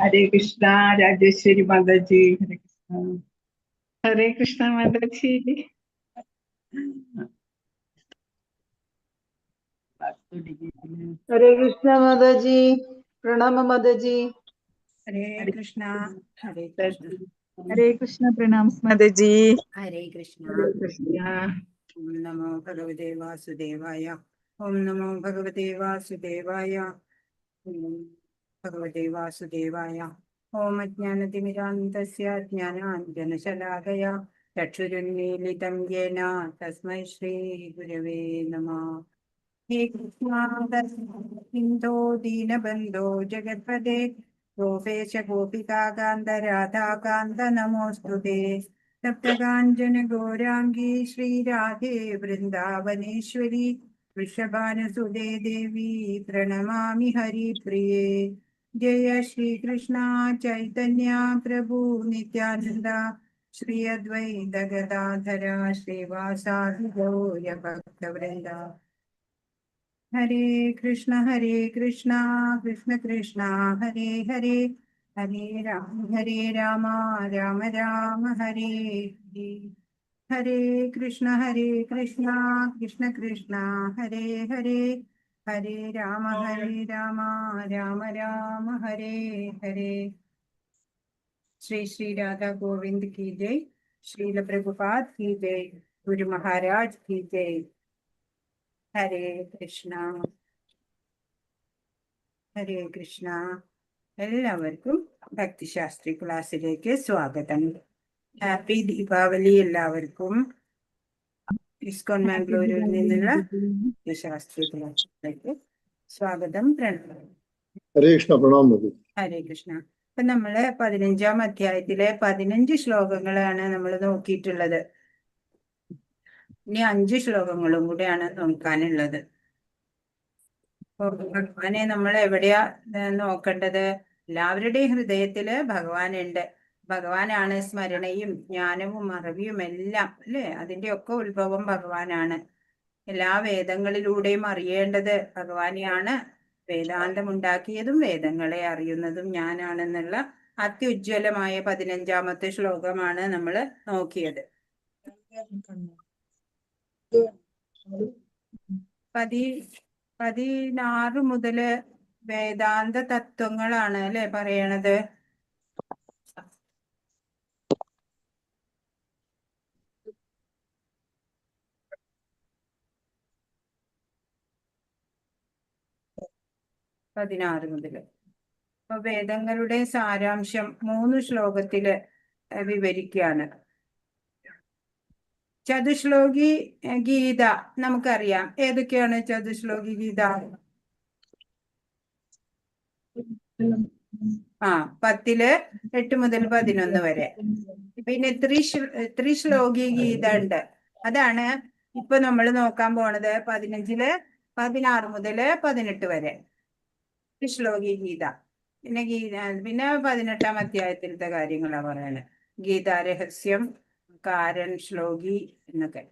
हरे कृष्णा राजेश्वरी माता जी। हरे कृष्णा। हरे कृष्णा माता जी। हरे कृष्णा माता जी। प्रणाम माता जी। हरे कृष्णा। हरे कृष्णा। हरे कृष्णा प्रणाम माता जी। हरे कृष्णा। हरे कृष्णा। ओम नमो भगवते वासुदेवाय। ओम नमो भगवते वासुदेवाय। ओम भगवते वासुदेवाय। ओम अज्ञानतिमिरान्धस्य ज्ञानाञ्जनशलाकया चक्षुरुन्मीलितं येन तस्मै श्रीगुरवे नमः। हे कृष्णा सिन्धो दीनबन्धो जगत्पते गोपेश गोपिकान्त राधाकान्त नमोऽस्तु ते। सप्तकाञ्चन गौराङ्गी श्रीराधे वृन्दावनेश्वरी वृषभानुसुते देवी प्रणमामि हरिप्रिये। जय श्रीकृष्ण चैतन्य प्रभु नित्यानन्द श्री अद्वैत गदाधर श्रीवासादि गौर भक्तवृन्द। हरे कृष्ण कृष्ण कृष्ण हरे हरे हरे राम राम राम हरे हरे। हरे कृष्ण कृष्ण कृष्ण हरे हरे हरे राम राम राम हरे हरे। श्री श्री राधा गोविंद की जय। श्रील प्रभुपाद की जय। गुरु महाराज की जय। हरे कृष्ण ഹരേ കൃഷ്ണ. എല്ലാവർക്കും ഭക്തിശാസ്ത്രി ക്ലാസ്സിലേക്ക് സ്വാഗതം. ഹാപ്പി ദീപാവലി എല്ലാവർക്കും. ഇസ്കോൺ മാംഗ്ലൂരിൽ നിന്നുള്ള ഭക്തിശാസ്ത്രി ക്ലാസ്സിലേക്ക് സ്വാഗതം. പ്രണാമം. ഹരേ കൃഷ്ണ. പ്രണാമം. ഹരേ കൃഷ്ണ. അപ്പൊ നമ്മള് 15-ാം അധ്യായത്തിലെ 15 ശ്ലോകങ്ങളാണ് നമ്മൾ നോക്കിയിട്ടുള്ളത്. ഇനി 5 ശ്ലോകങ്ങളും കൂടെയാണ് നോക്കാനുള്ളത്. ഭഗവാനെ നമ്മൾ എവിടെയാ നോക്കേണ്ടത്? എല്ലാവരുടെയും ഹൃദയത്തില് ഭഗവാനുണ്ട്. ഭഗവാനാണ് സ്മരണയും ജ്ഞാനവും അറിവും എല്ലാം, അല്ലെ? അതിന്റെ ഒക്കെ ഉത്ഭവം ഭഗവാനാണ്. എല്ലാ വേദങ്ങളിലൂടെയും അറിയേണ്ടത് ഭഗവാനെയാണ്. വേദാന്തം ഉണ്ടാക്കിയതും വേദങ്ങളെ അറിയുന്നതും ഞാനാണെന്നുള്ള അത്യുജ്വലമായ 15-ാമത്തെ ശ്ലോകമാണ് നമ്മൾ നോക്കിയത്. 16 മുതല് വേദാന്ത തത്വങ്ങളാണ് അല്ലെ പറയണത്. മുതല് അപ്പൊ വേദങ്ങളുടെ സാരാംശം 3 ശ്ലോകത്തില് വിവരിക്കുകയാണ്. ചതുശ്ലോകി ഗീത നമുക്കറിയാം. ഏതൊക്കെയാണ് ചതുശ്ലോകി ഗീത? 10 8 മുതൽ 11 വരെ. പിന്നെ ത്രിശ്ലോകി ഗീത ഉണ്ട്. അതാണ് ഇപ്പൊ നമ്മൾ നോക്കാൻ പോണത്. 15 16 മുതൽ 18 വരെ ത്രിശ്ലോകി ഗീത. പിന്നെ 18-ാം അധ്യായത്തിലത്തെ കാര്യങ്ങളാണ് പറയണത്. ഗീതാരഹസ്യം, കാരൺ ശ്ലോകി എന്നൊക്കെ.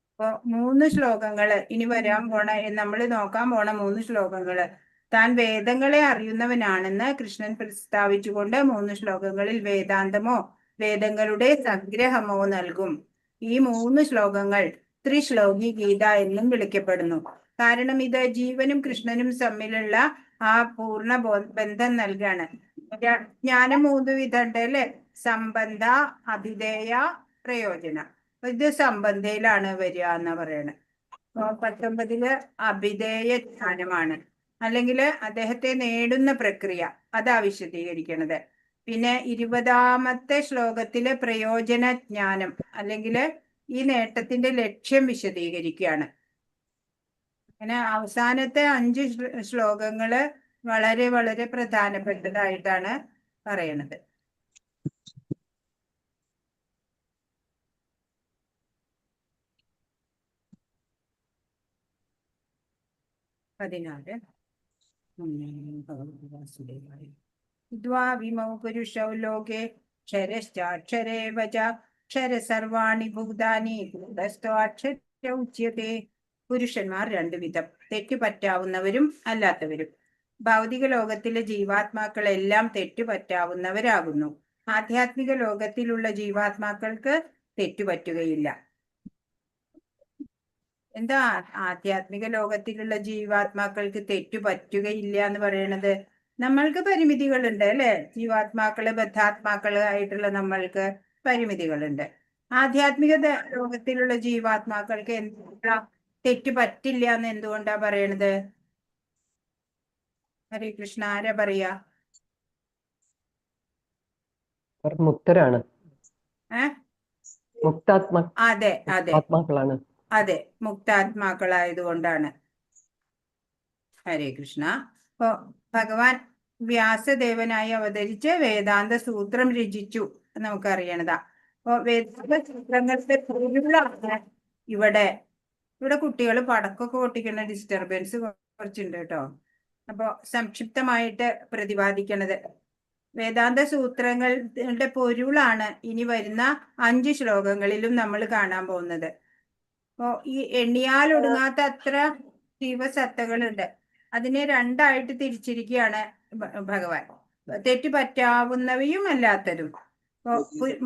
അപ്പൊ 3 ശ്ലോകങ്ങള് ഇനി വരാൻ പോണ, നമ്മൾ നോക്കാൻ പോണ 3 ശ്ലോകങ്ങള് താൻ വേദങ്ങളെ അറിയുന്നവനാണെന്ന് കൃഷ്ണൻ പ്രസ്താവിച്ചുകൊണ്ട് 3 ശ്ലോകങ്ങളിൽ വേദാന്തമോ വേദങ്ങളുടെ സംഗ്രഹമോ നൽകും. ഈ 3 ശ്ലോകങ്ങൾ ത്രിശ്ലോകി ഗീത എന്നും വിളിക്കപ്പെടുന്നു. കാരണം ഇത് ജീവനും കൃഷ്ണനും തമ്മിലുള്ള ആ പൂർണ്ണ ബന്ധം നൽകാണ്. ജ്ഞാനം 3 വിധമുണ്ട് അല്ലെ? സംബന്ധ, അഭിധേയ, പ്രയോജന. ഇത് സംബന്ധയിലാണ് വരിക എന്നാ പറയണത്. 19 അഭിധേയ ജ്ഞാനമാണ്, അല്ലെങ്കിൽ അദ്ദേഹത്തെ നേടുന്ന പ്രക്രിയ, അതാ വിശദീകരിക്കണത്. പിന്നെ 20-ാമത്തെ ശ്ലോകത്തില് പ്രയോജന ജ്ഞാനം, അല്ലെങ്കിൽ ഈ നേട്ടത്തിന്റെ ലക്ഷ്യം വിശദീകരിക്കുകയാണ്. അങ്ങനെ അവസാനത്തെ 5 ശ്ലോകങ്ങള് വളരെ വളരെ പ്രധാനപ്പെട്ടതായിട്ടാണ് പറയണത്. 16 ദ്വാവിമൗ പുരുഷൗ ലോകേ ക്ഷരശ്ചാക്ഷരേ വച ക്ഷര സർവാണി ഭൂതാനി കൂടസ്ഥോ അക്ഷര ഉച്യത്തെ. പുരുഷന്മാർ രണ്ടു വിധം, തെറ്റുപറ്റാവുന്നവരും അല്ലാത്തവരും. ഭൗതിക ലോകത്തിലെ ജീവാത്മാക്കളെല്ലാം തെറ്റുപറ്റാവുന്നവരാകുന്നു. ആധ്യാത്മിക ലോകത്തിലുള്ള ജീവാത്മാക്കൾക്ക് തെറ്റുപറ്റുകയില്ല. എന്താ ആധ്യാത്മിക ലോകത്തിലുള്ള ജീവാത്മാക്കൾക്ക് തെറ്റുപറ്റുകയില്ല എന്ന് പറയണത്? നമ്മൾക്ക് പരിമിതികളുണ്ട് അല്ലെ? ജീവാത്മാക്കള് ബദ്ധാത്മാക്കള് ആയിട്ടുള്ള നമ്മൾക്ക് പരിമിതികളുണ്ട്. ആധ്യാത്മിക ലോകത്തിലുള്ള ജീവാത്മാക്കൾക്ക് എന്താ തെറ്റ് പറ്റില്ല എന്ന് എന്തുകൊണ്ടാ പറയണത്? ഹരേ കൃഷ്ണ, ആരാ പറയാ? മുക്തരാണ്. അതെ അതെ ആത്മാക്കളാണ്. അതെ, മുക്താത്മാക്കളായതുകൊണ്ടാണ്. ഹരേ കൃഷ്ണ. അപ്പോ ഭഗവാൻ വ്യാസദേവനായി അവതരിച്ച് വേദാന്ത സൂത്രം രചിച്ചു, നമുക്കറിയണതാ. അപ്പോ വേദാന്ത സൂത്രങ്ങളുടെ പൊരുളാണ് ഇവിടെ കുട്ടികൾ പടക്കമൊക്കെ പൊട്ടിക്കുന്ന ഡിസ്റ്റർബൻസ് കുറച്ചുണ്ട് കേട്ടോ. അപ്പോ സംക്ഷിപ്തമായിട്ട് പ്രതിപാദിക്കണത് വേദാന്ത സൂത്രങ്ങളുടെ പൊരുളാണ് ഇനി വരുന്ന 5 ശ്ലോകങ്ങളിലും നമ്മൾ കാണാൻ പോകുന്നത്. അപ്പോ ഈ എണ്ണിയാൽ ഒടുങ്ങാത്ത അത്ര ജീവസത്തകളുണ്ട്. അതിനെ 2ആയിട്ട് തിരിച്ചിരിക്കുകയാണ് ഭഗവാൻ, തെറ്റു പറ്റാവുന്നവയും അല്ലാത്തതും.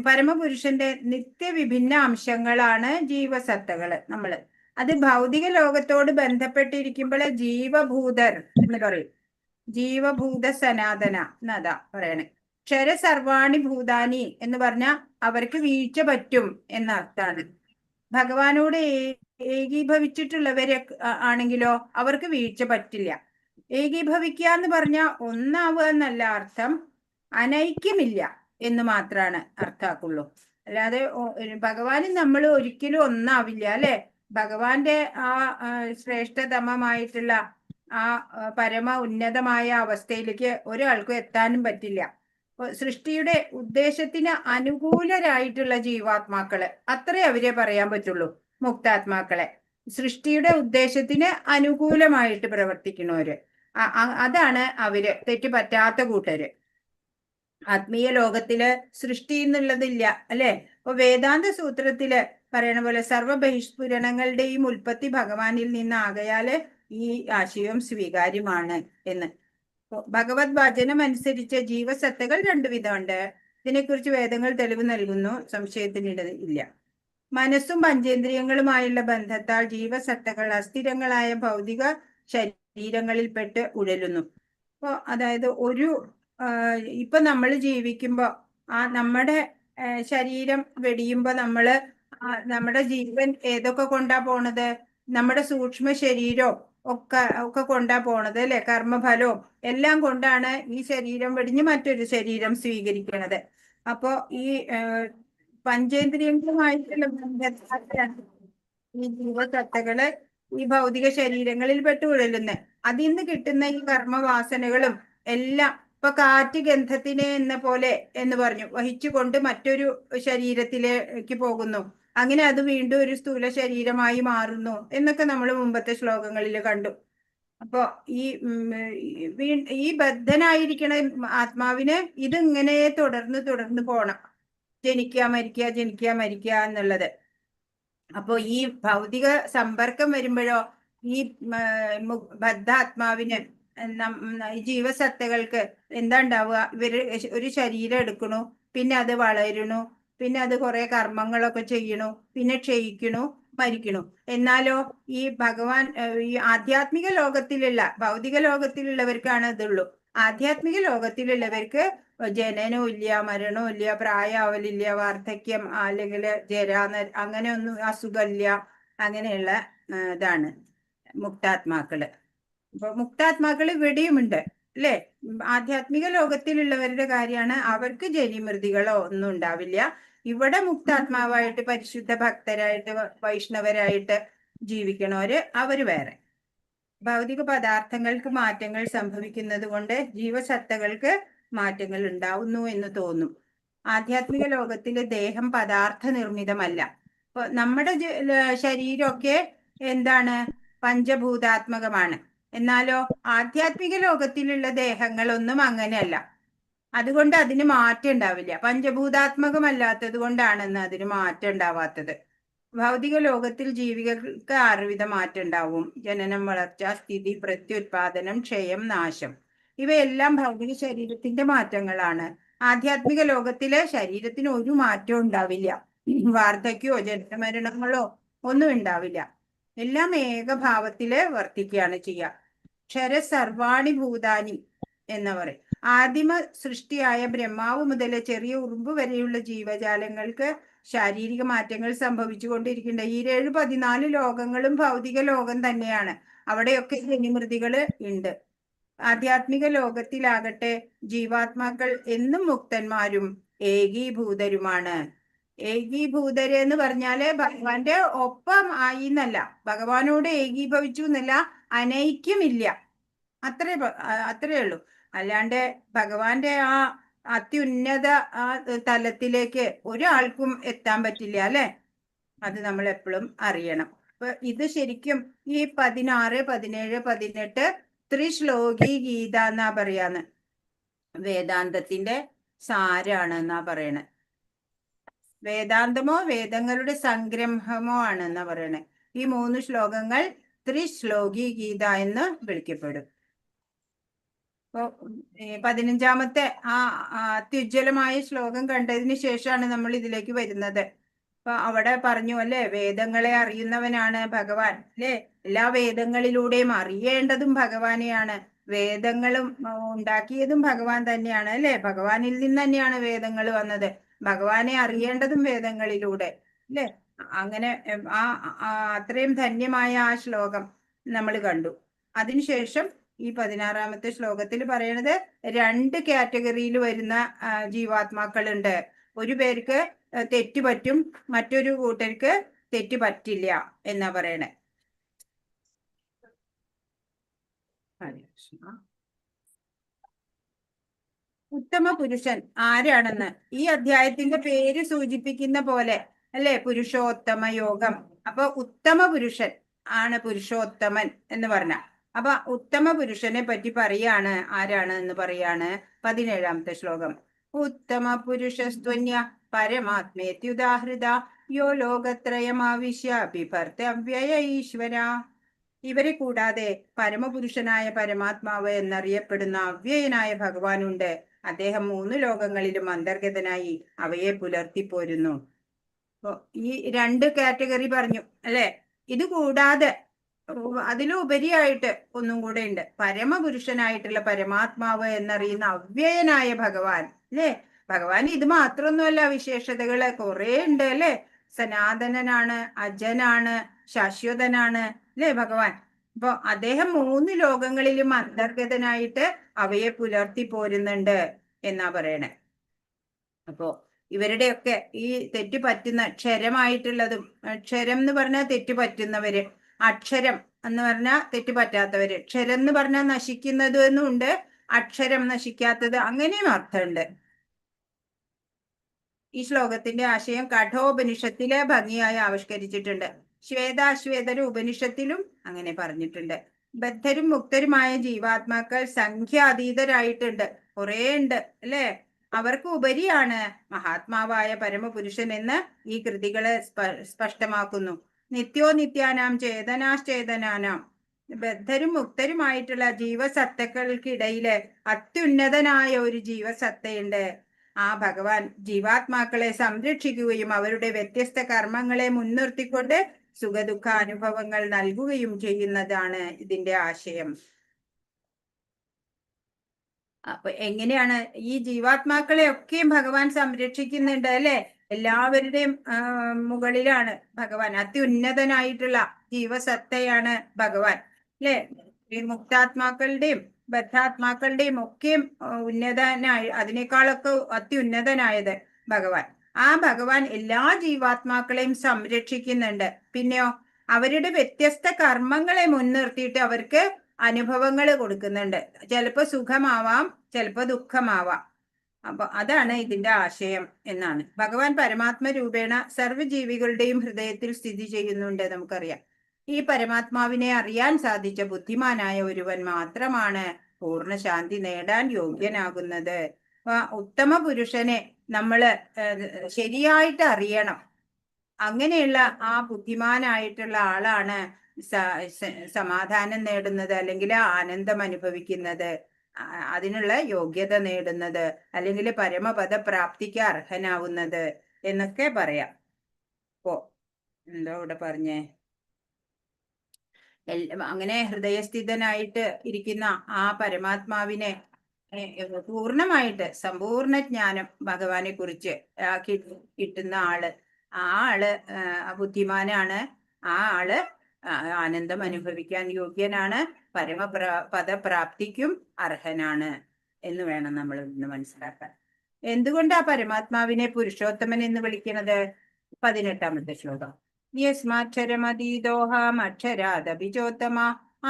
പരമപുരുഷന്റെ നിത്യവിഭിന്ന അംശങ്ങളാണ് ജീവസത്തകള്. അത് ഭൗതിക ലോകത്തോട് ബന്ധപ്പെട്ടിരിക്കുമ്പോൾ ജീവഭൂതർ എന്ന് പറയും. ജീവഭൂത സനാതന എന്നതാ പറയണേ. ക്ഷര സർവാണി ഭൂതാനി എന്ന് പറഞ്ഞാൽ അവർക്ക് വീഴ്ച പറ്റും എന്നർത്ഥാണ്. ഭഗവാനോട് ഏകീഭവിച്ചിട്ടുള്ളവരെ ആണെങ്കിലോ അവർക്ക് വീഴ്ച പറ്റില്ല. ഏകീഭവിക്കുക എന്ന് പറഞ്ഞാൽ ഒന്നാവുക എന്നല്ല അർത്ഥം, അനൈക്യമില്ല എന്ന് മാത്രമാണ് അർത്ഥാക്കുള്ളൂ. അല്ലാതെ ഭഗവാനും നമ്മൾ ഒരിക്കലും ഒന്നാവില്ല അല്ലെ? ഭഗവാന്റെ ആ ശ്രേഷ്ഠതമമായിട്ടുള്ള ആ പരമ ഉന്നതമായ അവസ്ഥയിലേക്ക് ഒരാൾക്കും എത്താനും പറ്റില്ല. സൃഷ്ടിയുടെ ഉദ്ദേശത്തിന് അനുകൂലരായിട്ടുള്ള ജീവാത്മാക്കള്, അത്രേ അവരെ പറയാൻ പറ്റുള്ളൂ. മുക്താത്മാക്കളെ സൃഷ്ടിയുടെ ഉദ്ദേശത്തിന് അനുകൂലമായിട്ട് പ്രവർത്തിക്കുന്നവര്, അതാണ് അവര്, തെറ്റ് പറ്റാത്ത കൂട്ടര്. ആത്മീയ ലോകത്തില് സൃഷ്ടി എന്നുള്ളതില്ല അല്ലെ? അപ്പൊ വേദാന്ത സൂത്രത്തില് പറയണ പോലെ സർവ ബഹിഷ്പുരണങ്ങളുടെയും ഉൽപ്പത്തി ഭഗവാനിൽ നിന്നാകയാല് ഈ ആശയം സ്വീകാര്യമാണ് എന്ന്. ഭഗവത് വചനം അനുസരിച്ച് ജീവസത്തകൾ 2 വിധമുണ്ട്. ഇതിനെക്കുറിച്ച് വേദങ്ങൾ തെളിവ് നൽകുന്നു, സംശയത്തിനിട ഇല്ല. മനസ്സും പഞ്ചേന്ദ്രിയങ്ങളുമായുള്ള ബന്ധത്താൽ ജീവസത്തകൾ അസ്ഥിരങ്ങളായ ഭൗതിക ശരീരങ്ങളിൽപ്പെട്ട് ഉഴലുന്നു. അപ്പോ അതായത് ഇപ്പൊ നമ്മൾ ജീവിക്കുമ്പോ നമ്മുടെ ശരീരം വെടിയുമ്പോ നമ്മുടെ ജീവൻ ഏതൊക്കെ കൊണ്ടാ പോണത്? നമ്മുടെ സൂക്ഷ്മ ശരീരവും ഒക്കെ കൊണ്ടാ പോണത് അല്ലെ? കർമ്മഫലവും എല്ലാം കൊണ്ടാണ് ഈ ശരീരം വെടിഞ്ഞ് മറ്റൊരു ശരീരം സ്വീകരിക്കുന്നത്. അപ്പോ ഈ പഞ്ചേന്ദ്രിയങ്ങളുമായിട്ടുള്ള ബന്ധത്താലാണ് ഈ ജീവസത്തകള് ഈ ഭൗതിക ശരീരങ്ങളിൽ പെട്ട് ഉഴലുന്നത്. അതിൽ നിന്ന് കിട്ടുന്ന ഈ കർമ്മവാസനകളും എല്ലാം ഇപ്പൊ കാറ്റ് ഗന്ധത്തിനെ എന്ന പോലെ എന്ന് പറഞ്ഞു വഹിച്ചുകൊണ്ട് മറ്റൊരു ശരീരത്തിലേക്ക് പോകുന്നു. അങ്ങനെ അത് വീണ്ടും ഒരു സ്ഥൂല ശരീരമായി മാറുന്നു എന്നൊക്കെ നമ്മൾ മുമ്പത്തെ ശ്ലോകങ്ങളിൽ കണ്ടു. അപ്പോ ഈ ബദ്ധനായിരിക്കണ ആത്മാവിന് ഇതിങ്ങനെ തുടർന്ന് പോണം, ജനിക്കുക മരിക്കുക എന്നുള്ളത്. അപ്പോ ഈ ഭൗതിക സമ്പർക്കം വരുമ്പോഴോ ഈ ബദ്ധാത്മാവിന് ജീവസത്തകൾക്ക് എന്താ ഉണ്ടാവുക? ഇവര് ഒരു ശരീരം എടുക്കണു, പിന്നെ അത് വളരണു, പിന്നെ അത് കുറെ കർമ്മങ്ങളൊക്കെ ചെയ്യണു, പിന്നെ ക്ഷയിക്കണു, മരിക്കണു. എന്നാലോ ഈ ഭഗവാൻ ഈ ആധ്യാത്മിക ലോകത്തിലുള്ള, ഭൗതിക ലോകത്തിലുള്ളവർക്കാണ് ഇതുള്ളൂ. ആധ്യാത്മിക ലോകത്തിലുള്ളവർക്ക് ജനനവും ഇല്ല, മരണവും ഇല്ല, പ്രായാവലില്ല, വാർദ്ധക്യം അല്ലെങ്കിൽ അങ്ങനെയൊന്നും അസുഖമില്ല. അങ്ങനെയുള്ള ഇതാണ് മുക്താത്മാക്കള്. അപ്പൊ മുക്താത്മാക്കൾ ഇവിടെയുമുണ്ട് അല്ലെ? ആധ്യാത്മിക ലോകത്തിലുള്ളവരുടെ കാര്യമാണ്, അവർക്ക് ജനിമൃതികളോ ഒന്നും ഉണ്ടാവില്ല. ഇവിടെ മുക്താത്മാവായിട്ട് പരിശുദ്ധ ഭക്തരായിട്ട് വൈഷ്ണവരായിട്ട് ജീവിക്കണവര് അവര് വേറെ. ഭൗതിക പദാർത്ഥങ്ങൾക്ക് മാറ്റങ്ങൾ സംഭവിക്കുന്നത് കൊണ്ട് ജീവസത്തകൾക്ക് മാറ്റങ്ങൾ ഉണ്ടാവുന്നു എന്ന് തോന്നും. ആധ്യാത്മിക ലോകത്തിലെ ദേഹം പദാർത്ഥ നിർമ്മിതമല്ല. ഇപ്പൊ നമ്മുടെ ശരീരമൊക്കെ എന്താണ്? പഞ്ചഭൂതാത്മകമാണ്. എന്നാലോ ആധ്യാത്മിക ലോകത്തിലുള്ള ദേഹങ്ങളൊന്നും അങ്ങനെയല്ല. അതുകൊണ്ട് അതിന് മാറ്റം ഉണ്ടാവില്ല. പഞ്ചഭൂതാത്മകമല്ലാത്തത് കൊണ്ടാണെന്ന് അതിന് മാറ്റം ഉണ്ടാവാത്തത്. ഭൗതിക ലോകത്തിൽ ജീവികൾക്ക് ആറുവിധ മാറ്റം ഉണ്ടാവും. ജനനം, വളർച്ച, സ്ഥിതി, പ്രത്യുത്പാദനം, ക്ഷയം, നാശം. ഇവയെല്ലാം ഭൗതിക ശരീരത്തിന്റെ മാറ്റങ്ങളാണ്. ആധ്യാത്മിക ലോകത്തിലെ ശരീരത്തിന് ഒരു മാറ്റവും ഉണ്ടാവില്ല. വാർദ്ധക്യമോ ജനനമരണങ്ങളോ ഒന്നും ഉണ്ടാവില്ല. എല്ലാം ഏകഭാവത്തില് വർത്തിക്കുകയാണ് ചെയ്യുക. ക്ഷര സർവാണി ഭൂതാനി എന്ന് പറയും. ആദിമ സൃഷ്ടിയായ ബ്രഹ്മാവ് മുതൽ ചെറിയ ഉറുമ്പ് വരെയുള്ള ജീവജാലങ്ങൾക്ക് ശാരീരിക മാറ്റങ്ങൾ സംഭവിച്ചു കൊണ്ടിരിക്കുന്നുണ്ട്. ഈ 14 ലോകങ്ങളും ഭൗതിക ലോകം തന്നെയാണ്. അവിടെയൊക്കെ ജനിമൃതികള് ഉണ്ട്. ആധ്യാത്മിക ലോകത്തിലാകട്ടെ ജീവാത്മാക്കൾ എന്നും മുക്തന്മാരും ഏകീഭൂതരുമാണ്. ഏകീഭൂതര് എന്ന് പറഞ്ഞാല് ഭഗവാന്റെ ഒപ്പം ആയി എന്നല്ല, ഭഗവാനോട് ഏകീഭവിച്ചു എന്നല്ല, അനൈക്യമില്ല, അത്രേ ഉള്ളൂ. അല്ലാണ്ട് ഭഗവാന്റെ ആ അത്യുന്നത ആ തലത്തിലേക്ക് ഒരാൾക്കും എത്താൻ പറ്റില്ല, അല്ലെ? അത് നമ്മൾ എപ്പോഴും അറിയണം. അപ്പൊ ഇത് ശരിക്കും ഈ 16, 17, 18 ത്രിശ്ലോകി ഗീത എന്നാ പറയാന്ന്, വേദാന്തത്തിന്റെ സാരാണ് എന്നാ പറയണേ. വേദാന്തമോ വേദങ്ങളുടെ സംഗ്രഹമോ ആണ് എന്നാ പറയണേ. ഈ 3 ശ്ലോകങ്ങൾ ത്രിശ്ലോകി ഗീത എന്ന് വിളിക്കപ്പെടും. അപ്പൊ 15ാമത്തെ ആ അത്യുജ്വലമായ ശ്ലോകം കണ്ടതിന് ശേഷമാണ് നമ്മൾ ഇതിലേക്ക് വരുന്നത്. അപ്പൊ അവിടെ പറഞ്ഞു അല്ലെ, വേദങ്ങളെ അറിയുന്നവനാണ് ഭഗവാൻ, അല്ലെ? എല്ലാ വേദങ്ങളിലൂടെയും അറിയേണ്ടതും ഭഗവാനെയാണ്. വേദങ്ങളും ഉണ്ടാക്കിയതും ഭഗവാൻ തന്നെയാണ്, അല്ലെ? ഭഗവാനിൽ നിന്ന് തന്നെയാണ് വേദങ്ങൾ വന്നത്. ഭഗവാനെ അറിയേണ്ടതും വേദങ്ങളിലൂടെ, അല്ലെ? അങ്ങനെ അത്രയും ധന്യമായ ആ ശ്ലോകം നമ്മൾ കണ്ടു. അതിനുശേഷം ഈ 16ാമത്തെ ശ്ലോകത്തിൽ പറയണത് 2 കാറ്റഗറിയിൽ വരുന്ന ജീവാത്മാക്കളുണ്ട്. ഒരു പേർക്ക് തെറ്റ് പറ്റും, മറ്റൊരു കൂട്ടർക്ക് തെറ്റ് പറ്റില്ല എന്നാ പറയണേ. ഉത്തമ പുരുഷൻ ആരാണെന്ന് ഈ അധ്യായത്തിന്റെ പേര് സൂചിപ്പിക്കുന്ന പോലെ, അല്ലെ? പുരുഷോത്തമ യോഗം. അപ്പൊ ഉത്തമ പുരുഷൻ ആണ് പുരുഷോത്തമൻ എന്ന് പറഞ്ഞ. അപ്പൊ ഉത്തമ പുരുഷനെ പറ്റി പറയാണ്. ആരാണ് എന്ന് പറയാണ് 17ാമത്തെ ശ്ലോകം. ഉത്തമ പുരുഷസ്ത്വന്യ പരമാത്മേത്യുദാഹൃത യോ ലോകത്രയമാവിശ്യ ബിഭർത്തവ്യയ ഈശ്വര. ഇവരെ കൂടാതെ പരമപുരുഷനായ പരമാത്മാവ് എന്നറിയപ്പെടുന്ന അവ്യയനായ ഭഗവാനുണ്ട്. അദ്ദേഹം 3 ലോകങ്ങളിലും അന്തർഗതനായി അവയെ പുലർത്തിപ്പോരുന്നു. അപ്പൊ ഈ 2 കാറ്റഗറി പറഞ്ഞു, അല്ലെ? ഇത് കൂടാതെ അതിലുപരിയായിട്ട് ഒന്നും കൂടെ ഉണ്ട്. പരമപുരുഷനായിട്ടുള്ള പരമാത്മാവ് എന്നറിയുന്ന അവ്യയനായ ഭഗവാൻ, അല്ലെ? ഭഗവാൻ ഇത് മാത്രമൊന്നുമല്ല, വിശേഷതകള് കുറെ ഉണ്ട്, അല്ലെ? സനാതനനാണ്, അജനാണ്, ശാശ്വതനാണ്, അല്ലെ ഭഗവാൻ? അപ്പൊ അദ്ദേഹം 3 ലോകങ്ങളിലും അന്തർഗതനായിട്ട് അവയെ പുലർത്തി പോരുന്നുണ്ട് എന്നാ പറയണേ. അപ്പോ ഇവരുടെയൊക്കെ ഈ തെറ്റ് പറ്റുന്ന ക്ഷരമായിട്ടുള്ളതും, ക്ഷരം എന്ന് പറഞ്ഞാൽ തെറ്റ് പറ്റുന്നവര്, അക്ഷരം എന്ന് പറഞ്ഞാൽ തെറ്റ് പറ്റാത്തവര്, ക്ഷരം എന്ന് പറഞ്ഞാൽ നശിക്കുന്നത് എന്നുണ്ട്, അക്ഷരം നശിക്കാത്തത്, അങ്ങനെയും അർത്ഥമുണ്ട്. ഈ ശ്ലോകത്തിന്റെ ആശയം കഠോപനിഷത്തിലെ ഭംഗിയായി ആവിഷ്കരിച്ചിട്ടുണ്ട്. ശ്വേതാശ്വേതര ഉപനിഷത്തിലും അങ്ങനെ പറഞ്ഞിട്ടുണ്ട്. ബദ്ധരും മുക്തരുമായ ജീവാത്മാക്കൾ സംഖ്യാതീതരായിട്ടുണ്ട്, കുറെ ഉണ്ട്, അല്ലെ? അവർക്ക് ഉപരിയാണ് മഹാത്മാവായ പരമപുരുഷൻ എന്ന് ഈ കൃതികള് സ്പഷ്ടമാക്കുന്നു. നിത്യോ നിത്യാനാം ചേതനാശ്ചേതനാനാം. ബദ്ധരും മുക്തരുമായിട്ടുള്ള ജീവസത്തകൾക്കിടയില് അത്യുന്നതനായ ഒരു ജീവസത്തയുണ്ട്. ആ ഭഗവാൻ ജീവാത്മാക്കളെ സംരക്ഷിക്കുകയും അവരുടെ വ്യത്യസ്ത കർമ്മങ്ങളെ മുൻനിർത്തിക്കൊണ്ട് സുഖദുഃഖ അനുഭവങ്ങൾ നൽകുകയും ചെയ്യുന്നതാണ് ഇതിന്റെ ആശയം. അപ്പൊ എങ്ങനെയാണ് ഈ ജീവാത്മാക്കളെ ഒക്കെയും ഭഗവാൻ സംരക്ഷിക്കുന്നുണ്ട്, അല്ലെ? എല്ലാവരുടെയും മുകളിലാണ് ഭഗവാൻ. അത്യുന്നതനായിട്ടുള്ള ജീവസത്തയാണ് ഭഗവാൻ, അല്ലെ? ഈ മുക്താത്മാക്കളുടെയും ബദ്ധാത്മാക്കളുടെയും ഒക്കെയും ഉന്നതനായി, അതിനേക്കാളൊക്കെ അത്യുന്നതനായത് ഭഗവാൻ. ആ ഭഗവാൻ എല്ലാ ജീവാത്മാക്കളെയും സംരക്ഷിക്കുന്നുണ്ട്. പിന്നെയോ അവരുടെ വ്യത്യസ്ത കർമ്മങ്ങളെ മുൻനിർത്തിയിട്ട് അവർക്ക് അനുഭവങ്ങൾ കൊടുക്കുന്നുണ്ട്. ചിലപ്പോ സുഖമാവാം, ചിലപ്പോ ദുഃഖമാവാം. അപ്പൊ അതാണ് ഇതിന്റെ ആശയം എന്നാണ്. ഭഗവാൻ പരമാത്മ രൂപേണ സർവ്വജീവികളുടെയും ഹൃദയത്തിൽ സ്ഥിതി ചെയ്യുന്നുണ്ട്, നമുക്കറിയാം. ഈ പരമാത്മാവിനെ അറിയാൻ സാധിച്ച ബുദ്ധിമാനായ ഒരുവൻ മാത്രമാണ് പൂർണ്ണശാന്തി നേടാൻ യോഗ്യനാകുന്നത്. ഉത്തമ പുരുഷനെ നമ്മള് ശരിയായിട്ട് അറിയണം. അങ്ങനെയുള്ള ആ ബുദ്ധിമാനായിട്ടുള്ള ആളാണ് സമാധാനം നേടുന്നത്, അല്ലെങ്കിൽ ആനന്ദം അനുഭവിക്കുന്നത്, അതിനുള്ള യോഗ്യത നേടുന്നത്, അല്ലെങ്കിൽ പരമപദ പ്രാപ്തിക്ക് അർഹനാവുന്നത് എന്നൊക്കെ പറയാം. ഓ എന്താ ഇവിടെ പറഞ്ഞേ? അങ്ങനെ ഹൃദയസ്ഥിതനായിട്ട് ഇരിക്കുന്ന ആ പരമാത്മാവിനെ പൂർണ്ണമായിട്ട് സമ്പൂർണ്ണ ജ്ഞാനം ഭഗവാനെ കുറിച്ച് കിട്ടുന്ന ആള്, ആ ആള് ബുദ്ധിമാനാണ്, ആ ആള് ആനന്ദം അനുഭവിക്കാൻ യോഗ്യനാണ്, പദപ്രാപ്തിക്കും അർഹനാണ് എന്ന് വേണം നമ്മൾ ഇന്ന് മനസ്സിലാക്കാൻ. എന്തുകൊണ്ടാ പരമാത്മാവിനെ പുരുഷോത്തമൻ എന്ന് വിളിക്കുന്നത്? 18ാമത്തെ ശ്ലോകം. യസ്മാക്ഷരമതീതോഹമക്ഷരാദഭിചോത്തമ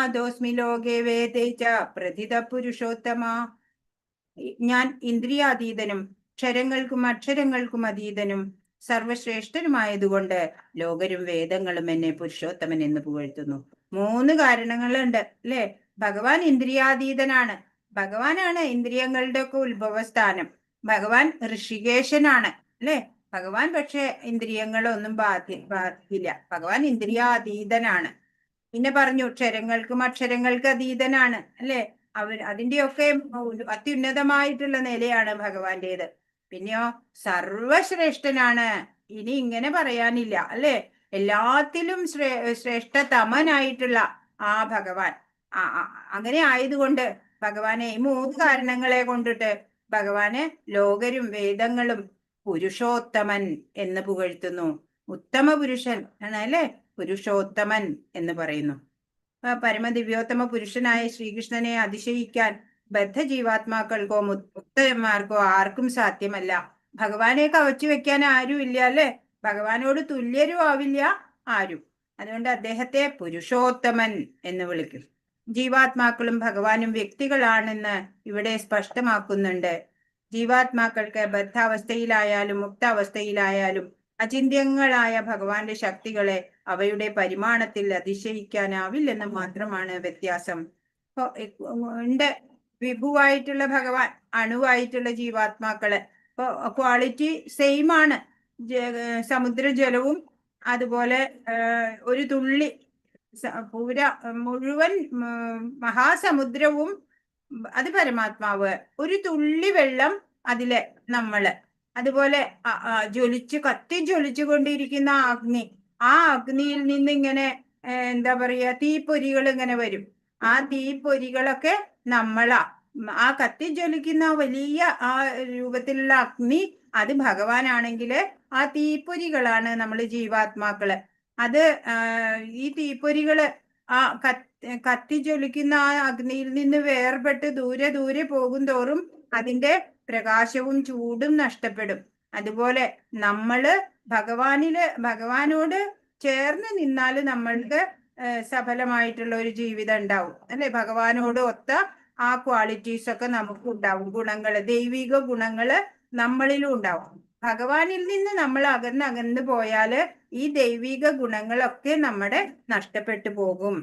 അദോസ്മി ലോകേ വേദേ ച പ്രഥിത പുരുഷോത്തമ. ഞാൻ ഇന്ദ്രിയാതീതനും ക്ഷരങ്ങൾക്കും അക്ഷരങ്ങൾക്കും അതീതനും സർവശ്രേഷ്ഠനുമായതുകൊണ്ട് ലോകരും വേദങ്ങളും എന്നെ പുരുഷോത്തമൻ എന്ന് പുകഴ്ത്തുന്നു. 3 കാരണങ്ങളുണ്ട് അല്ലെ? ഭഗവാൻ ഇന്ദ്രിയാതീതനാണ്, ഭഗവാനാണ് ഇന്ദ്രിയങ്ങളുടെ ഒക്കെ ഉത്ഭവസ്ഥാനം, ഭഗവാൻ ഋഷികേശനാണ് അല്ലെ? ഭഗവാൻ പക്ഷെ ഇന്ദ്രിയങ്ങളൊന്നും ബാധിക്കില്ല, ഭഗവാൻ ഇന്ദ്രിയാതീതനാണ്. പിന്നെ പറഞ്ഞു ക്ഷരങ്ങൾക്കും അക്ഷരങ്ങൾക്ക് അതീതനാണ് അല്ലെ? അതിന്റെയൊക്കെ അത്യുന്നതമായിട്ടുള്ള നിലയാണ് ഭഗവാന്റേത്. പിന്നെയോ സർവശ്രേഷ്ഠനാണ്, ഇനി ഇങ്ങനെ പറയാനില്ല അല്ലെ? എല്ലാത്തിലും ശ്രേഷ്ഠതമനായിട്ടുള്ള ആ ഭഗവാൻ. അങ്ങനെ ആയതുകൊണ്ട് ഭഗവാനെ ഈ 3 കാരണങ്ങളെ കൊണ്ടിട്ട് ഭഗവാന് ലോകരും വേദങ്ങളും പുരുഷോത്തമൻ എന്ന് പുകഴ്ത്തുന്നു. ഉത്തമ പുരുഷൻ ആണ് അല്ലെ പുരുഷോത്തമൻ എന്ന് പറയുന്നു. പരമദിവ്യോത്തമ പുരുഷനായ ശ്രീകൃഷ്ണനെ അതിശയിക്കാൻ ബദ്ധജീവാത്മാക്കൾക്കോ മുക്തന്മാർക്കോ ആർക്കും സാധ്യമല്ല. ഭഗവാനെ കവച്ചു വെക്കാൻ ആരും ഇല്ല അല്ലെ? ഭഗവാനോട് തുല്യരും ആവില്ല ആരും. അതുകൊണ്ട് അദ്ദേഹത്തെ പുരുഷോത്തമൻ എന്ന് വിളിക്കും. ജീവാത്മാക്കളും ഭഗവാനും വ്യക്തികളാണെന്ന് ഇവിടെ സ്പഷ്ടമാക്കുന്നുണ്ട്. ജീവാത്മാക്കൾക്ക് ബദ്ധാവസ്ഥയിലായാലും മുക്താവസ്ഥയിലായാലും അചിന്ത്യങ്ങളായ ഭഗവാന്റെ ശക്തികളെ അവയുടെ പരിമാണത്തിൽ അതിശയിക്കാനാവില്ലെന്ന് മാത്രമാണ് വ്യത്യാസം. ഉണ്ട് വിഭുവായിട്ടുള്ള ഭഗവാൻ, അണുവായിട്ടുള്ള ജീവാത്മാക്കള്. ഇപ്പൊ ക്വാളിറ്റി സെയിം ആണ്. സമുദ്രജലവും അതുപോലെ ഒരു തുള്ളി മുഴുവൻ മഹാസമുദ്രവും അത് പരമാത്മാവ്, ഒരു തുള്ളി വെള്ളം അതില് നമ്മള്. അതുപോലെ കത്തി ജ്വലിച്ചു കൊണ്ടിരിക്കുന്ന അഗ്നി, ആ അഗ്നിയിൽ നിന്ന് ഇങ്ങനെ എന്താ പറയാ തീപ്പൊരികൾ ഇങ്ങനെ വരും. ആ തീപ്പൊരികളൊക്കെ നമ്മളാ. ആ കത്തി ജ്വലിക്കുന്ന വലിയ ആ രൂപത്തിലുള്ള അഗ്നി അത് ഭഗവാനാണെങ്കില് ആ തീപ്പൊരികളാണ് നമ്മൾ ജീവാത്മാക്കള്. അത് ഈ തീപ്പൊരികള് ആ കത്തി ജ്വലിക്കുന്ന ആ അഗ്നിയിൽ നിന്ന് വേർപെട്ട് ദൂരെ ദൂരെ പോകും തോറും അതിന്റെ പ്രകാശവും ചൂടും നഷ്ടപ്പെടും. അതുപോലെ നമ്മള് ഭഗവാനോട് ചേർന്ന് നിന്നാല് നമ്മൾക്ക് സഫലമായിട്ടുള്ള ഒരു ജീവിതം ഉണ്ടാവും അല്ലെ? ഭഗവാനോട് ഒത്ത ആ ക്വാളിറ്റീസ് ഒക്കെ നമുക്ക് ഉണ്ടാവും. ഗുണങ്ങള്, ദൈവിക ഗുണങ്ങള് നമ്മളിലും ഉണ്ടാവും. ഭഗവാനിൽ നിന്ന് നമ്മൾ അകന്ന് പോയാല് ഈ ദൈവിക ഗുണങ്ങളൊക്കെ നമ്മുടെ നഷ്ടപ്പെട്ടു പോകും.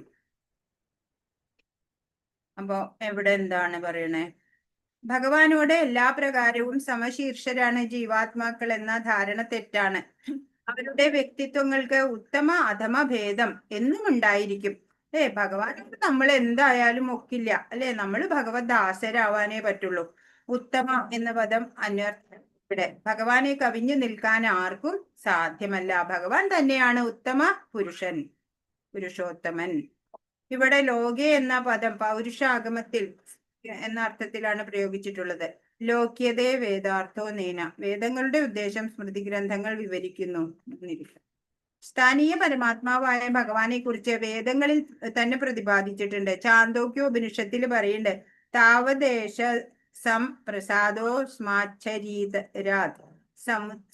അപ്പോ എവിടെ എന്താണ് പറയണേ? ഭഗവാനോട് എല്ലാ പ്രകാരവും സമശീർഷരാണ് ജീവാത്മാക്കൾ എന്ന ധാരണ തെറ്റാണ്. അവരുടെ വ്യക്തിത്വങ്ങൾക്ക് ഉത്തമ അധമ ഭേദം എന്നും ഉണ്ടായിരിക്കും. ഭഗവാനോട് നമ്മൾ എന്തായാലും ഒക്കില്ല അല്ലെ? നമ്മൾ ഭഗവത് ദാസരാവാനേ പറ്റുള്ളൂ. ഉത്തമ എന്ന പദം അന്വർത്ഥം. ഇവിടെ ഭഗവാനെ കവിഞ്ഞു നിൽക്കാൻ ആർക്കും സാധ്യമല്ല. ഭഗവാൻ തന്നെയാണ് ഉത്തമ പുരുഷൻ, പുരുഷോത്തമൻ. ഇവിടെ ലോകെ എന്ന പദം പൗരുഷാഗമത്തിൽ എന്ന അർത്ഥത്തിലാണ് പ്രയോഗിച്ചിട്ടുള്ളത്. ലോക്യതേ വേദാർത്ഥോ നേന, വേദങ്ങളുടെ ഉദ്ദേശം സ്മൃതി ഗ്രന്ഥങ്ങൾ വിവരിക്കുന്നു. സ്ഥാനീയ പരമാത്മാവായ ഭഗവാനെ കുറിച്ച് വേദങ്ങളിൽ തന്നെ പ്രതിപാദിച്ചിട്ടുണ്ട്. ചാന്തോക്യോപനിഷത്തിൽ പറയുന്നുണ്ട്, താവദേശ സംപ്രസാദോ സ്മാച്ഛരീതരാത്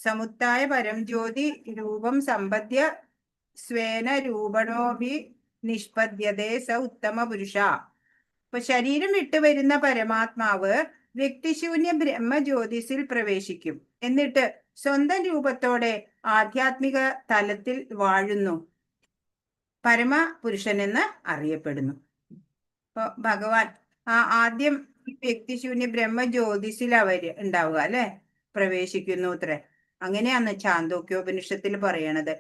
സമുത്തായ പരം ജ്യോതി രൂപം സമ്പദ്യ സ്വേന രൂപണോഭി നിഷ്പദ്യതേ സ ഉത്തമ പുരുഷ. ഇപ്പൊ ശരീരം വിട്ടുവരുന്ന പരമാത്മാവ് വ്യക്തിശൂന്യ ബ്രഹ്മജ്യോതിസിൽ പ്രവേശിക്കും. എന്നിട്ട് സ്വന്തം രൂപത്തോടെ ആധ്യാത്മിക തലത്തിൽ വാഴുന്നു, പരമപുരുഷനെന്ന് അറിയപ്പെടുന്നു. ഇപ്പൊ ഭഗവാൻ ആദ്യം വ്യക്തിശൂന്യ ബ്രഹ്മജ്യോതിസിൽ അവര് ഉണ്ടാവുക അല്ലെ, പ്രവേശിക്കുന്നു അത്രേ. അങ്ങനെയാണ് ചാന്തോക്യോപനിഷത്തിൽ പറയണത്.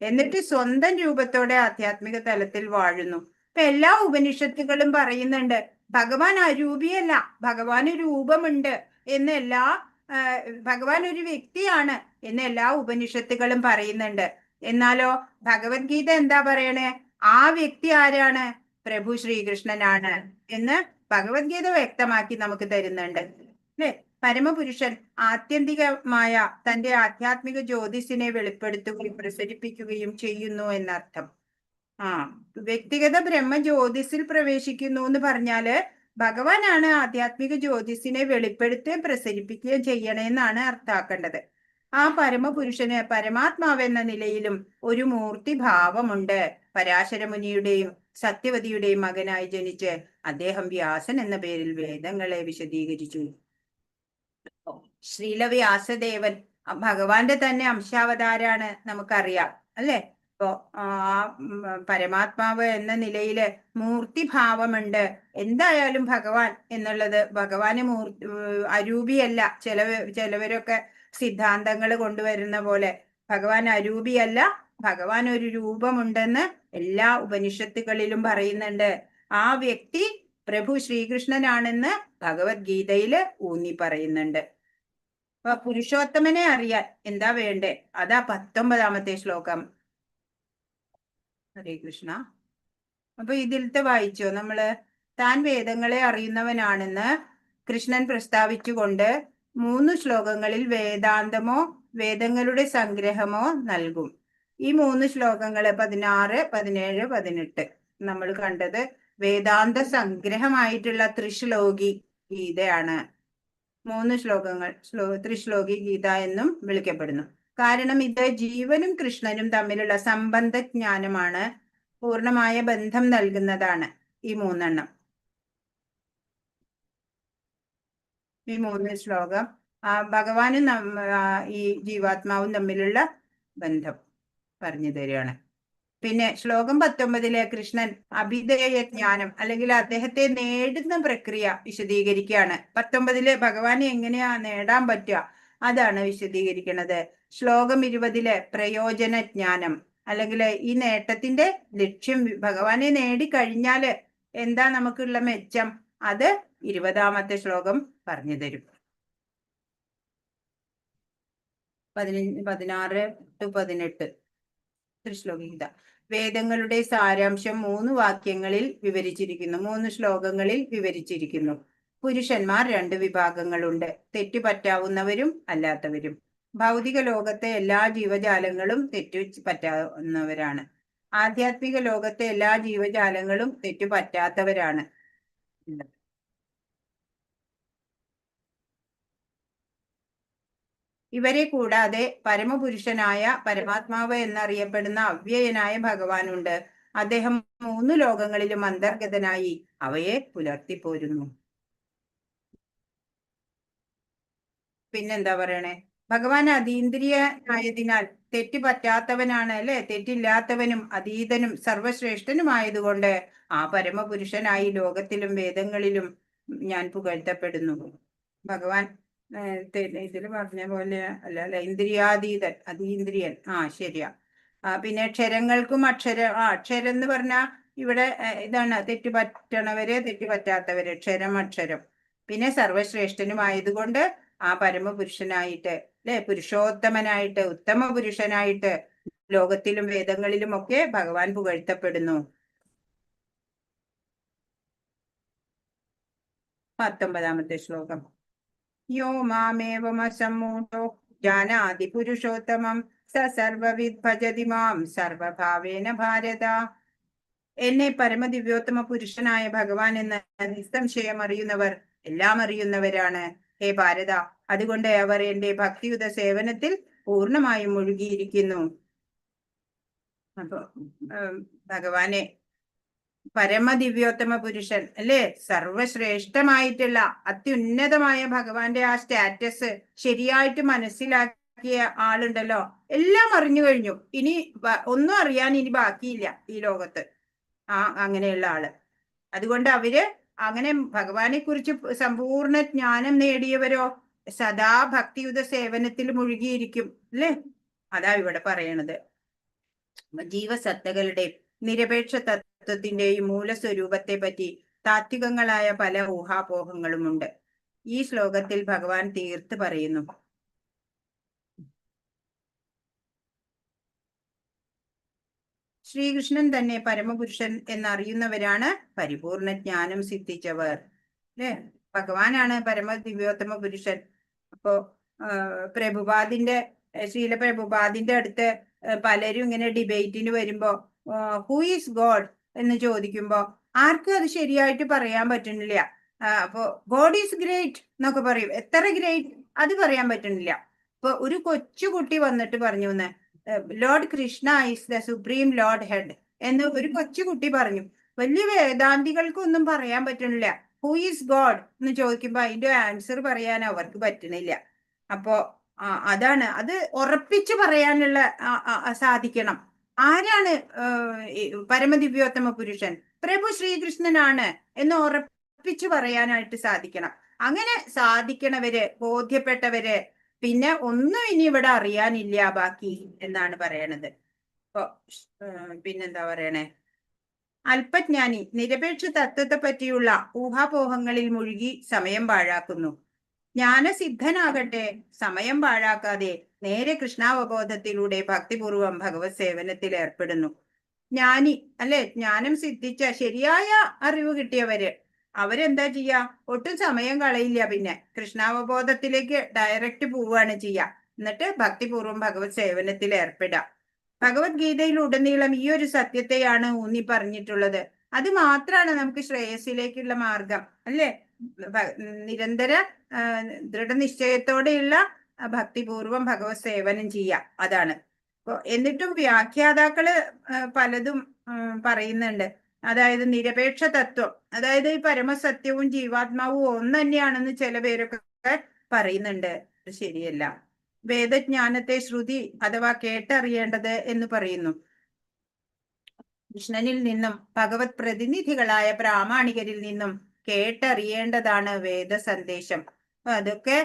എന്നിട്ട് സ്വന്തം രൂപത്തോടെ ആധ്യാത്മിക തലത്തിൽ വാഴുന്നു. ഇപ്പൊ എല്ലാ ഉപനിഷത്തുകളും പറയുന്നുണ്ട് ഭഗവാൻ അരൂപിയല്ല, ഭഗവാന് രൂപമുണ്ട് എന്ന് ഭഗവാൻ ഒരു വ്യക്തിയാണ് എന്ന് എല്ലാ ഉപനിഷത്തുകളും പറയുന്നുണ്ട്. എന്നാലോ ഭഗവത്ഗീത എന്താ പറയണേ? ആ വ്യക്തി ആരാണ്? പ്രഭു ശ്രീകൃഷ്ണനാണ് എന്ന് ഭഗവത്ഗീത വ്യക്തമാക്കി നമുക്ക് തരുന്നുണ്ട് അല്ലെ. പരമപുരുഷൻ ആത്യന്തികമായ തന്റെ ആധ്യാത്മിക ജ്യോതിസിനെ വെളിപ്പെടുത്തുകയും പ്രസരിപ്പിക്കുകയും ചെയ്യുന്നു എന്നർത്ഥം. വ്യക്തിഗത ബ്രഹ്മ ജ്യോതിസിൽ പ്രവേശിക്കുന്നു എന്ന് പറഞ്ഞാല് ഭഗവാനാണ് ആധ്യാത്മിക ജ്യോതിസിനെ വെളിപ്പെടുത്തുകയും പ്രസരിപ്പിക്കുകയും ചെയ്യണമെന്നാണ് അർത്ഥാക്കേണ്ടത്. ആ പരമപുരുഷന് പരമാത്മാവെന്ന നിലയിലും ഒരു മൂർത്തിഭാവമുണ്ട്. പരാശരമുനിയുടെയും സത്യവതിയുടെയും മകനായി ജനിച്ച് അദ്ദേഹം വ്യാസൻ എന്ന പേരിൽ വേദങ്ങളെ വിശദീകരിച്ചു. ശ്രീലവ്യാസദേവൻ ഭഗവാന്റെ തന്നെ അംശാവതാരാണ്, നമുക്കറിയാം അല്ലെ. ഇപ്പോ പരമാത്മാവ് എന്ന നിലയില് മൂർത്തിഭാവമുണ്ട്. എന്തായാലും ഭഗവാൻ എന്നുള്ളത് ഭഗവാന് അരൂപിയല്ല. ചിലവരൊക്കെ സിദ്ധാന്തങ്ങൾ കൊണ്ടുവരുന്ന പോലെ ഭഗവാൻ അരൂപിയല്ല, ഭഗവാൻ ഒരു രൂപമുണ്ടെന്ന് എല്ലാ ഉപനിഷത്തുകളിലും പറയുന്നുണ്ട്. ആ വ്യക്തി പ്രഭു ശ്രീകൃഷ്ണനാണെന്ന് ഭഗവത്ഗീതയില് ഊന്നി പറയുന്നുണ്ട്. അപ്പൊ പുരുഷോത്തമനെ അറിയാൻ എന്താ വേണ്ടേ? അതാ 19ാമത്തെ ശ്ലോകം. ഹരേ കൃഷ്ണ. അപ്പൊ ഇതിലത്തെ വായിച്ചോ നമ്മള്? താൻ വേദങ്ങളെ അറിയുന്നവനാണെന്ന് കൃഷ്ണൻ പ്രസ്താവിച്ചുകൊണ്ട് 3 ശ്ലോകങ്ങളിൽ വേദാന്തമോ വേദങ്ങളുടെ സംഗ്രഹമോ നൽകും. ഈ 3 ശ്ലോകങ്ങള് 16, 17, 18 നമ്മൾ കണ്ടത് വേദാന്ത സംഗ്രഹമായിട്ടുള്ള ത്രിശ്ലോകി ഗീതയാണ്. 3 ശ്ലോകങ്ങൾ ത്രിശ്ലോകി ഗീത എന്നും വിളിക്കപ്പെടുന്നു. കാരണം ഇത് ജീവനും കൃഷ്ണനും തമ്മിലുള്ള സംബന്ധജ്ഞാനമാണ്, പൂർണ്ണമായ ബന്ധം നൽകുന്നതാണ് ഈ 3 എണ്ണം. ഈ 3 ശ്ലോകം ഭഗവാനും ഈ ജീവാത്മാവും തമ്മിലുള്ള ബന്ധം പറഞ്ഞു തരികയാണ്. പിന്നെ ശ്ലോകം 19 കൃഷ്ണൻ അഭിധേയ ജ്ഞാനം അല്ലെങ്കിൽ അദ്ദേഹത്തെ നേടുന്ന പ്രക്രിയ വിശദീകരിക്കുകയാണ്. 19 ഭഗവാനെ എങ്ങനെയാ നേടാൻ പറ്റുക അതാണ് വിശദീകരിക്കുന്നത്. ശ്ലോകം 20 പ്രയോജന ജ്ഞാനം അല്ലെങ്കിൽ ഈ നേട്ടത്തിന്റെ ലക്ഷ്യം, ഭഗവാനെ നേടിക്കഴിഞ്ഞാല് എന്താ നമുക്കുള്ള മെച്ചം, അത് 20ാമത്തെ ശ്ലോകം പറഞ്ഞു തരും. 16 to 18 ത്രിശ്ലോകീത. വേദങ്ങളുടെ സാരാംശം 3 വാക്യങ്ങളിൽ വിവരിച്ചിരിക്കുന്നു, 3 ശ്ലോകങ്ങളിൽ വിവരിച്ചിരിക്കുന്നു. പുരുഷന്മാർ 2 വിഭാഗങ്ങളുണ്ട്, തെറ്റുപറ്റാവുന്നവരും അല്ലാത്തവരും. ഭൗതിക ലോകത്തെ എല്ലാ ജീവജാലങ്ങളും തെറ്റുപറ്റാവുന്നവരാണ്. ആധ്യാത്മിക ലോകത്തെ എല്ലാ ജീവജാലങ്ങളും തെറ്റുപറ്റാത്തവരാണ്. ഇവരെ കൂടാതെ പരമപുരുഷനായ പരമാത്മാവ് എന്നറിയപ്പെടുന്ന അവ്യയനായ ഭഗവാനുണ്ട്. അദ്ദേഹം 3 ലോകങ്ങളിലും അന്തർഗതനായി അവയെ പുലർത്തിപ്പോരുന്നു. പിന്നെന്താ പറയണേ? ഭഗവാൻ അതീന്ദ്രിയനായതിനാൽ തെറ്റ് പറ്റാത്തവനാണ് അല്ലെ. തെറ്റില്ലാത്തവനും അതീതനും സർവശ്രേഷ്ഠനുമായതുകൊണ്ട് ആ പരമപുരുഷനായി ലോകത്തിലും വേദങ്ങളിലും ഞാൻ പുകഴ്ത്തപ്പെടുന്നു. ഭഗവാൻ ഇതില് പറഞ്ഞ പോലെ അല്ല ഇന്ദ്രിയാതീതൻ, അതീന്ദ്രിയൻ. ശരിയാ. പിന്നെ ക്ഷരങ്ങൾക്കും അക്ഷരം എന്ന് പറഞ്ഞാ ഇവിടെ ഇതാണ് തെറ്റുപറ്റണവര് തെറ്റുപറ്റാത്തവര്, ക്ഷരം അക്ഷരം. പിന്നെ സർവശ്രേഷ്ഠനുമായതുകൊണ്ട് ആ പരമപുരുഷനായിട്ട് അല്ലെ, പുരുഷോത്തമനായിട്ട്, ഉത്തമ പുരുഷനായിട്ട് ലോകത്തിലും വേദങ്ങളിലും ഒക്കെ ഭഗവാൻ പുകഴ്ത്തപ്പെടുന്നു. 19ാമത്തെ ശ്ലോകം. യോ മാമേവമസമ്മൂഢോ ജാനാതി പുരുഷോത്തമം സ സർവവിദ് ഭജതി മാം സർവഭാവേന ഭാരത. എന്നെ പരമദിവ്യോത്തമ പുരുഷനായ ഭഗവാൻ എന്ന് നിസ്സംശയം അറിയുന്നവർ എല്ലാം അറിയുന്നവരാണ്. ഹേ ഭാരത, അതുകൊണ്ട് അവർ എന്റെ ഭക്തിയുത സേവനത്തിൽ പൂർണ്ണമായും മുഴുകിയിരിക്കുന്നു. അപ്പൊ ഭഗവാനെ പരമദിവ്യോത്തമ പുരുഷൻ അല്ലെ, സർവശ്രേഷ്ഠമായിട്ടുള്ള അത്യുന്നതമായ ഭഗവാന്റെ ആ സ്റ്റാറ്റസ് ശരിയായിട്ട് മനസ്സിലാക്കിയ ആളുണ്ടല്ലോ, എല്ലാം അറിഞ്ഞു കഴിഞ്ഞു. ഇനി ഒന്നും അറിയാൻ ഇനി ബാക്കിയില്ല ഈ ലോകത്ത് അങ്ങനെയുള്ള ആള്. അതുകൊണ്ട് അവര് അങ്ങനെ ഭഗവാനെ കുറിച്ച് സമ്പൂർണ്ണ ജ്ഞാനം നേടിയവരോ സദാ ഭക്തിയുത സേവനത്തിൽ മുഴുകിയിരിക്കും അല്ലേ? അതാ ഇവിടെ പറയണത്. ജീവസത്തകളുടെയും നിരപേക്ഷ തത്വത്തിന്റെയും മൂലസ്വരൂപത്തെ പറ്റി താത്വികങ്ങളായ പല ഊഹാപോഹങ്ങളുമുണ്ട്. ഈ ശ്ലോകത്തിൽ ഭഗവാൻ തീർത്ത് പറയുന്നു. ശ്രീകൃഷ്ണൻ തന്നെ പരമപുരുഷൻ എന്നറിയുന്നവരാണ് പരിപൂർണ ജ്ഞാനം സിദ്ധിച്ചവർ അല്ലേ? ഭഗവാനാണ് പരമ ദിവ്യോത്തമ പുരുഷൻ. അപ്പോ ശ്രീല പ്രഭുപാദിന്റെ അടുത്ത് പലരും ഇങ്ങനെ ഡിബേറ്റിന് വരുമ്പോ ഹൂ ഈസ് ഗോഡ് എന്ന് ചോദിക്കുമ്പോ ആർക്കും അത് ശരിയായിട്ട് പറയാൻ പറ്റുന്നില്ല. അപ്പോ ഗോഡ് ഈസ് ഗ്രേറ്റ് എന്നൊക്കെ പറയും. എത്ര ഗ്രേറ്റ് അത് പറയാൻ പറ്റുന്നില്ല. ഇപ്പൊ ഒരു കൊച്ചുകുട്ടി വന്നിട്ട് പറഞ്ഞു Lord Krishna is the supreme Lord head എന്ന് ഒരു കൊച്ചുകുട്ടി പറഞ്ഞു. വലിയ വേദാന്തികൾക്കൊന്നും പറയാൻ പറ്റണില്ല. ഹൂ ഈസ് ഗോഡ് എന്ന് ചോദിക്കുമ്പോ അതിന്റെ ആൻസർ പറയാൻ അവർക്ക് പറ്റണില്ല. അപ്പോ അതാണ്, അത് ഉറപ്പിച്ചു പറയാനുള്ള സാധിക്കണം. ആരാണ് പരമദിവ്യോത്തമ പുരുഷൻ? പ്രഭു ശ്രീകൃഷ്ണനാണ് എന്ന് ഉറപ്പിച്ചു പറയാനായിട്ട് സാധിക്കണം. അങ്ങനെ സാധിക്കണവര്, ബോധ്യപ്പെട്ടവര് പിന്നെ ഒന്നും ഇനി ഇവിടെ അറിയാനില്ല ബാക്കി എന്നാണ് പറയണത്. ഇപ്പൊ പിന്നെന്താ പറയണേ? അല്പജ്ഞാനി നിരപേക്ഷ തത്വത്തെ പറ്റിയുള്ള ഊഹാപോഹങ്ങളിൽ മുഴുകി സമയം പാഴാക്കുന്നു. ജ്ഞാനസിദ്ധനാകട്ടെ സമയം പാഴാക്കാതെ നേരെ കൃഷ്ണാവബോധത്തിലൂടെ ഭക്തിപൂർവം ഭഗവത് സേവനത്തിൽ ഏർപ്പെടുന്നു. ജ്ഞാനി അല്ലെ, ജ്ഞാനം സിദ്ധിച്ച ശരിയായ അറിവ് കിട്ടിയവര് അവരെന്താ ചെയ്യാ? ഒട്ടും സമയം കളയില്ല. പിന്നെ കൃഷ്ണാവബോധത്തിലേക്ക് ഡയറക്റ്റ് പോവുകയാണ് ചെയ്യുക. എന്നിട്ട് ഭക്തിപൂർവം ഭഗവത് സേവനത്തിൽ ഏർപ്പെടുക. ഭഗവത്ഗീതയിൽ ഉടനീളം ഈ ഒരു സത്യത്തെയാണ് ഊന്നി പറഞ്ഞിട്ടുള്ളത്. അത് മാത്രമാണ് നമുക്ക് ശ്രേയസ്സിലേക്കുള്ള മാർഗം അല്ലേ? നിരന്തര ദൃഢനിശ്ചയത്തോടെയുള്ള ഭക്തിപൂർവം ഭഗവത് സേവനം ചെയ്യുക, അതാണ്. എന്നിട്ടും വ്യാഖ്യാതാക്കള് പലതും പറയുന്നുണ്ട്. അതായത് നിരപേക്ഷ തത്വം, അതായത് ഈ പരമസത്യവും ജീവാത്മാവും ഒന്ന് തന്നെയാണെന്ന് ചില പേരൊക്കെ പറയുന്നുണ്ട്. ശരിയല്ല. വേദജ്ഞാനത്തെ ശ്രുതി അഥവാ കേട്ടറിയേണ്ടത് എന്ന് പറയുന്നു. കൃഷ്ണനിൽ നിന്നും ഭഗവത് പ്രതിനിധികളായ പ്രാമാണികരിൽ നിന്നും കേട്ടറിയേണ്ടതാണ് വേദ സന്ദേശം. അതൊക്കെ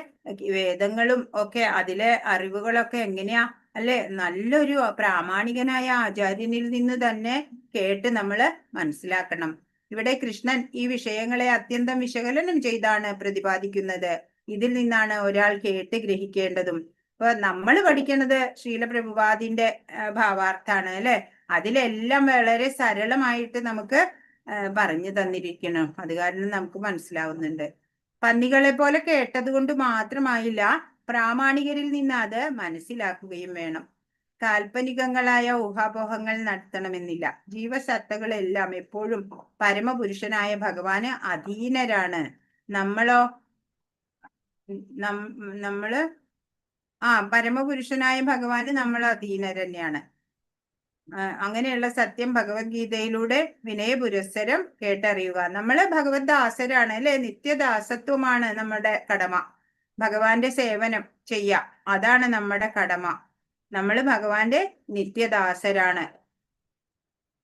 വേദങ്ങളും ഒക്കെ അതിലെ അറിവുകളൊക്കെ എങ്ങനെയാ അല്ലെ? നല്ലൊരു പ്രാമാണികനായ ആചാര്യനിൽ നിന്ന് തന്നെ കേട്ട് നമ്മള് മനസ്സിലാക്കണം. ഇവിടെ കൃഷ്ണൻ ഈ വിഷയങ്ങളെ അത്യന്തം വിശകലനം ചെയ്താണ് പ്രതിപാദിക്കുന്നത്. ഇതിൽ നിന്നാണ് ഒരാൾ കേട്ട് ഗ്രഹിക്കേണ്ടതും. ഇപ്പൊ നമ്മൾ പഠിക്കുന്നത് ശ്രീലപ്രഭുപാദിന്റെ ഭാവാർത്ഥാണ് അല്ലെ? അതിലെല്ലാം വളരെ സരളമായിട്ട് നമുക്ക് പറഞ്ഞു തന്നിരിക്കണം. അത് കാരണം നമുക്ക് മനസ്സിലാവുന്നുണ്ട്. പന്നികളെ പോലെ കേട്ടത് കൊണ്ട് മാത്രമായില്ല, പ്രാമാണികരിൽ നിന്ന് അത് മനസ്സിലാക്കുകയും വേണം. കാൽപ്പനികങ്ങളായ ഊഹാപോഹങ്ങൾ നടത്തണമെന്നില്ല. ജീവസത്തകളെല്ലാം എപ്പോഴും പരമപുരുഷനായ ഭഗവാന് അധീനരാണ്. നമ്മളോ? നമ്മള് പരമപുരുഷനായ ഭഗവാന് നമ്മൾ അധീനർ തന്നെയാണ്. അങ്ങനെയുള്ള സത്യം ഭഗവത്ഗീതയിലൂടെ വിനയപുരസ്സരം കേട്ടറിയുക. നമ്മള് ഭഗവത് ദാസരാണ് അല്ലെ? നിത്യദാസത്വമാണ് നമ്മുടെ കടമ. ഭഗവാന്റെ സേവനം ചെയ്യുക, അതാണ് നമ്മുടെ കടമ. നമ്മൾ ഭഗവാന്റെ നിത്യദാസരാണ്.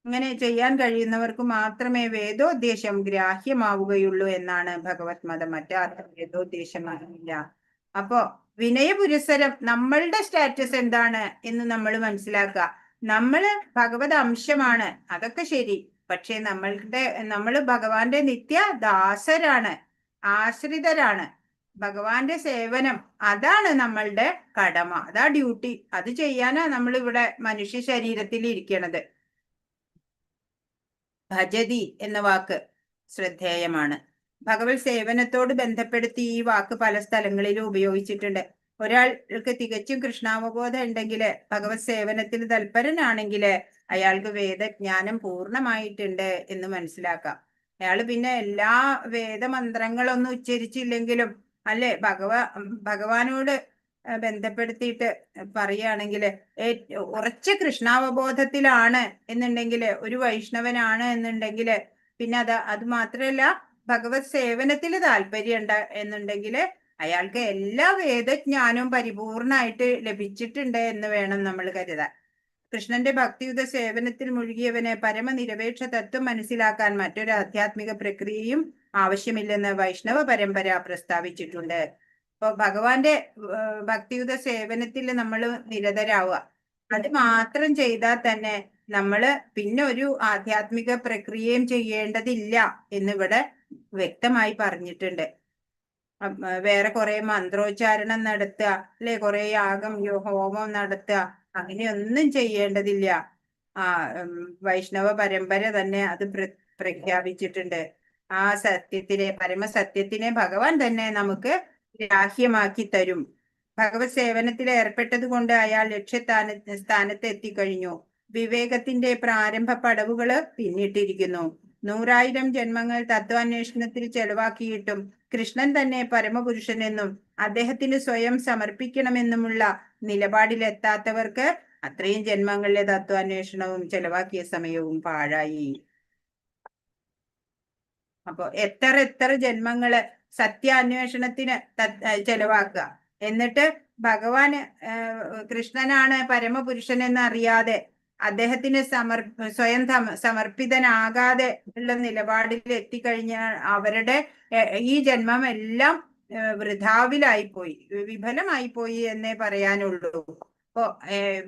അങ്ങനെ ചെയ്യാൻ കഴിയുന്നവർക്ക് മാത്രമേ വേദോദ്ദേശം ഗ്രാഹ്യമാവുകയുള്ളൂ എന്നാണ് ഭഗവത് മതം. മറ്റാർക്കും വേദോദ്ദേശമാകില്ല. അപ്പോ വിനയപുരസ്സരം നമ്മളുടെ സ്റ്റാറ്റസ് എന്താണ് എന്ന് നമ്മൾ മനസ്സിലാക്കുക. നമ്മള് ഭഗവത് അംശമാണ്, അതൊക്കെ ശരി. പക്ഷെ നമ്മള് ഭഗവാന്റെ നിത്യദാസരാണ്, ആശ്രിതരാണ്. ഭഗവാന്റെ സേവനം അതാണ് നമ്മളുടെ കടമ, അതാ ഡ്യൂട്ടി. അത് ചെയ്യാനാ നമ്മൾ ഇവിടെ മനുഷ്യ ശരീരത്തിൽ ഇരിക്കണത്. ഭജതി എന്ന വാക്ക് ശ്രദ്ധേയമാണ്. ഭഗവത് സേവനത്തോട് ബന്ധപ്പെടുത്തി ഈ വാക്ക് പല സ്ഥലങ്ങളിലും ഉപയോഗിച്ചിട്ടുണ്ട്. ഒരാൾക്ക് തികച്ചും കൃഷ്ണാവബോധം ഉണ്ടെങ്കിൽ, ഭഗവത് സേവനത്തിന് തൽപരനാണെങ്കിൽ അയാൾക്ക് വേദജ്ഞാനം പൂർണ്ണമായിട്ടുണ്ട് എന്ന് മനസ്സിലാക്കാം. അയാൾ പിന്നെ എല്ലാ വേദമന്ത്രങ്ങളൊന്നും ഉച്ചരിച്ചില്ലെങ്കിലും അല്ലെ, ഭഗവാനോട് ബന്ധപ്പെടുത്തിയിട്ട് പറയുകയാണെങ്കിൽ ഉറച്ച കൃഷ്ണാവബോധത്തിലാണ് എന്നുണ്ടെങ്കിൽ, ഒരു വൈഷ്ണവനാണ് എന്നുണ്ടെങ്കിൽ, പിന്നെ അത് മാത്രമല്ല ഭഗവത് സേവനത്തിൽ താല്പര്യം എന്നുണ്ടെങ്കിൽ അയാൾക്ക് എല്ലാ വേദജ്ഞാനവും പരിപൂർണമായിട്ട് ലഭിച്ചിട്ടുണ്ട് എന്ന് വേണം നമ്മൾ കരുതാൻ. കൃഷ്ണന്റെ ഭക്തിയുത സേവനത്തിൽ മുഴുകിയവന് പരമനിരപേക്ഷ തത്വം മനസ്സിലാക്കാൻ മറ്റൊരു ആധ്യാത്മിക പ്രക്രിയയും ആവശ്യമില്ലെന്ന് വൈഷ്ണവ പരമ്പര പ്രസ്താവിച്ചിട്ടുണ്ട്. അപ്പൊ ഭഗവാന്റെ ഭക്തിയുത സേവനത്തിൽ നമ്മൾ നിരതരാവുക. അത് മാത്രം ചെയ്താൽ തന്നെ നമ്മള് പിന്നെ ഒരു ആധ്യാത്മിക പ്രക്രിയയും ചെയ്യേണ്ടതില്ല എന്നിവിടെ വ്യക്തമായി പറഞ്ഞിട്ടുണ്ട്. വേറെ കുറെ മന്ത്രോച്ചാരണം നടത്തുക, അല്ലെ, കുറെ യാഗം ഹോമം നടത്തുക, അങ്ങനെയൊന്നും ചെയ്യേണ്ടതില്ല. വൈഷ്ണവ പരമ്പര തന്നെ അത് പ്രഖ്യാപിച്ചിട്ടുണ്ട്. ആ സത്യത്തിനെ, പരമസത്യത്തിനെ ഭഗവാൻ തന്നെ നമുക്ക് ഗ്രാഹ്യമാക്കി തരും. ഭഗവത് സേവനത്തിൽ ഏർപ്പെട്ടത് കൊണ്ട് അയാൾ സ്ഥാനത്ത് എത്തിക്കഴിഞ്ഞു. വിവേകത്തിന്റെ പ്രാരംഭ പടവുകള് പിന്നിട്ടിരിക്കുന്നു. 100,000 ജന്മങ്ങൾ തത്വാന്വേഷണത്തിൽ ചെലവാക്കിയിട്ടും കൃഷ്ണൻ തന്നെ പരമപുരുഷനെന്നും അദ്ദേഹത്തിന് സ്വയം സമർപ്പിക്കണമെന്നുമുള്ള നിലപാടിലെത്താത്തവർക്ക് അത്രയും ജന്മങ്ങളിലെ തത്വാന്വേഷണവും ചെലവാക്കിയ സമയവും പാഴായി. അപ്പൊ എത്ര ജന്മങ്ങള് സത്യാന്വേഷണത്തിന് ചെലവാക്കുക, എന്നിട്ട് ഭഗവാന് കൃഷ്ണനാണ് പരമപുരുഷൻ എന്നറിയാതെ അദ്ദേഹത്തിന് സ്വയം സമർപ്പിതനാകാതെ ഉള്ള നിലപാടിൽ എത്തിക്കഴിഞ്ഞ അവരുടെ ഈ ജന്മം എല്ലാം വൃഥാവിലായിപ്പോയി, വിഫലമായിപ്പോയി എന്നേ പറയാനുള്ളൂ. അപ്പൊ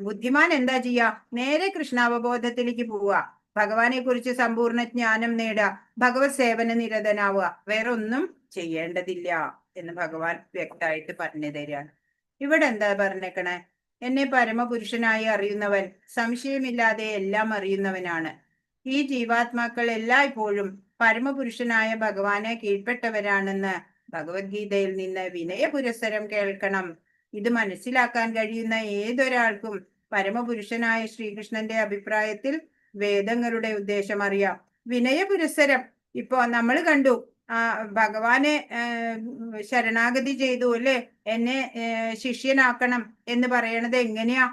ബുദ്ധിമാൻ എന്താ ചെയ്യാ? നേരെ കൃഷ്ണാവബോധത്തിലേക്ക് പോവുക, ഭഗവാനെ കുറിച്ച് സമ്പൂർണ്ണ ജ്ഞാനം നേടുക, ഭഗവത് സേവന നിരതനാവുക, വേറെ ഒന്നും ചെയ്യേണ്ടതില്ല എന്ന് ഭഗവാൻ വ്യക്തമായിട്ട് പറഞ്ഞു തരികയാണ്. ഇവിടെ എന്താ പറഞ്ഞേക്കണേ? എന്നെ പരമപുരുഷനായി അറിയുന്നവൻ സംശയമില്ലാതെ എല്ലാം അറിയുന്നവനാണ്. ഈ ജീവാത്മാക്കൾ എല്ലായ്പ്പോഴും പരമപുരുഷനായ ഭഗവാനെ കീഴ്പ്പെട്ടവരാണെന്ന് ഭഗവത്ഗീതയിൽ നിന്ന് വിനയപുരസ്സരം കേൾക്കണം. ഇത് മനസ്സിലാക്കാൻ കഴിയുന്ന ഏതൊരാൾക്കും പരമപുരുഷനായ ശ്രീകൃഷ്ണന്റെ അഭിപ്രായത്തിൽ വേദങ്ങളുടെ ഉദ്ദേശം അറിയാം. വിനയപുരസ്സരം ഇപ്പോ നമ്മൾ കണ്ടു, ഭഗവാനെ ശരണാഗതി ചെയ്തു, അല്ലെ, എന്നെ ശിഷ്യനാക്കണം എന്ന് പറയണത് എങ്ങനെയാ?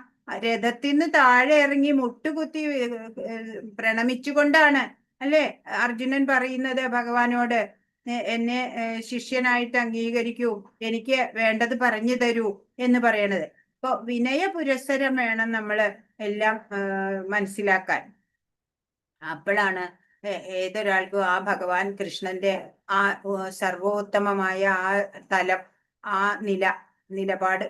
രഥത്തിന്ന് താഴെ ഇറങ്ങി മുട്ടുകുത്തി പ്രണമിച്ചുകൊണ്ടാണ്, അല്ലെ, അർജുനൻ പറയുന്നത് ഭഗവാനോട്, എന്നെ ശിഷ്യനായിട്ട് അംഗീകരിക്കൂ, എനിക്ക് വേണ്ടത് പറഞ്ഞു തരൂ എന്ന് പറയണത്. അപ്പൊ വിനയ പുരസ്സരം വേണം നമ്മള് എല്ലാം മനസ്സിലാക്കാൻ. അപ്പോഴാണ് ഏതൊരാൾക്കും ആ ഭഗവാൻ കൃഷ്ണന്റെ ആ സർവോത്തമമായ ആ തലം, ആ നിലപാട്,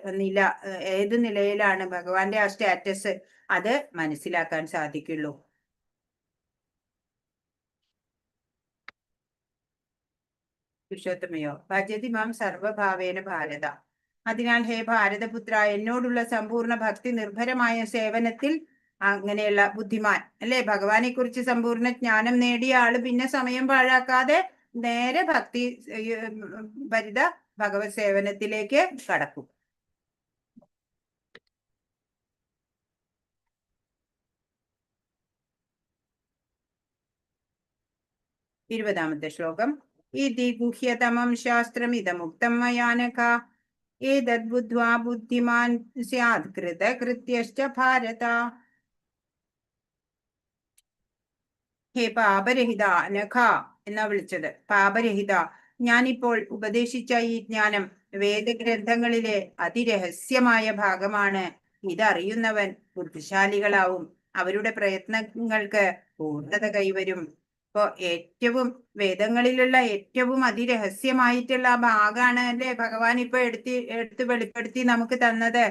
ഏത് നിലയിലാണ് ഭഗവാന്റെ ആ സ്റ്റാറ്റസ്, അത് മനസ്സിലാക്കാൻ സാധിക്കുള്ളൂ. പുരുഷോത്തമയോ ഭജതി മാം സർവഭാവേന ഭാരത. അതിനാൽ ഹേ ഭാരതപുത്ര, എന്നോടുള്ള സമ്പൂർണ്ണ ഭക്തി നിർഭരമായ സേവനത്തിൽ അങ്ങനെയുള്ള ബുദ്ധിമാൻ, അല്ലെ, ഭഗവാനെ കുറിച്ച് സമ്പൂർണ്ണ ജ്ഞാനം നേടിയ ആള് പിന്നെ സമയം പാഴാക്കാതെ നേരെ ഭക്തി ഭരിത ഭഗവത് സേവനത്തിലേക്ക് കടക്കും. ഇരുപതാമത്തെ ശ്ലോകം. ഇതി ഗുഹ്യതമം ശാസ്ത്രമിതമുക്തം മയാനഘ ഏതദ്ബുദ്ധ്വാ ബുദ്ധിമാൻ സ്യാത് കൃതകൃത്യശ്ച ഭാരത. ഹേ പാപരഹിത, അനഘ എന്നാ വിളിച്ചത്, പാപരഹിത, ഞാനിപ്പോൾ ഉപദേശിച്ച ഈ ജ്ഞാനം വേദഗ്രന്ഥങ്ങളിലെ അതിരഹസ്യമായ ഭാഗമാണ്. ഇതറിയുന്നവൻ ബുദ്ധിശാലികളാവും, അവരുടെ പ്രയത്നങ്ങൾക്ക് പൂർണ്ണത കൈവരും. ഇപ്പൊ ഏറ്റവും വേദങ്ങളിലുള്ള ഏറ്റവും അതിരഹസ്യമായിട്ടുള്ള ഭാഗമാണ്, അല്ലെ, ഭഗവാൻ ഇപ്പൊ എടുത്ത് വെളിപ്പെടുത്തി നമുക്ക് തന്നത്.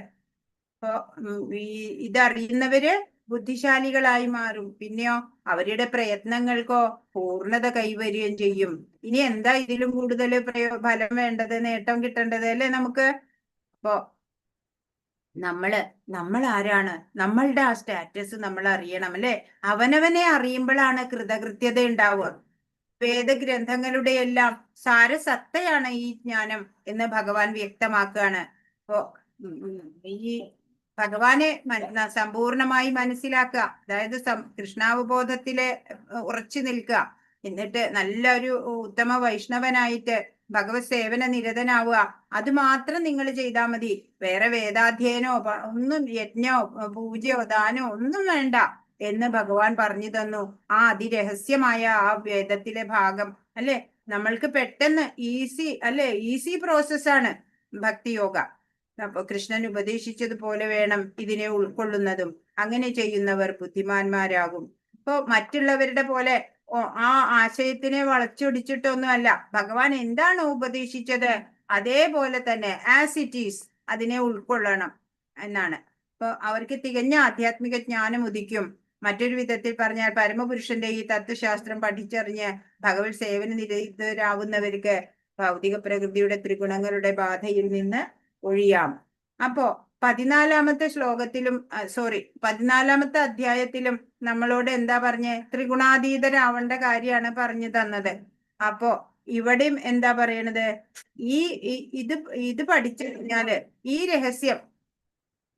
അപ്പൊ ഇതറിയുന്നവര് ബുദ്ധിശാലികളായി മാറും. പിന്നെയോ അവരുടെ പ്രയത്നങ്ങൾക്കോ പൂർണ്ണത കൈവരികയും ചെയ്യും. ഇനി എന്താ ഇതിലും കൂടുതൽ ഫലം വേണ്ടത്, നേട്ടം കിട്ടേണ്ടത്, അല്ലെ നമുക്ക്? അപ്പോ നമ്മൾ ആരാണ്, നമ്മളുടെ ആ സ്റ്റാറ്റസ് നമ്മൾ അറിയണം, അല്ലെ? അവനവനെ അറിയുമ്പോഴാണ് കൃതകൃത്യത ഉണ്ടാവുക. വേദഗ്രന്ഥങ്ങളുടെ എല്ലാം സാരസത്തയാണ് ഈ ജ്ഞാനം എന്ന് ഭഗവാൻ വ്യക്തമാക്കുകയാണ്. അപ്പോ ഈ ഭഗവാനെ സമ്പൂർണമായി മനസ്സിലാക്കുക, അതായത് കൃഷ്ണാവബോധത്തില് ഉറച്ചു നിൽക്കുക, എന്നിട്ട് നല്ലൊരു ഉത്തമ വൈഷ്ണവനായിട്ട് ഭഗവത് സേവന നിരതനാവുക. അത് മാത്രം നിങ്ങൾ ചെയ്താൽ മതി. വേറെ വേദാധ്യയനോ ഒന്നും, യജ്ഞോ പൂജയോ ദാനോ ഒന്നും വേണ്ട എന്ന് ഭഗവാൻ പറഞ്ഞു തന്നു. ആ അതിരഹസ്യമായ ആ വേദത്തിലെ ഭാഗം, അല്ലെ, നമ്മൾക്ക് പെട്ടെന്ന് ഈസി പ്രോസസ്സാണ് ഭക്തിയോഗ. അപ്പൊ കൃഷ്ണൻ ഉപദേശിച്ചതുപോലെ വേണം ഇതിനെ ഉൾക്കൊള്ളുന്നതും. അങ്ങനെ ചെയ്യുന്നവർ ബുദ്ധിമാന്മാരാകും. ഇപ്പൊ മറ്റുള്ളവരുടെ പോലെ ആ ആശയത്തിനെ വളച്ചൊടിച്ചിട്ടൊന്നുമല്ല, ഭഗവാൻ എന്താണോ ഉപദേശിച്ചത് അതേപോലെ തന്നെ ആസ് ഇറ്റ് ഈസ് അതിനെ ഉൾക്കൊള്ളണം എന്നാണ്. അപ്പൊ അവർക്ക് തികഞ്ഞ ആധ്യാത്മിക ജ്ഞാനം ഉദിക്കും. മറ്റൊരു വിധത്തിൽ പറഞ്ഞാൽ പരമപുരുഷന്റെ ഈ തത്വശാസ്ത്രം പഠിച്ചറിഞ്ഞ് ഭഗവത് സേവന നിരതരാകുന്നവർക്ക് ഭൗതിക പ്രകൃതിയുടെ ത്രിഗുണങ്ങളുടെ ബാധയിൽ നിന്ന് ഒഴിയാം. അപ്പോ 14-ാമത്തെ അധ്യായത്തിലും നമ്മളോട് എന്താ പറഞ്ഞേ? ത്രിഗുണാതീതരാവേണ്ട കാര്യമാണ് പറഞ്ഞു തന്നത്. അപ്പോ ഇവിടെയും എന്താ പറയണത്? ഇത് പഠിച്ചു കഴിഞ്ഞാല് ഈ രഹസ്യം,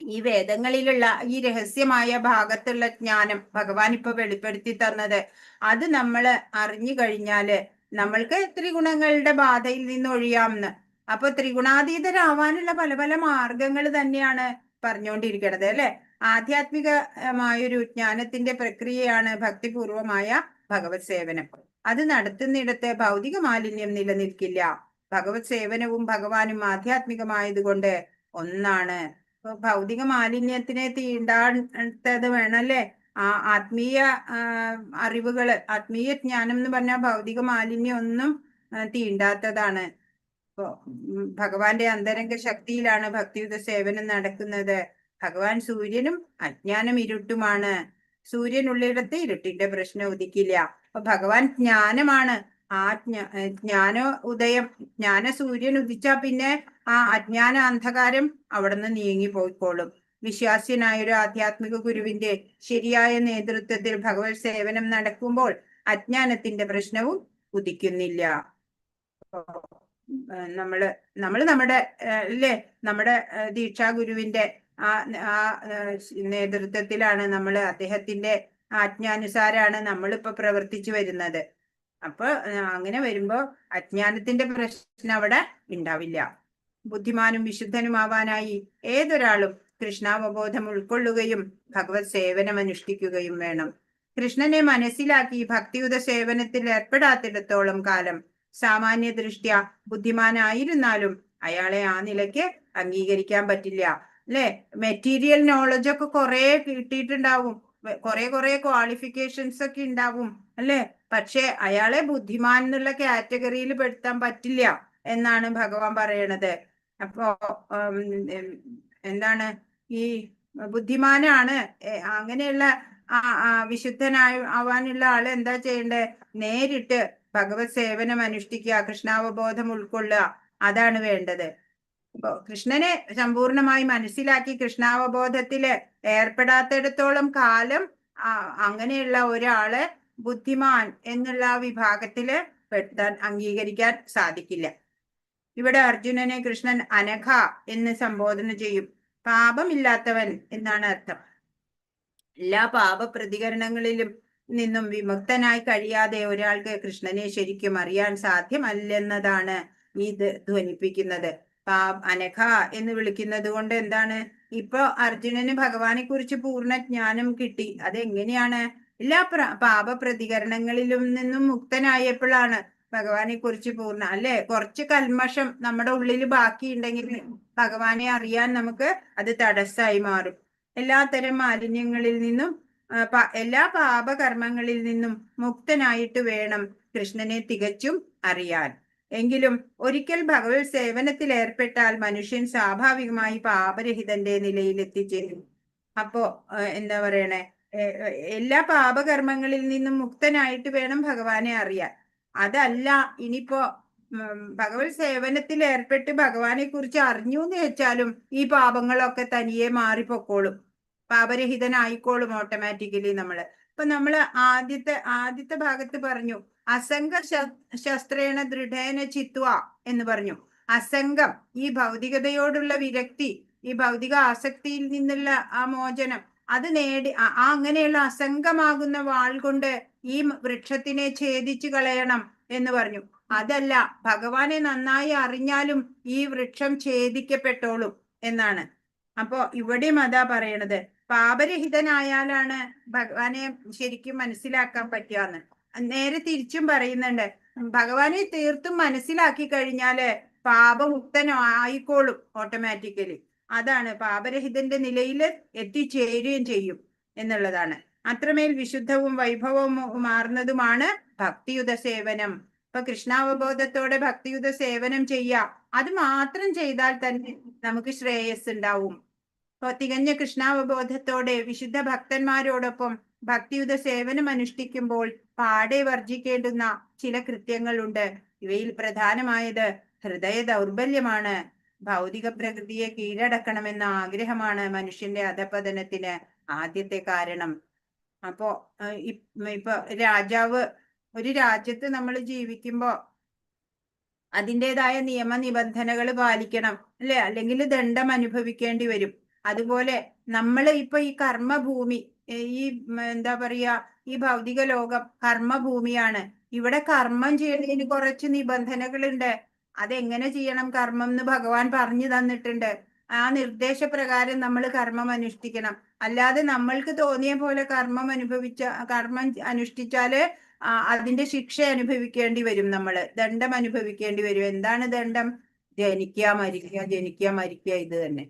ഈ വേദങ്ങളിലുള്ള ഈ രഹസ്യമായ ഭാഗത്തുള്ള ജ്ഞാനം ഭഗവാൻ ഇപ്പൊ വെളിപ്പെടുത്തി തന്നത്, അത് നമ്മൾ അറിഞ്ഞു കഴിഞ്ഞാല് നമ്മൾക്ക് ത്രിഗുണങ്ങളുടെ ബാധയിൽ നിന്ന് ഒഴിയാമെന്ന്. അപ്പൊ ത്രിഗുണാതീതരാവാനുള്ള പല പല മാർഗങ്ങൾ തന്നെയാണ് പറഞ്ഞുകൊണ്ടിരിക്കുന്നത് അല്ലെ. ആധ്യാത്മികമായൊരു ജ്ഞാനത്തിന്റെ പ്രക്രിയയാണ് ഭക്തിപൂർവമായ ഭഗവത് സേവനം. അത് നടത്തുന്നിടത്ത് ഭൗതിക മാലിന്യം നിലനിൽക്കില്ല. ഭഗവത് സേവനവും ഭഗവാനും ആധ്യാത്മികമായതുകൊണ്ട് ഒന്നാണ്. ഭൗതിക മാലിന്യത്തിനെ തീണ്ടാത്തത് വേണല്ലേ. ആത്മീയ അറിവുകള്, ആത്മീയ ജ്ഞാനം എന്ന് പറഞ്ഞാൽ ഭൗതിക മാലിന്യം ഒന്നും തീണ്ടാത്തതാണ്. ഇപ്പോ ഭഗവാന്റെ അന്തരംഗ ശക്തിയിലാണ് ഭക്തിയുത സേവനം നടക്കുന്നത്. ഭഗവാൻ സൂര്യനും അജ്ഞാനം ഇരുട്ടുമാണ്. സൂര്യൻ ഉള്ളിടത്ത് ഇരുട്ടിന്റെ പ്രശ്നം ഉദിക്കില്ല. അപ്പൊ ഭഗവാൻ ജ്ഞാനമാണ്. ആ ജ്ഞാന ഉദയം, ജ്ഞാന സൂര്യൻ ഉദിച്ചാ പിന്നെ ആ അജ്ഞാന അന്ധകാരം അവിടുന്ന് നീങ്ങിപ്പോയിക്കോളും. വിശ്വാസ്യനായൊരു ആധ്യാത്മിക ഗുരുവിന്റെ ശരിയായ നേതൃത്വത്തിൽ ഭഗവത് സേവനം നടക്കുമ്പോൾ അജ്ഞാനത്തിന്റെ പ്രശ്നവും ഉദിക്കുന്നില്ല. നമ്മുടെ നമ്മുടെ ദീക്ഷാ ഗുരുവിന്റെ ആ നേതൃത്വത്തിലാണ് അദ്ദേഹത്തിന്റെ ആജ്ഞാനുസാരാണ് നമ്മളിപ്പോ പ്രവർത്തിച്ചു വരുന്നത്. അപ്പൊ അങ്ങനെ വരുമ്പോ അജ്ഞാനത്തിന്റെ പ്രശ്നം അവിടെ ഉണ്ടാവില്ല. ബുദ്ധിമാനും വിശുദ്ധനുമാവാനായി ഏതൊരാളും കൃഷ്ണാവബോധം ഉൾക്കൊള്ളുകയും ഭഗവത് സേവനം അനുഷ്ഠിക്കുകയും വേണം. കൃഷ്ണനെ മനസ്സിലാക്കി ഭക്തിയുത സേവനത്തിൽ ഏർപ്പെടാത്തിടത്തോളം കാലം സാമാന്യ ദൃഷ്ട്യാ ബുദ്ധിമാനായിരുന്നാലും അയാളെ ആ നിലയ്ക്ക് അംഗീകരിക്കാൻ പറ്റില്ല അല്ലെ. മെറ്റീരിയൽ നോളജ് ഒക്കെ കുറെ കിട്ടിയിട്ടുണ്ടാവും, കുറെ ക്വാളിഫിക്കേഷൻസ് ഒക്കെ ഉണ്ടാവും അല്ലെ. പക്ഷെ അയാളെ ബുദ്ധിമാൻ എന്നുള്ള കാറ്റഗറിയിൽ പെടുത്താൻ പറ്റില്ല എന്നാണ് ഭഗവാൻ പറയണത്. അപ്പോ എന്താണ് ഈ ബുദ്ധിമാനാണ് അങ്ങനെയുള്ള ആവാനുള്ള ആള് എന്താ ചെയ്യണ്ടേ? നേരിട്ട് ഭഗവത് സേവനം അനുഷ്ഠിക്കുക, കൃഷ്ണാവബോധം ഉൾക്കൊള്ളുക, അതാണ് വേണ്ടത്. അപ്പൊ കൃഷ്ണനെ സമ്പൂർണമായി മനസ്സിലാക്കി കൃഷ്ണാവബോധത്തില് ഏർപ്പെടാത്തിടത്തോളം കാലം അങ്ങനെയുള്ള ഒരാള് ബുദ്ധിമാൻ എന്നുള്ള വിഭാഗത്തില് പെടുത്താൻ അംഗീകരിക്കാൻ സാധിക്കില്ല. ഇവിടെ അർജുനനെ കൃഷ്ണൻ അനഘ എന്ന് സംബോധന ചെയ്യും. പാപമില്ലാത്തവൻ എന്നാണ് അർത്ഥം. എല്ലാ പാപ പ്രതികരണങ്ങളിലും നിന്നും വിമുക്തനായി കഴിയാതെ ഒരാൾക്ക് കൃഷ്ണനെ ശരിക്കും അറിയാൻ സാധ്യമല്ലെന്നതാണ് ഇത് ധ്വനിപ്പിക്കുന്നത്. അനഘ എന്ന് വിളിക്കുന്നത് കൊണ്ട് എന്താണ്? ഇപ്പൊ അർജുനന് ഭഗവാനെ കുറിച്ച് പൂർണ്ണ ജ്ഞാനം കിട്ടി. അതെങ്ങനെയാണ്? എല്ലാ പാപ പ്രതികരണങ്ങളിലും നിന്നും മുക്തനായപ്പോഴാണ് ഭഗവാനെ കുറിച്ച് പൂർണ്ണ അല്ലെ. കുറച്ച് കൽമഷം നമ്മുടെ ഉള്ളിൽ ബാക്കിയുണ്ടെങ്കിൽ ഭഗവാനെ അറിയാൻ നമുക്ക് അത് തടസ്സമായി മാറും. എല്ലാത്തരം മാലിന്യങ്ങളിൽ നിന്നും എല്ലാ പാപകർമ്മങ്ങളിൽ നിന്നും മുക്തനായിട്ട് വേണം കൃഷ്ണനെ തികച്ചും അറിയാൻ. എങ്കിലും ഒരിക്കൽ ഭഗവത് സേവനത്തിൽ ഏർപ്പെട്ടാൽ മനുഷ്യൻ സ്വാഭാവികമായി പാപരഹിതന്റെ നിലയിൽ എത്തിച്ചേരും. അപ്പോ എന്താ പറയണേ? എല്ലാ പാപകർമ്മങ്ങളിൽ നിന്നും മുക്തനായിട്ട് വേണം ഭഗവാനെ അറിയാൻ. അതല്ല ഇനിയിപ്പോ ഭഗവത് സേവനത്തിൽ ഏർപ്പെട്ട് ഭഗവാനെ കുറിച്ച് അറിഞ്ഞു എന്ന് വെച്ചാലും ഈ പാപങ്ങളൊക്കെ തനിയെ മാറിപ്പോക്കോളും, പാപരഹിതനായിക്കോളും ഓട്ടോമാറ്റിക്കലി നമ്മള്. ഇപ്പൊ നമ്മള് ആദ്യത്തെ ഭാഗത്ത് പറഞ്ഞു അസംഗ ശസ്ത്രേണ ദൃഢേന ചിത്വ എന്ന് പറഞ്ഞു. അസംഗം, ഈ ഭൗതികതയോടുള്ള വിരക്തി, ഈ ഭൗതിക ആസക്തിയിൽ നിന്നുള്ള ആ മോചനം, അത് നേടി അങ്ങനെയുള്ള അസംഗമാകുന്ന വാൾ കൊണ്ട് ഈ വൃക്ഷത്തിനെ ഛേദിച്ചു കളയണം എന്ന് പറഞ്ഞു. അതല്ല, ഭഗവാനെ നന്നായി അറിഞ്ഞാലും ഈ വൃക്ഷം ഛേദിക്കപ്പെട്ടോളും എന്നാണ്. അപ്പോ ഇവിടെയും അതാ പറയണത്. പാപരഹിതനായാലാണ് ഭഗവാനെ ശരിക്കും മനസ്സിലാക്കാൻ പറ്റുകയെന്ന്. നേരെ തിരിച്ചും പറയുന്നുണ്ട്, ഭഗവാനെ തീർത്തും മനസ്സിലാക്കി കഴിഞ്ഞാല് പാപമുക്തനായിക്കോളും ഓട്ടോമാറ്റിക്കലി. അതാണ് പാപരഹിതന്റെ നിലയിൽ എത്തിച്ചേരുകയും ചെയ്യും എന്നുള്ളതാണ്. അത്രമേൽ വിശുദ്ധവും വൈഭവവും മാറുന്നതുമാണ് ഭക്തിയുത സേവനം. ഇപ്പൊ കൃഷ്ണാവബോധത്തോടെ ഭക്തിയുത സേവനം ചെയ്യാം. അത് മാത്രം ചെയ്താൽ തന്നെ നമുക്ക് ശ്രേയസ് ഉണ്ടാവും. ഇപ്പൊ തികഞ്ഞ കൃഷ്ണാവബോധത്തോടെ വിശുദ്ധ ഭക്തന്മാരോടൊപ്പം ഭക്തിയുത സേവനം അനുഷ്ഠിക്കുമ്പോൾ പാടെ വർജിക്കേണ്ടുന്ന ചില കൃത്യങ്ങളുണ്ട്. ഇവയിൽ പ്രധാനമായത് ഹൃദയ ദൗർബല്യമാണ്. ഭൗതിക പ്രകൃതിയെ കീഴടക്കണമെന്ന ആഗ്രഹമാണ് മനുഷ്യന്റെ അധപതനത്തിന് ആദ്യത്തെ കാരണം. അപ്പോ ഇപ്പൊ ഒരു രാജ്യത്ത് നമ്മൾ ജീവിക്കുമ്പോ അതിൻ്റെതായ നിയമനിബന്ധനകൾ പാലിക്കണം, അല്ലെ? അല്ലെങ്കിൽ ദണ്ഡം അനുഭവിക്കേണ്ടി വരും. അതുപോലെ നമ്മൾ ഇപ്പൊ ഈ കർമ്മഭൂമി, ഈ എന്താ പറയാ, ഈ ഭൗതിക ലോകം കർമ്മഭൂമിയാണ്. ഇവിടെ കർമ്മം ചെയ്യുന്നതിന് കുറച്ച് നിബന്ധനകളുണ്ട്. അതെങ്ങനെ ചെയ്യണം കർമ്മം എന്ന് ഭഗവാൻ പറഞ്ഞു തന്നിട്ടുണ്ട്. ആ നിർദ്ദേശപ്രകാരം നമ്മൾ കർമ്മം അനുഷ്ഠിക്കണം. അല്ലാതെ നമ്മൾക്ക് തോന്നിയ പോലെ കർമ്മം അനുഷ്ഠിച്ചാല് അതിന്റെ ശിക്ഷ അനുഭവിക്കേണ്ടി വരും. നമ്മള് ദണ്ഡം അനുഭവിക്കേണ്ടി വരും. എന്താണ് ദണ്ഡം? ജനിക്കുക മരിക്കുക, ജനിക്കുക മരിക്കുക, ഇത് തന്നെ.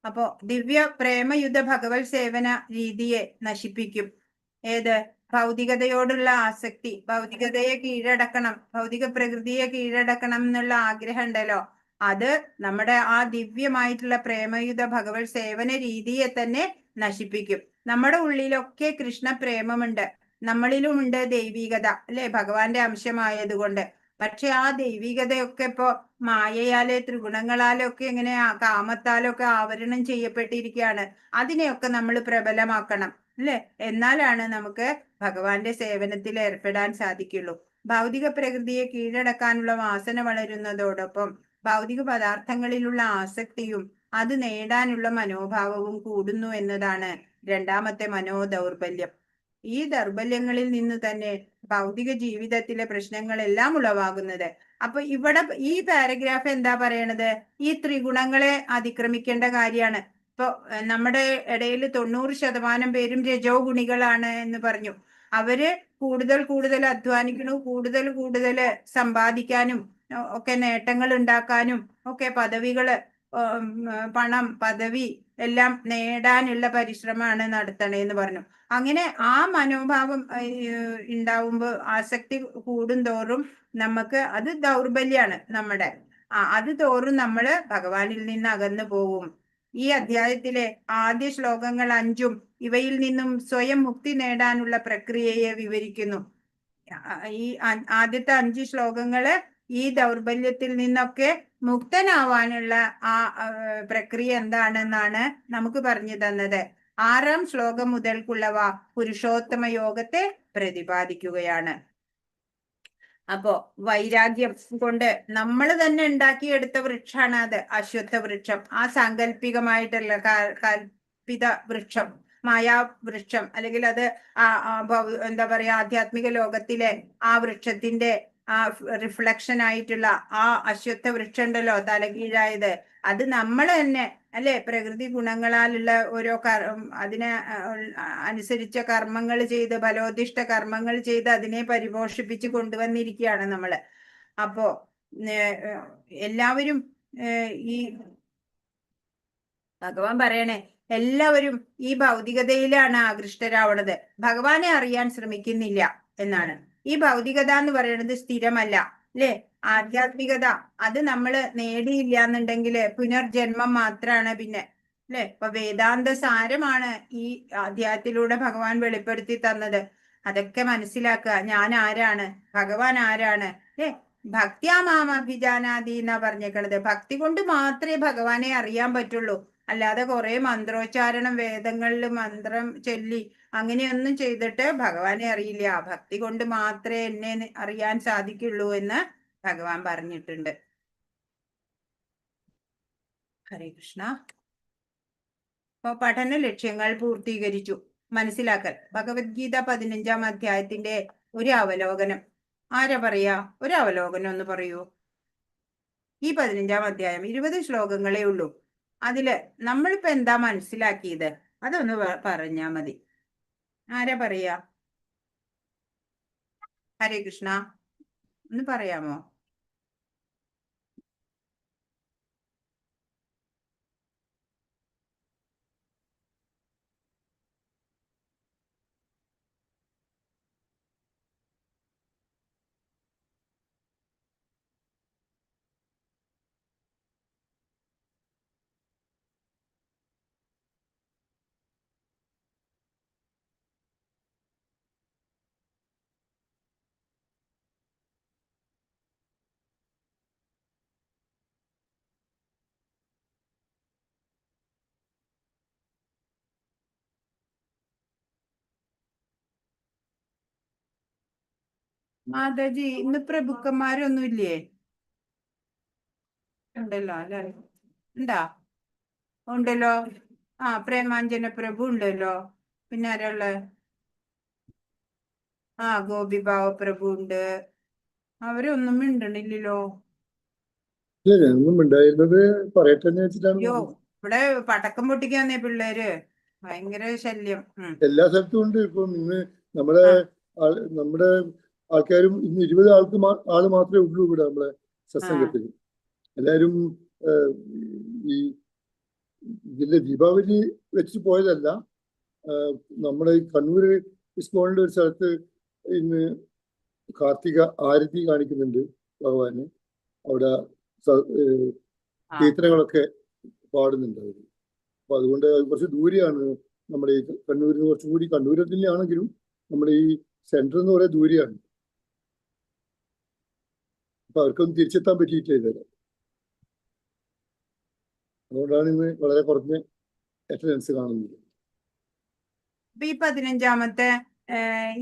അപ്പോ ദിവ്യ പ്രേമയുദ്ധ ഭഗവത് സേവന രീതിയെ നശിപ്പിക്കും. ഏത്? ഭൗതികതയോടുള്ള ആസക്തി, ഭൗതികതയെ കീഴടക്കണം, ഭൗതിക പ്രകൃതിയെ കീഴടക്കണം എന്നുള്ള ആഗ്രഹം ഉണ്ടല്ലോ, അത് നമ്മുടെ ആ ദിവ്യമായിട്ടുള്ള പ്രേമയുദ്ധ ഭഗവത് സേവന രീതിയെ തന്നെ നശിപ്പിക്കും. നമ്മുടെ ഉള്ളിലൊക്കെ കൃഷ്ണ പ്രേമമുണ്ട്, നമ്മളിലുമുണ്ട് ദൈവികത, അല്ലെ? ഭഗവാന്റെ അംശമായതുകൊണ്ട്. പക്ഷെ ആ ദൈവികതയൊക്കെ ഇപ്പോ മായയാലെ, ത്രിഗുണങ്ങളാലൊക്കെ എങ്ങനെയാ, കാമത്താലൊക്കെ ആവരണം ചെയ്യപ്പെട്ടിരിക്കുകയാണ്. അതിനെയൊക്കെ നമ്മൾ പ്രബലമാക്കണം, അല്ലെ? എന്നാലാണ് നമുക്ക് ഭഗവാന്റെ സേവനത്തിൽ ഏർപ്പെടാൻ സാധിക്കുള്ളൂ. ഭൗതിക പ്രകൃതിയെ കീഴടക്കാനുള്ള വാസന വളരുന്നതോടൊപ്പം ഭൗതിക പദാർത്ഥങ്ങളിലുള്ള ആസക്തിയും അത് നേടാനുള്ള മനോഭാവവും കൂടുന്നു എന്നതാണ് രണ്ടാമത്തെ മനോദൗർബല്യം. ഈ ദൗർബല്യങ്ങളിൽ നിന്ന് തന്നെ ഭൗതിക ജീവിതത്തിലെ പ്രശ്നങ്ങളെല്ലാം ഉളവാകുന്നത്. അപ്പൊ ഇവിടെ ഈ പാരഗ്രാഫ് എന്താ പറയണത്? ഈ ത്രിഗുണങ്ങളെ അതിക്രമിക്കേണ്ട കാര്യമാണ്. ഇപ്പൊ നമ്മുടെ ഇടയിൽ 90% പേരും രജോ ഗുണികളാണ് എന്ന് പറഞ്ഞു. അവര് കൂടുതൽ അധ്വാനിക്കണു, കൂടുതൽ സമ്പാദിക്കാനും ഒക്കെ, നേട്ടങ്ങൾ ഉണ്ടാക്കാനും ഒക്കെ, പദവികള്, പണം, പദവി എല്ലാം നേടാനുള്ള പരിശ്രമമാണ് നടത്തണേന്ന് പറഞ്ഞു. അങ്ങനെ ആ മനോഭാവം ഉണ്ടാവുമ്പോ, ആസക്തി കൂടുന്തോറും നമുക്ക് അത് ദൗർബല്യാണ് നമ്മുടെ. അത് തോറും നമ്മള് ഭഗവാനിൽ നിന്ന് അകന്നു പോവും. ഈ അധ്യായത്തിലെ ആദ്യ ശ്ലോകങ്ങൾ 5 ഇവയിൽ നിന്നും സ്വയം മുക്തി നേടാനുള്ള പ്രക്രിയയെ വിവരിക്കുന്നു. ഈ ആദ്യത്തെ 5 ശ്ലോകങ്ങള് ഈ ദൗർബല്യത്തിൽ നിന്നൊക്കെ മുക്തനാവാനുള്ള ആ പ്രക്രിയ എന്താണെന്നാണ് നമുക്ക് പറഞ്ഞു തന്നത്. 6-ാം ശ്ലോകം മുതൽക്കുള്ളവ പുരുഷോത്തമ യോഗത്തെ പ്രതിപാദിക്കുകയാണ്. അപ്പോ വൈരാഗ്യം കൊണ്ട് നമ്മൾ തന്നെ ഉണ്ടാക്കിയെടുത്ത വൃക്ഷാണ് അത്, അശ്വത്ഥ വൃക്ഷം. ആ സാങ്കല്പികമായിട്ടുള്ള കൽപ്പിത വൃക്ഷം, മായാവൃക്ഷം, അല്ലെങ്കിൽ അത് എന്താ പറയാ, ആധ്യാത്മിക ലോകത്തിലെ ആ വൃക്ഷത്തിന്റെ ആ റിഫ്ലക്ഷൻ ആയിട്ടുള്ള ആ അശ്വത്ഥ വൃക്ഷം ഉണ്ടല്ലോ, തലകീഴായത്, അത് നമ്മൾ തന്നെ, അല്ലെ? പ്രകൃതി ഗുണങ്ങളാലുള്ള ഓരോ അതിനെ അനുസരിച്ച കർമ്മങ്ങൾ ചെയ്ത്, ഫലോദിഷ്ട കർമ്മങ്ങൾ ചെയ്ത് അതിനെ പരിപോഷിപ്പിച്ച് കൊണ്ടുവന്നിരിക്കുകയാണ് നമ്മള്. അപ്പോ എല്ലാവരും ഈ ഭഗവാൻ പറയണേ, എല്ലാവരും ഈ ഭൗതികതയിലാണ് ആകൃഷ്ടരാവണത്, ഭഗവാനെ അറിയാൻ ശ്രമിക്കുന്നില്ല എന്നാണ്. ഈ ഭൗതികത എന്ന് പറയുന്നത് സ്ഥിരമല്ല, അല്ലെ? ആധ്യാത്മികത അത് നമ്മള് നേടിയില്ല എന്നുണ്ടെങ്കിൽ പുനർജന്മം മാത്രാണ് പിന്നെ, അല്ലെ? ഇപ്പൊ വേദാന്ത സാരമാണ് ഈ അധ്യായത്തിലൂടെ ഭഗവാൻ വെളിപ്പെടുത്തി തന്നത്. അതൊക്കെ മനസ്സിലാക്കുക. ഞാൻ ആരാണ്, ഭഗവാൻ ആരാണ്, അല്ലെ? ഭക്തിയാമാം അഭിജാനാതി എന്നാ പറഞ്ഞേക്കണത്. ഭക്തി കൊണ്ട് മാത്രമേ ഭഗവാനെ അറിയാൻ പറ്റുള്ളൂ. അല്ലാതെ കുറെ മന്ത്രോച്ചാരണം, വേദങ്ങളിൽ മന്ത്രം ചൊല്ലി അങ്ങനെയൊന്നും ചെയ്തിട്ട് ഭഗവാനെ അറിയില്ല. ഭക്തി കൊണ്ട് മാത്രമേ എന്നെ അറിയാൻ സാധിക്കുള്ളൂ എന്ന് ഭഗവാൻ പറഞ്ഞിട്ടുണ്ട്. ഹരേ കൃഷ്ണ. അപ്പൊ പഠന ലക്ഷ്യങ്ങൾ പൂർത്തീകരിച്ചു. മനസ്സിലാക്കൽ. ഭഗവത്ഗീത 15-ാം അധ്യായത്തിന്റെ ഒരു അവലോകനം ആരാ പറയാ? ഒരു അവലോകനം ഒന്ന് പറയൂ. ഈ 15-ാം അധ്യായം 20 ശ്ലോകങ്ങളേ ഉള്ളൂ. അതില് നമ്മളിപ്പോ എന്താ മനസ്സിലാക്കിയത് അതൊന്ന് പറഞ്ഞാ മതി. ആരാ പറയാ? ഹരേ കൃഷ്ണ, ഒന്ന് പറയാമോ? മാതാജി ഇന്ന് പ്രഭുക്കന്മാരൊന്നും ഇല്ലേ? ഉണ്ടല്ലോ അല്ലെ? ഉണ്ടാ? ഉണ്ടല്ലോ. ആ, പ്രേമാഞ്ജന പ്രഭു ഉണ്ടല്ലോ. പിന്നെ ആരാള്ള? ആ, ഗോപിഭാവ പ്രഭു ഉണ്ട്. അവരൊന്നും മിണ്ടണില്ലല്ലോ. ഇല്ല, ഞാനൊന്നും ഉണ്ടായിരുന്നത് പറയട്ടെ എന്ന് വെച്ചിട്ടാണ് അയ്യോ, പറഞ്ഞത്. ഇവിടെ പടക്കം പൊട്ടിക്കാന്നേ പിള്ളേര്. ഭയങ്കര ശല്യം. എല്ലാ സ്ഥലത്തും ഉണ്ട്. ഇപ്പം ഇന്ന് നമ്മുടെ നമ്മുടെ ആൾക്കാരും ഇന്ന് 20 ആള് മാത്രമേ ഉള്ളൂ ഇവിടെ നമ്മളെ സത്സംഗത്തിൽ. എല്ലാരും ഈ ഇതിന്റെ ദീപാവലി വെച്ച് പോയതല്ല. നമ്മുടെ ഈ കണ്ണൂര് ഇസ്കോണിന്റെ ഒരു സ്ഥലത്ത് ഇന്ന് കാർത്തിക ആരതി കാണിക്കുന്നുണ്ട് ഭഗവാന്. അവിടെ കീർത്തനങ്ങളൊക്കെ പാടുന്നുണ്ട് അവര്. അപ്പൊ അതുകൊണ്ട് കുറച്ച് ദൂരെയാണ് നമ്മുടെ ഈ കണ്ണൂരിന് കുറച്ചുകൂടി, കണ്ണൂർ തന്നെയാണെങ്കിലും നമ്മുടെ ഈ സെന്റർ എന്ന് പറയാൻ ദൂരെയാണ്. അപ്പൊ അവർക്കൊന്നും തിരിച്ചെത്താൻ പറ്റിയിട്ടില്ല ഇതുവരെ. അതുകൊണ്ടാണ് ഇന്ന് വളരെ കുറഞ്ഞ അറ്റൻഡൻസ് കാണുന്നത്. ഈ 15ാമത്തെ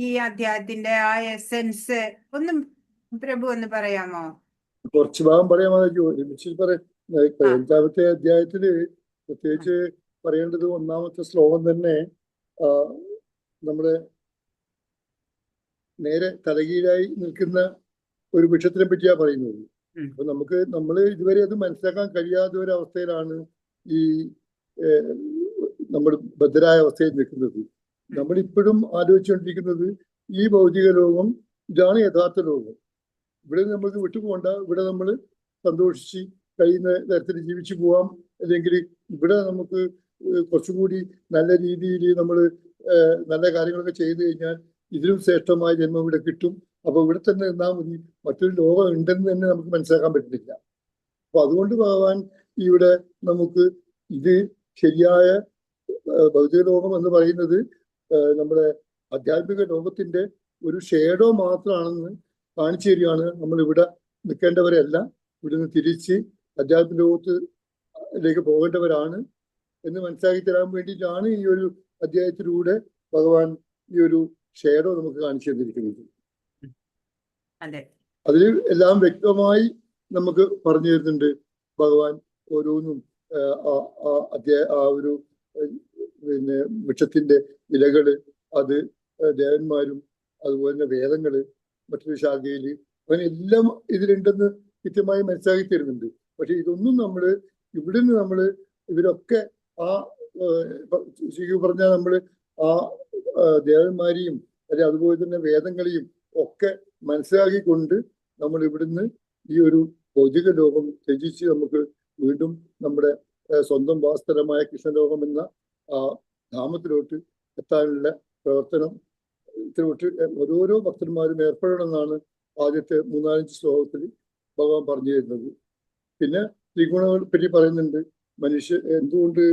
ഈ അധ്യായത്തിന്റെ ആ എസെൻസ് ഒന്നും പ്രഭു ഒന്ന് പറയാമോ? കുറച്ച് ഭാഗം പറയാമോ? ഒരുമിച്ച് പറയാം. 15ാമത്തെ അധ്യായത്തില് പ്രത്യേകിച്ച് പറയേണ്ടത് 1-ാമത്തെ ശ്ലോകം തന്നെ നമ്മുടെ നേരെ തലകീഴായി നിൽക്കുന്ന ഒരു വൃക്ഷത്തിനെ പറ്റിയാ പറയുന്നത്. അപ്പൊ നമ്മൾ ഇതുവരെ അത് മനസ്സിലാക്കാൻ കഴിയാത്ത ഒരു അവസ്ഥയിലാണ് ഈ നമ്മൾ ബദ്ധരായ അവസ്ഥയിൽ നിൽക്കുന്നത്. നമ്മളിപ്പോഴും ആലോചിച്ചുകൊണ്ടിരിക്കുന്നത് ഈ ഭൗതിക ലോകം ഇതാണ് യഥാർത്ഥ ലോകം. ഇവിടെ നമുക്ക് വിട്ടുപോകണ്ട, ഇവിടെ നമ്മൾ സന്തോഷിച്ച് കഴിയുന്ന തരത്തിൽ ജീവിച്ചു പോവാം. അല്ലെങ്കിൽ ഇവിടെ നമുക്ക് കുറച്ചുകൂടി നല്ല രീതിയിൽ നമ്മൾ നല്ല കാര്യങ്ങളൊക്കെ ചെയ്തു കഴിഞ്ഞാൽ ഇതിലും ശ്രേഷ്ഠമായ ജന്മം ഇവിടെ കിട്ടും. അപ്പൊ ഇവിടെ തന്നെ നിന്നാൽ മതി, മറ്റൊരു ലോകം ഉണ്ടെന്ന് തന്നെ നമുക്ക് മനസ്സിലാക്കാൻ പറ്റുന്നില്ല. അപ്പൊ അതുകൊണ്ട് ഭഗവാൻ ഇവിടെ നമുക്ക് ഇത് ശരിയായ ഭൗതിക ലോകം എന്ന് പറയുന്നത് നമ്മുടെ ആധ്യാത്മിക ലോകത്തിന്റെ ഒരു ഷേഡോ മാത്രമാണെന്ന് കാണിച്ചു തരികയാണ്. നമ്മൾ ഇവിടെ നിൽക്കേണ്ടവരല്ല, ഇവിടുന്ന് തിരിച്ച് അധ്യാത്മിക ലോകത്തിലേക്ക് പോകേണ്ടവരാണ് എന്ന് മനസ്സിലാക്കി തരാൻ വേണ്ടിയിട്ടാണ് ഈ ഒരു അധ്യായത്തിലൂടെ ഭഗവാൻ ഈ ഒരു ഷേഡോ നമുക്ക് കാണിച്ചു തന്നിരിക്കുന്നത്. അതിൽ എല്ലാം വ്യക്തമായി നമുക്ക് പറഞ്ഞു തരുന്നുണ്ട് ഭഗവാൻ. ഓരോന്നും ആ ഒരു പിന്നെ വൃക്ഷത്തിന്റെ ഇലകള്, അത് ദേവന്മാരും അതുപോലെ തന്നെ വേദങ്ങള് മറ്റൊരു ശാഖയില്, അങ്ങനെ എല്ലാം ഇതിലുണ്ടെന്ന് കൃത്യമായി മനസ്സിലാക്കി തരുന്നുണ്ട്. പക്ഷെ ഇതൊന്നും ഇവിടുന്ന് ഇവരൊക്കെ ആ ശരിക്കും പറഞ്ഞാൽ ആ ദേവന്മാരെയും അല്ലെ അതുപോലെ തന്നെ വേദങ്ങളെയും ഒക്കെ മനസ്സിലാക്കിക്കൊണ്ട് നമ്മൾ ഇവിടുന്ന് ഈ ഒരു ഭൗതിക ലോകം ത്യജിച്ച് നമുക്ക് വീണ്ടും നമ്മുടെ സ്വന്തം വാസ്തവമായ കൃഷ്ണലോകം എന്ന ആ ധാമത്തിലോട്ട് എത്താനുള്ള പ്രവർത്തനത്തിലോട്ട് ഓരോരോ ഭക്തന്മാരും ഏർപ്പെടണമെന്നാണ് ആദ്യത്തെ 3-4 ശ്ലോകത്തിൽ ഭഗവാൻ പറഞ്ഞു തരുന്നത്. പിന്നെ ത്രിഗുണങ്ങളെ പറ്റി പറയുന്നുണ്ട്. എന്തുകൊണ്ട്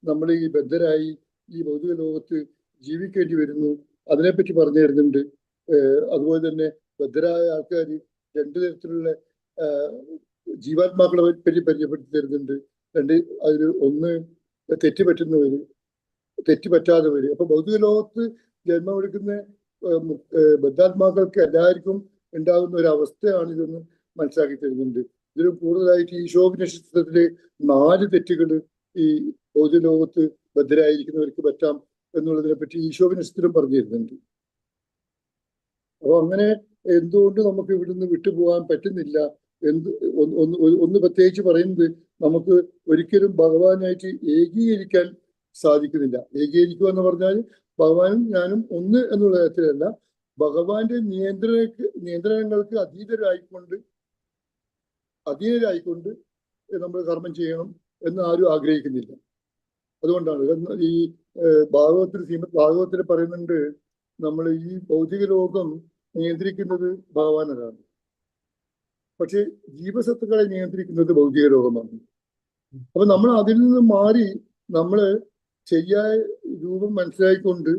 നമ്മൾ ഈ ബദ്ധരായി ഈ ഭൗതിക ലോകത്ത് ജീവിക്കേണ്ടി വരുന്നു, അതിനെപ്പറ്റി പറഞ്ഞു തരുന്നുണ്ട്. അതുപോലെ തന്നെ ബദ്ധരായ ആൾക്കാർ 2 തരത്തിലുള്ള ജീവാത്മാക്കളെ പറ്റി പരിചയപ്പെടുത്തി തരുന്നുണ്ട്. അതിൽ ഒന്ന് തെറ്റുപറ്റുന്നവര്, തെറ്റുപറ്റാത്തവര്. അപ്പൊ ഭൗതിക ലോകത്ത് ജന്മമെടുക്കുന്ന ബദ്ധാത്മാക്കൾക്ക് എല്ലാവർക്കും ഉണ്ടാകുന്ന ഒരു അവസ്ഥയാണ് ഇതെന്ന് മനസ്സിലാക്കി തരുന്നുണ്ട്. ഇതിലും കൂടുതലായിട്ട് ഈ ഈശോപനിഷത്തിലെ 4 തെറ്റുകൾ ഈ ഭൗതിക ലോകത്ത് ബദ്ധരായിരിക്കുന്നവർക്ക് പറ്റാം എന്നുള്ളതിനെ പറ്റി ഈശോപനിഷത്തിലും പറഞ്ഞു തരുന്നുണ്ട്. അപ്പൊ അങ്ങനെ എന്തുകൊണ്ട് നമുക്ക് ഇവിടുന്ന് വിട്ടുപോകാൻ പറ്റുന്നില്ല? ഒന്ന് പ്രത്യേകിച്ച് പറയുന്നത്, നമുക്ക് ഒരിക്കലും ഭഗവാനായിട്ട് ഏകീകരിക്കാൻ സാധിക്കുന്നില്ല. ഏകീകരിക്കുക എന്ന് പറഞ്ഞാൽ ഭഗവാനും ഞാനും ഒന്ന് എന്നുള്ള തരത്തിലല്ല, ഭഗവാന്റെ നിയന്ത്രണങ്ങൾക്ക് അതീതരായിക്കൊണ്ട് നമ്മൾ കർമ്മം ചെയ്യണം എന്ന് ആരും ആഗ്രഹിക്കുന്നില്ല. അതുകൊണ്ടാണ് ഈ ഭാഗവത്തിൽ പറയുന്നുണ്ട്, നമ്മൾ ഈ ഭൗതിക ലോകം നിയന്ത്രിക്കുന്നത് ഭഗവാനാണ്, പക്ഷെ ജീവസത്തുക്കളെ നിയന്ത്രിക്കുന്നത് ഭൗതിക ലോകമാണ്. അപ്പൊ നമ്മൾ അതിൽ നിന്ന് മാറി നമ്മള് ശരിയായ രൂപം മനസ്സിലാക്കിക്കൊണ്ട്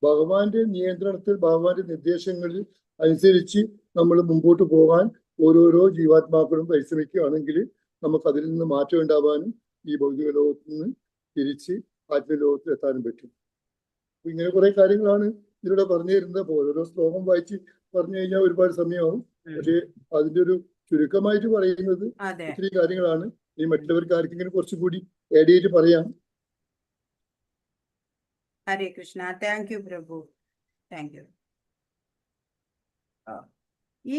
ഭഗവാന്റെ നിയന്ത്രണത്തിൽ, ഭഗവാന്റെ നിർദ്ദേശങ്ങളിൽ അനുസരിച്ച് നമ്മൾ മുമ്പോട്ട് പോകാൻ ഓരോരോ ജീവാത്മാക്കളും പരിശ്രമിക്കുകയാണെങ്കിൽ നമുക്ക് അതിൽ നിന്ന് മാറ്റം ഉണ്ടാവാനും ഈ ഭൗതിക ലോകത്തിൽ നിന്ന് തിരിച്ച് ആത്മലോകത്തിൽ എത്താനും പറ്റും. ഇങ്ങനെ കുറെ കാര്യങ്ങളാണ് ഇതിലൂടെ പറഞ്ഞു തരുന്നത്. ഓരോരോ ശ്ലോകം വായിച്ച് പറഞ്ഞു കഴിഞ്ഞാൽ ഒരുപാട് സമയമാവും. ഉം. പക്ഷെ അതിന്റെ ഒരു ചുരുക്കമായിട്ട് പറയുന്നത് അതെ. ഒത്തിരി കാര്യങ്ങളാണ്. ഈ മറ്റുള്ളവർക്ക് ആർക്കെങ്കിലും കുറച്ചും കൂടി ആഡ് ചെയ്തിട്ട് പറയാം. ഹരേ കൃഷ്ണ. താങ്ക് യു പ്രഭു. Thank you. ഈ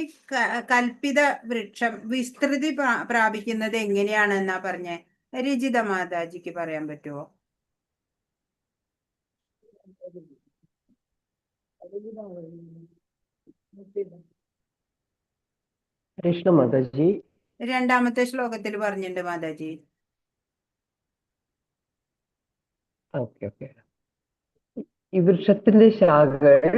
കൽപ്പിത വൃക്ഷം വിസ്തൃതി പ്രാപിക്കുന്നത് എങ്ങനെയാണെന്നാ പറഞ്ഞേ? രജിത മാതാജിക്ക് പറയാൻ പറ്റുമോ? കൃഷ്ണ മാതാജി. രണ്ടാമത്തെ ശ്ലോകത്തിൽ പറഞ്ഞിട്ടുണ്ട് മാതാജി. Okay okay. ഈ വൃക്ഷത്തിന്റെ ശാഖകൾ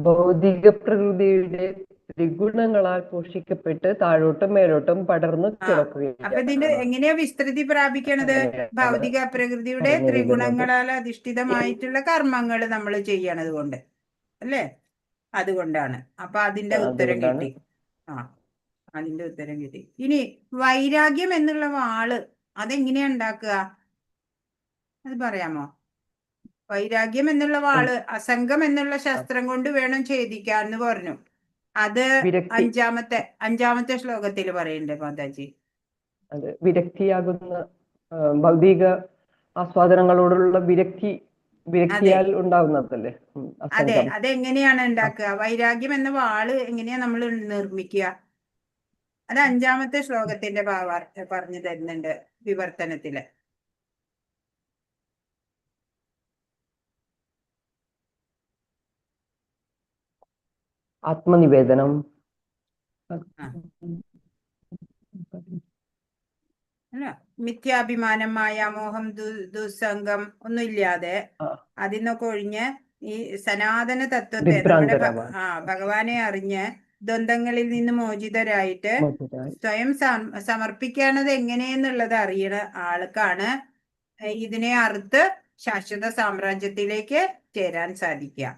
ഭൗതിക പ്രകൃതിയുടെ ത്രിഗുണങ്ങളാൽ പോഷിക്കപ്പെട്ട് താഴോട്ടും മേലോട്ടും പടർന്നു അപ്പൊ ഇതിന്റെ കിടക്കുകയാണ്. എങ്ങനെയാ വിസ്തൃതി പ്രാപിക്കണത്? ഭൗതിക പ്രകൃതിയുടെ പറഞ്ഞിരിക്കുന്നത്. ത്രിഗുണങ്ങളാൽ അധിഷ്ഠിതമായിട്ടുള്ള കർമ്മങ്ങൾ നമ്മൾ ചെയ്യണത് കൊണ്ട് അല്ലേ? അതുകൊണ്ടാണ്. അപ്പൊ അതിന്റെ ഉത്തരം അതുകൊണ്ടാണ്. കിട്ടി. അതിന്റെ ഉത്തരം കിട്ടി. ഇനി വൈരാഗ്യം എന്നുള്ള വാള് അതെങ്ങനെയാ ഉണ്ടാക്കുക? അത് പറയാമോ? വൈരാഗ്യം എന്നുള്ള വാള് അസംഗം എന്നുള്ള ശസ്ത്രം കൊണ്ട് വേണം ഛേദിക്കാൻ എന്ന് പറഞ്ഞു. അത് വിരക്തി. അഞ്ചാമത്തെ ശ്ലോകത്തിൽ പറയുന്നുണ്ട് മാതാജി. അത് വിരക്തിയാകുന്ന ഭൗതിക ആസ്വാദനങ്ങളോടുള്ള വിരക്തിയാൽ ഉണ്ടാകുന്നതല്ലേ അതെ. അസംഗം. അതെങ്ങനെയാണ് ഉണ്ടാക്കുക? വൈരാഗ്യം എന്ന വാള് എങ്ങനെയാ നമ്മൾ നിർമ്മിക്കുക? അത് അഞ്ചാമത്തെ ശ്ലോകത്തിന്റെ ഭാവാർത്ഥം പറഞ്ഞു തരുന്നുണ്ട് വിവർത്തനത്തില്. ആത്മനിവേദനം. അല്ല, മിഥ്യാഭിമാനം, മായാമോഹം, ദുസ്സംഗം ഒന്നുമില്ലാതെ അതിന്നൊക്കെ ഒഴിഞ്ഞ് ഈ സനാതന തത്വത്തെ നമ്മുടെ ഭഗവാനെ അറിഞ്ഞ് ദ്വന്ദ്ങ്ങളിൽ നിന്ന് മോചിതരായിട്ട് സ്വയം സമർപ്പിക്കണത് എങ്ങനെയെന്നുള്ളത് അറിയണ ആൾക്കാണ് ഇതിനെ അറുത്ത് ശാശ്വത സാമ്രാജ്യത്തിലേക്ക് ചേരാൻ സാധിക്കുക.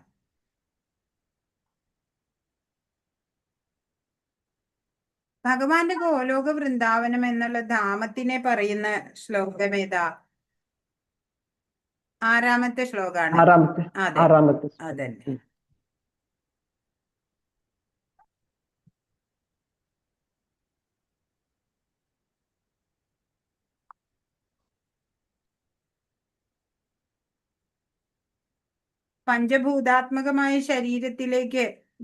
ഭഗവാന്റെ ഗോലോക വൃന്ദാവനം എന്നുള്ള ധാമത്തിനെ പറയുന്ന ശ്ലോകം ഏതാ? ആറാമത്തെ ശ്ലോകാണ്. ആറാമത്തെ. അതന്നെ. പഞ്ചഭൂതാത്മകമായ ശരീരത്തിലേക്ക്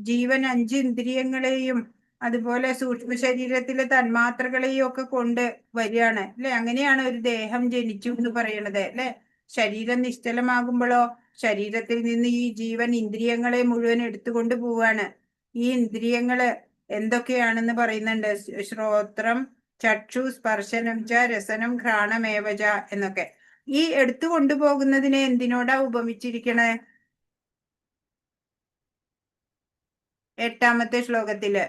ജീവൻ 5 ഇന്ദ്രിയങ്ങളെയും അതുപോലെ സൂക്ഷ്മ ശരീരത്തിലെ തന്മാത്രകളെയും ഒക്കെ കൊണ്ട് വരികയാണ് അല്ലെ? അങ്ങനെയാണ് ഒരു ദേഹം ജനിച്ചു എന്ന് പറയണത് അല്ലെ? ശരീരം നിശ്ചലമാകുമ്പോഴോ ശരീരത്തിൽ നിന്ന് ഈ ജീവൻ ഇന്ദ്രിയങ്ങളെ മുഴുവൻ എടുത്തുകൊണ്ട് പോവാണ്. ഈ ഇന്ദ്രിയങ്ങള് എന്തൊക്കെയാണെന്ന് പറയുന്നുണ്ട്. ശ്രോത്രം, ചക്ഷു, സ്പർശനം ച, രസനം, ഘ്രാണമേവച എന്നൊക്കെ. ഈ എടുത്തു കൊണ്ടുപോകുന്നതിനെ എന്തിനോടാ ഉപമിച്ചിരിക്കണേ? എട്ടാമത്തെ ശ്ലോകത്തില്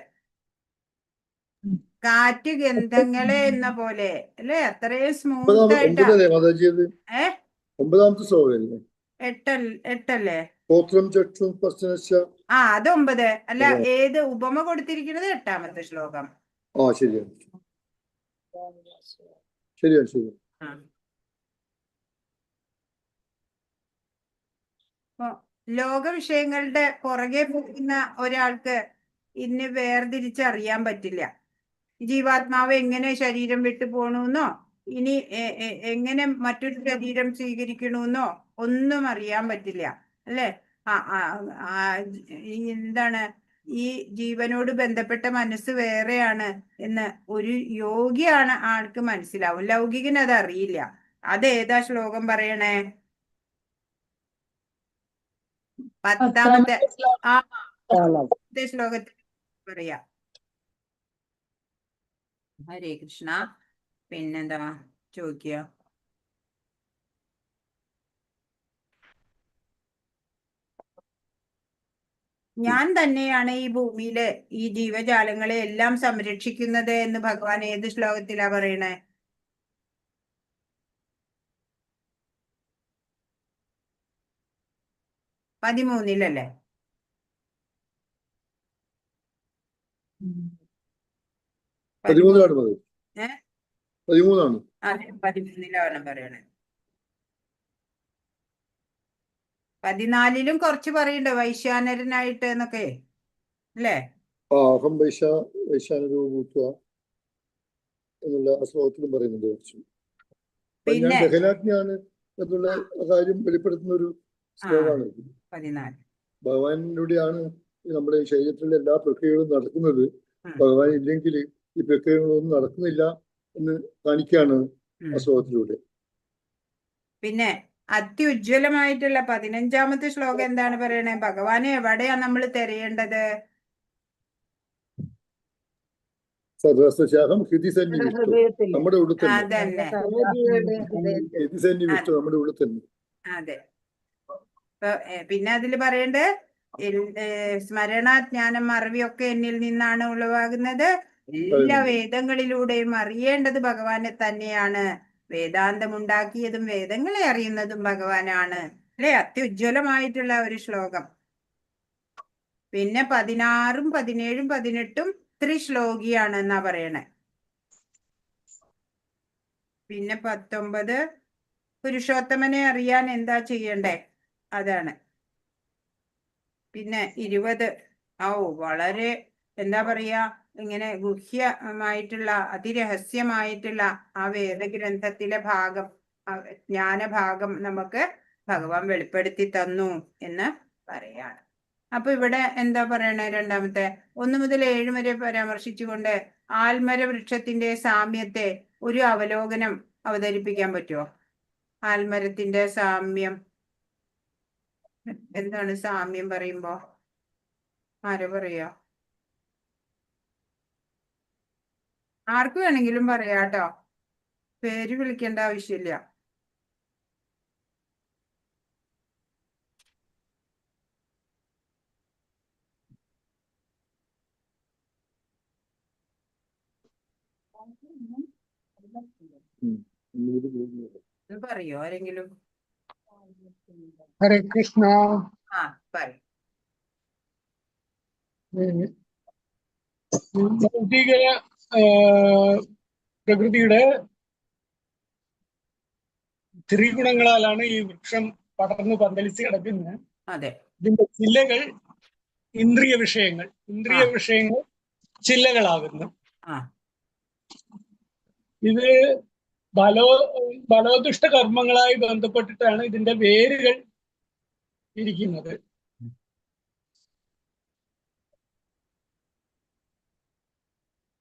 കാറ്റ് ഗന്ധങ്ങളെ എന്ന പോലെ അല്ലെ? അത്രയും സ്മൂത്ത് ആയിട്ടാ. ഒമ്പതാമത്തെ ശ്ലോകമല്ലേ? എട്ടല്ലേ? അത് 9. അല്ല, ഏത് ഉപമ കൊടുത്തിരിക്കുന്നത്? എട്ടാമത്തെ ശ്ലോകം. ശരിയാണ്. ലോക വിഷയങ്ങളുടെ പുറകെ പോകുന്ന ഒരാൾക്ക് ഇന്ന് വേർതിരിച്ചറിയാൻ പറ്റില്ല. ജീവാത്മാവ് എങ്ങനെ ശരീരം വിട്ടു പോണെന്നോ ഇനി എങ്ങനെ മറ്റൊരു ശരീരം സ്വീകരിക്കണമെന്നോ ഒന്നും അറിയാൻ പറ്റില്ല അല്ലെ? എന്താണ് ഈ ജീവനോട് ബന്ധപ്പെട്ട മനസ്സ് വേറെയാണ് എന്ന് ഒരു യോഗിയാണ് ആൾക്ക് മനസ്സിലാവും. ലൗകികന് അത് അറിയില്ല. അതേതാ ശ്ലോകം പറയണേ? 10ാമത്തെ ശ്ലോകത്തിൽ പറയാ. ഹരേ കൃഷ്ണ. പിന്നെന്താ ചോദിക്കുക? ഞാൻ തന്നെയാണ് ഈ ഭൂമിയിലെ ഈ ജീവജാലങ്ങളെ എല്ലാം സംരക്ഷിക്കുന്നത് എന്ന് ഭഗവാൻ ഏത് ശ്ലോകത്തിലാ പറയണേ? 13-ലല്ലേ? 13-ലാണ് പറയണേ. 14-ലും കുറച്ച് പറയണ്ട വൈശ്വാനരനായിട്ട് എന്നൊക്കെ. അല്ലേ? അഹം വൈശാനരൂപൂത്വ എന്നുള്ള ആ ശ്ലോകത്തിലും പറയുന്നുണ്ട് കുറച്ച്. അപ്പൊ ഞാൻ പിന്നെ ദഹനാജ്ഞാണ് എന്നുള്ള കാര്യം വെളിപ്പെടുത്തുന്ന ഒരു ശ്ലോകമാണ്. 14. ഭഗവാനിലൂടെയാണ് നമ്മുടെ ശരീരത്തിലെ എല്ലാ പ്രക്രിയകളും നടക്കുന്നത്. ഉം. ഭഗവാൻ ഇല്ലെങ്കിൽ ഈ പ്രക്രിയകളൊന്നും നടക്കുന്നില്ല എന്ന് കാണിക്കുകയാണ് ആ ശ്ലോകത്തിലൂടെ. പിന്നെ അത്യുജ്വലമായിട്ടുള്ള 15ാമത്തെ ശ്ലോകം എന്താണ് പറയണേ? ഭഗവാനെ എവിടെയാ നമ്മൾ തിരയേണ്ടത്? സദസ്യശാഖം ഹൃദിസന്നിവിഷ്ടം, ഹൃദയത്തിൽ നമ്മുടെ ഉള്ളിൽ തന്നെ. അതന്നെ, സർവജീവരുടെ ഹൃദയത്തിൽ. ഹൃദിസന്നിവിഷ്ടം നമ്മുടെ ഉള്ളിൽ തന്നെ. അതെ. പിന്നെ അതിൽ പറയണ്ട് സ്മരണ, ജ്ഞാനം, അറിവിയൊക്കെ എന്നിൽ നിന്നാണ് ഉളവാകുന്നത്. എല്ലാ വേദങ്ങളിലൂടെയും അറിയേണ്ടത് ഭഗവാനെ തന്നെയാണ്. വേദാന്തമുണ്ടാക്കിയതും വേദങ്ങളെ അറിയുന്നതും ഭഗവാനാണ്. അല്ലെ? അത്യുജ്വലമായിട്ടുള്ള ഒരു ശ്ലോകം. പിന്നെ 16, 17, 18 ത്രിശ്ലോകിയാണ് എന്നാ പറയണേ. പിന്നെ 19 പുരുഷോത്തമനെ അറിയാൻ എന്താ ചെയ്യണ്ടേ, അതാണ്. പിന്നെ 20 വളരെ എന്താ പറയാ, ഇങ്ങനെ ഗുഹ്യമായിട്ടുള്ള അതിരഹസ്യമായിട്ടുള്ള ആ വേദഗ്രന്ഥത്തിലെ ഭാഗം, ജ്ഞാനഭാഗം നമുക്ക് ഭഗവാൻ വെളിപ്പെടുത്തി തന്നു എന്ന് പറയാണ്. അപ്പൊ ഇവിടെ എന്താ പറയണേ? രണ്ടാമത്തെ 1 മുതൽ 7 വരെ പരാമർശിച്ചുകൊണ്ട് ആൽമര വൃക്ഷത്തിന്റെ സാമ്യത്തെ ഒരു അവലോകനം അവതരിപ്പിക്കാൻ പറ്റുമോ? ആൽമരത്തിന്റെ സാമ്യം എന്താണ്? സാമ്യം പറയുമ്പോ ആരോ പറയാ? ആർക്ക് വേണമെങ്കിലും പറയാട്ടോ, പേര് വിളിക്കേണ്ട ആവശ്യമില്ല. പറയോ ആരെങ്കിലും? ഹരേ കൃഷ്ണ. പറയും. ഭൗതിക പ്രകൃതിയുടെ ത്രിഗുണങ്ങളാലാണ് ഈ വൃക്ഷം പടർന്നു പന്തലിച്ച് കിടക്കുന്നത്. അതെ. ഇതിന്റെ ചില്ലകൾ ഇന്ദ്രിയ വിഷയങ്ങൾ ചില്ലകളാകുന്നു. ഇത് ബലോദുഷ്ട കർമ്മങ്ങളായി ബന്ധപ്പെട്ടിട്ടാണ് ഇതിന്റെ വേരുകൾ ഇരിക്കുന്നത്.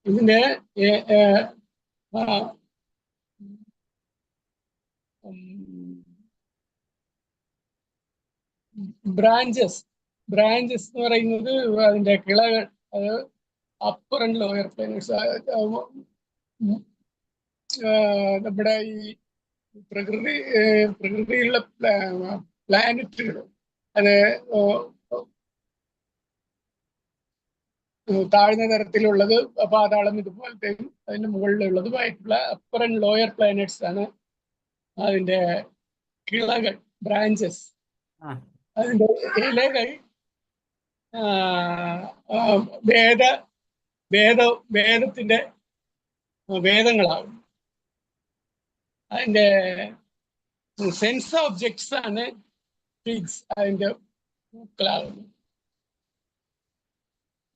ഇതിന്റെ ബ്രാഞ്ചസ് എന്ന് പറയുന്നത് അതിന്റെ കിളകൾ, അത് അപ്പർ ആൻഡ് ലോയർ പ്ലാനറ്റ്സ്. നമ്മുടെ ഈ പ്രകൃതിയിലുള്ള പ്ലാനറ്റുകൾ, അത് താഴ്ന്ന തരത്തിലുള്ളത് പാതാളം ഇതുപോലത്തെയും അതിന്റെ മുകളിലുള്ളതുമായിട്ടുള്ള അപ്പർ ആൻഡ് ലോയർ പ്ലാനറ്റ്സ് ആണ് അതിന്റെ കിളകൾ, ബ്രാഞ്ചസ്. അതിന്റെ ഇലകൾ വേദത്തിന്റെ വേദങ്ങളാകും. അതിന്റെ സെൻസ് ഓബ്ജക്ട്സ് ആണ് ഫിഗ്സ്, അതിന്റെ പൂക്കളാകുന്നു.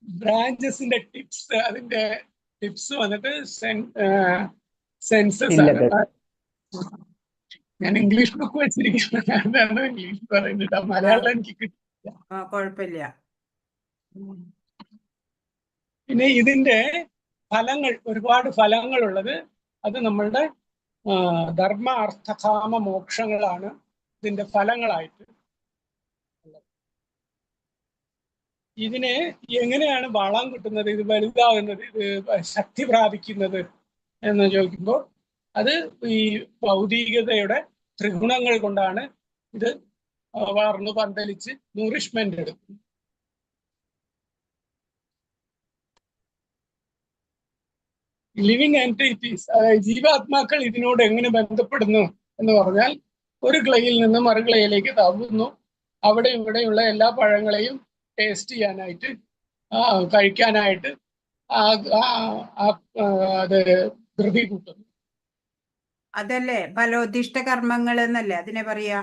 ബ്രാഞ്ചസിന്റെ അതിന്റെ ടിപ്സ് വന്നിട്ട് സെൻസസ് ആണ്. ഞാൻ ഇംഗ്ലീഷ് ബുക്ക് വെച്ചിരിക്കുന്നത്, അതാണ് ഇംഗ്ലീഷ് പറയുന്നത്. മലയാളം എനിക്ക് കിട്ടില്ല. കുഴപ്പമില്ല. പിന്നെ ഇതിന്റെ ഫലങ്ങൾ, ഒരുപാട് ഫലങ്ങളുള്ളത്, അത് നമ്മളുടെ ധർമ്മ, അർത്ഥ, കാമ, മോക്ഷങ്ങളാണ് ഇതിന്റെ ഫലങ്ങളായിട്ട്. ഇതിന് എങ്ങനെയാണ് വളം കിട്ടുന്നത്, ഇത് വലുതാകുന്നത്, ഇത് ശക്തി പ്രാപിക്കുന്നത് എന്ന് ചോദിക്കുമ്പോൾ അത് ഈ ഭൗതികതയുടെ ത്രിഗുണങ്ങൾ കൊണ്ടാണ് ഇത് വളർന്നു പന്തലിച്ച് നൂറിഷ്മെന്റ് എടുക്കും. ലിവിങ് എൻറ്റിറ്റീസ്, ജീവാത്മാക്കൾ ഇതിനോട് എങ്ങനെ ബന്ധപ്പെടുന്നു എന്ന് പറഞ്ഞാൽ, ഒരു ക്ലയിൽ നിന്ന് മറു ക്ലയിലേക്ക് താവുന്നു. അവിടെ ഇവിടെയുള്ള എല്ലാ പഴങ്ങളെയും ടേസ്റ്റ് ചെയ്യാനായിട്ട്, കഴിക്കാനായിട്ട് അത് ധൃതി കൂട്ടുന്നു. അതല്ലേ ഫലോദിഷ്ട കർമ്മങ്ങൾ എന്നല്ലേ അതിനെ പറയാ?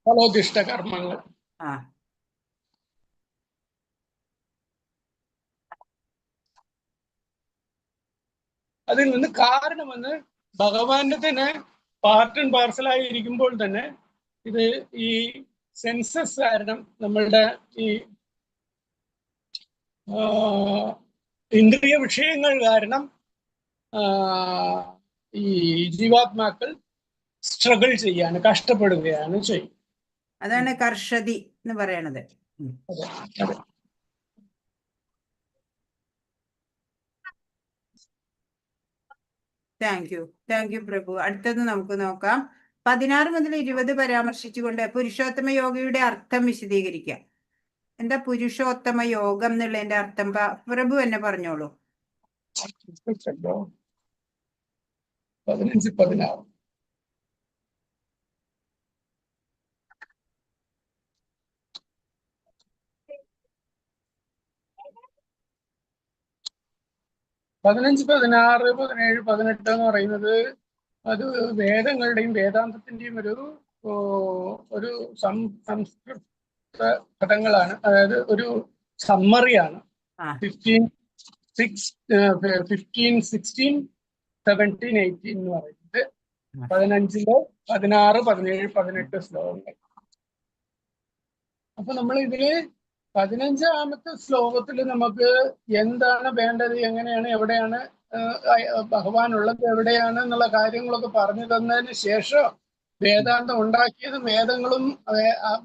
ഫലോദിഷ്ട കർമ്മങ്ങൾ. അതിൽ നിന്ന് കാരണമെന്ന് ഭഗവാന്റെ തന്നെ പാർട്ട് ആൻഡ് പാർസലായി ഇരിക്കുമ്പോൾ തന്നെ ഇത് ഈ സെൻസസ് കാരണം നമ്മളുടെ ഈ ഇന്ദ്രിയ വിഷയങ്ങൾ കാരണം ഈ ജീവാത്മാക്കൾ സ്ട്രഗിൾ ചെയ്യാണ്, കഷ്ടപ്പെടുകയാണ് ചെയ്യും. അതാണ് കർഷതി എന്ന് പറയണത്. താങ്ക് യു പ്രഭു. അടുത്തത് നമുക്ക് നോക്കാം. 16 മുതൽ 20 പരാമർശിച്ചുകൊണ്ട് പുരുഷോത്തമ യോഗയുടെ അർത്ഥം വിശദീകരിക്കാം. എന്താ പുരുഷോത്തമ യോഗം എന്നുള്ളതിന്റെ അർത്ഥം പ്രഭു എന്നെ പറഞ്ഞോളൂ. 15-16 15, 16, 17, 18 എന്ന് പറയുന്നത് അത് വേദങ്ങളുടെയും വേദാന്തത്തിന്റെയും ഒരു സംസ്കൃത പദങ്ങളാണ്. അതായത് ഒരു സമ്മറിയാണ്. 15, 16, 17, 18 എന്ന് പറയുന്നത് 15, 16, 17, 18 ശ്ലോകങ്ങൾ. അപ്പൊ നമ്മൾ ഇതില് 15-ാമത്തെ ശ്ലോകത്തിൽ നമുക്ക് എന്താണ് വേണ്ടത്, എങ്ങനെയാണ്, എവിടെയാണ് ഭഗവാൻ ഉള്ളത്, എവിടെയാണ് എന്നുള്ള കാര്യങ്ങളൊക്കെ പറഞ്ഞു തന്നതിന് ശേഷം വേദാന്തം ഉണ്ടാക്കിയതും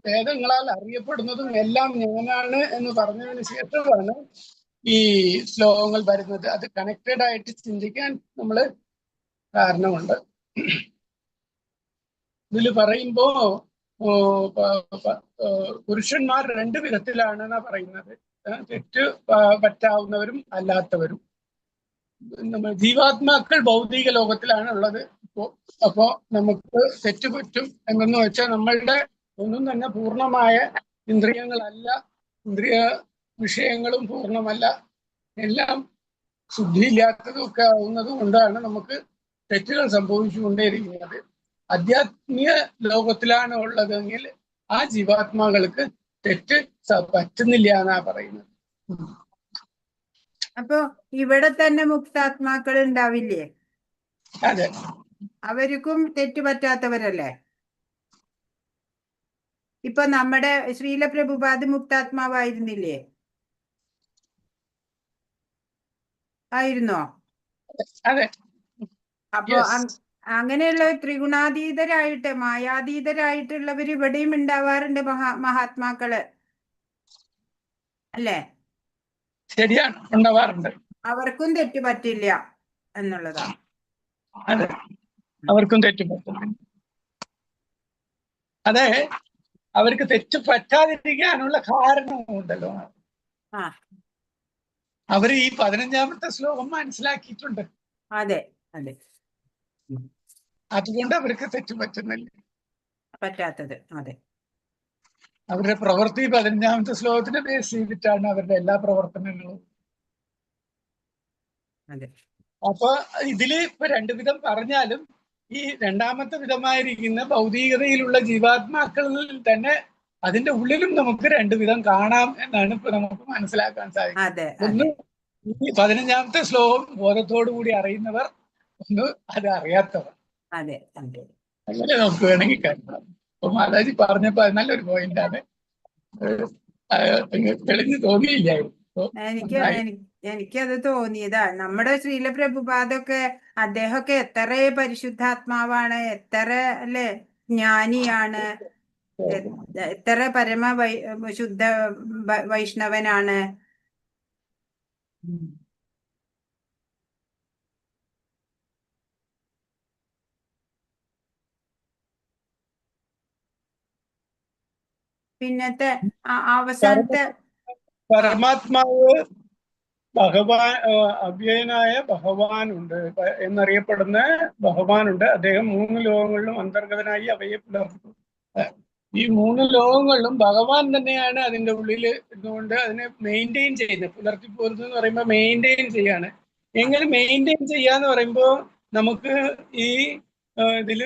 വേദങ്ങളാൽ അറിയപ്പെടുന്നതും എല്ലാം ഞാനാണ് എന്ന് പറഞ്ഞതിന് ശേഷമാണ് ഈ ശ്ലോകങ്ങൾ വരുന്നത്. അത് കണക്റ്റഡ് ആയിട്ട് ചിന്തിക്കാൻ നമ്മൾ കാരണമുണ്ട്. ഇതിൽ പറയുമ്പോ പുരുഷന്മാർ 2 വിധത്തിലാണെന്നാ പറയുന്നത്. തെറ്റ് പറ്റാവുന്നവരും അല്ലാത്തവരും. ജീവാത്മാക്കൾ ഭൗതിക ലോകത്തിലാണ് ഉള്ളത്. അപ്പോ നമുക്ക് തെറ്റ് പറ്റും എന്നു വെച്ചാൽ നമ്മളുടെ ഒന്നും തന്നെ പൂർണ്ണമായ ഇന്ദ്രിയങ്ങളല്ല, ഇന്ദ്രിയ വിഷയങ്ങളും പൂർണ്ണമല്ല, എല്ലാം ശുദ്ധിയില്ലാത്തതും ഒക്കെ ആവുന്നത് കൊണ്ടാണ് നമുക്ക് തെറ്റുകൾ സംഭവിച്ചുകൊണ്ടേയിരിക്കുന്നത്. ആധ്യാത്മിക ലോകത്തിലാണ് ഉള്ളതെങ്കിൽ ആ ജീവാത്മാക്കൾക്ക് തെറ്റ് പറ്റുന്നില്ല എന്നാ പറയുന്നത്. അപ്പൊ ഇവിടെ തന്നെ മുക്താത്മാക്കൾ ഉണ്ടാവില്ലേ? അതെ, അവർക്കും തെറ്റ് പറ്റാത്തവരല്ലേ? ഇപ്പൊ നമ്മുടെ ശ്രീല പ്രഭുപാദ് മുക്താത്മാവായിരുന്നില്ലേ? ആയിരുന്നോ? അതെ. അപ്പൊ അങ്ങനെയുള്ള ത്രിഗുണാതീതരായിട്ട് മായാതീതരായിട്ടുള്ളവർ ഇവിടെയും ഉണ്ടാവാറുണ്ട് മഹാത്മാക്കള് അല്ലേ? ശരിയാണ്, ഉണ്ടാവാറുണ്ട്. അവർക്കും തെറ്റ് പറ്റില്ല എന്നുള്ളതാണ്. അതെ, അവർക്കും തെറ്റ് പറ്റില്ല. അതെ, അവർക്ക് തെറ്റ് പറ്റാതിരിക്കാനുള്ള കാരണമുണ്ടല്ലോ. അവര് ഈ 15-ാമത്തെ ശ്ലോകം മനസ്സിലാക്കിയിട്ടുണ്ട്. അതെ അതെ, അതുകൊണ്ട് അവർക്ക് തെറ്റ് പറ്റുന്നില്ല, പറ്റാത്തത്. അതെ, അവരുടെ പ്രവൃത്തി 15-ാമത്തെ ശ്ലോകത്തിനെ ബേസ് ചെയ്തിട്ടാണ് അവരുടെ എല്ലാ പ്രവർത്തനങ്ങളും. അതെ. അപ്പൊ ഇതില് ഇപ്പൊ 2 വിധം പറഞ്ഞാലും ഈ 2ാമത്തെ വിധമായിരിക്കുന്ന ഭൗതികതയിലുള്ള ജീവാത്മാക്കളിൽ തന്നെ അതിന്റെ ഉള്ളിലും നമുക്ക് 2 വിധം കാണാം എന്നാണ് ഇപ്പൊ നമുക്ക് മനസ്സിലാക്കാൻ സാധിക്കുന്നത്. ഒന്ന് ഈ 15-ാമത്തെ ശ്ലോകം ബോധത്തോടു കൂടി അറിയുന്നവർ, ഒന്ന് അത് അറിയാത്തവർ. അതെ, അങ്ങനെ നമുക്ക് വേണമെങ്കിൽ കാണാം. അപ്പൊ മാതാജി പറഞ്ഞപ്പോ അത് നല്ലൊരു പോയിന്റാണ്, തെളിഞ്ഞു തോന്നിയില്ലായിരുന്നു. എനിക്കത് തോന്നിയതാ. നമ്മുടെ ശ്രീല പ്രഭുപാദൊക്കെ അദ്ദേഹമൊക്കെ എത്ര പരിശുദ്ധാത്മാവാണ്, എത്ര അല്ലെ ജ്ഞാനിയാണ്, എത്ര പരമ ശുദ്ധ വൈഷ്ണവനാണ്. പിന്നത്തെ അവസാനത്തെ പരമാത്മാവ് ഭഗവാൻ, അവ്യയനായ ഭഗവാനുണ്ട് എന്നറിയപ്പെടുന്ന ഭഗവാനുണ്ട്. അദ്ദേഹം 3 ലോകങ്ങളിലും അന്തർഗതനായി അവയെ പുലർത്തുന്നു. ഈ 3 ലോകങ്ങളിലും ഭഗവാൻ തന്നെയാണ് അതിൻ്റെ ഉള്ളിൽ ഇരുന്നുകൊണ്ട് അതിനെ മെയിൻറ്റെയിൻ ചെയ്യുന്നത്. പുലർത്തിപ്പോരുന്നത് എന്ന് പറയുമ്പോൾ മെയിൻറ്റെയിൻ ചെയ്യാണ്. എങ്ങനെ മെയിൻറ്റെയിൻ ചെയ്യാന്ന് പറയുമ്പോൾ നമുക്ക് ഈ ഇതിൽ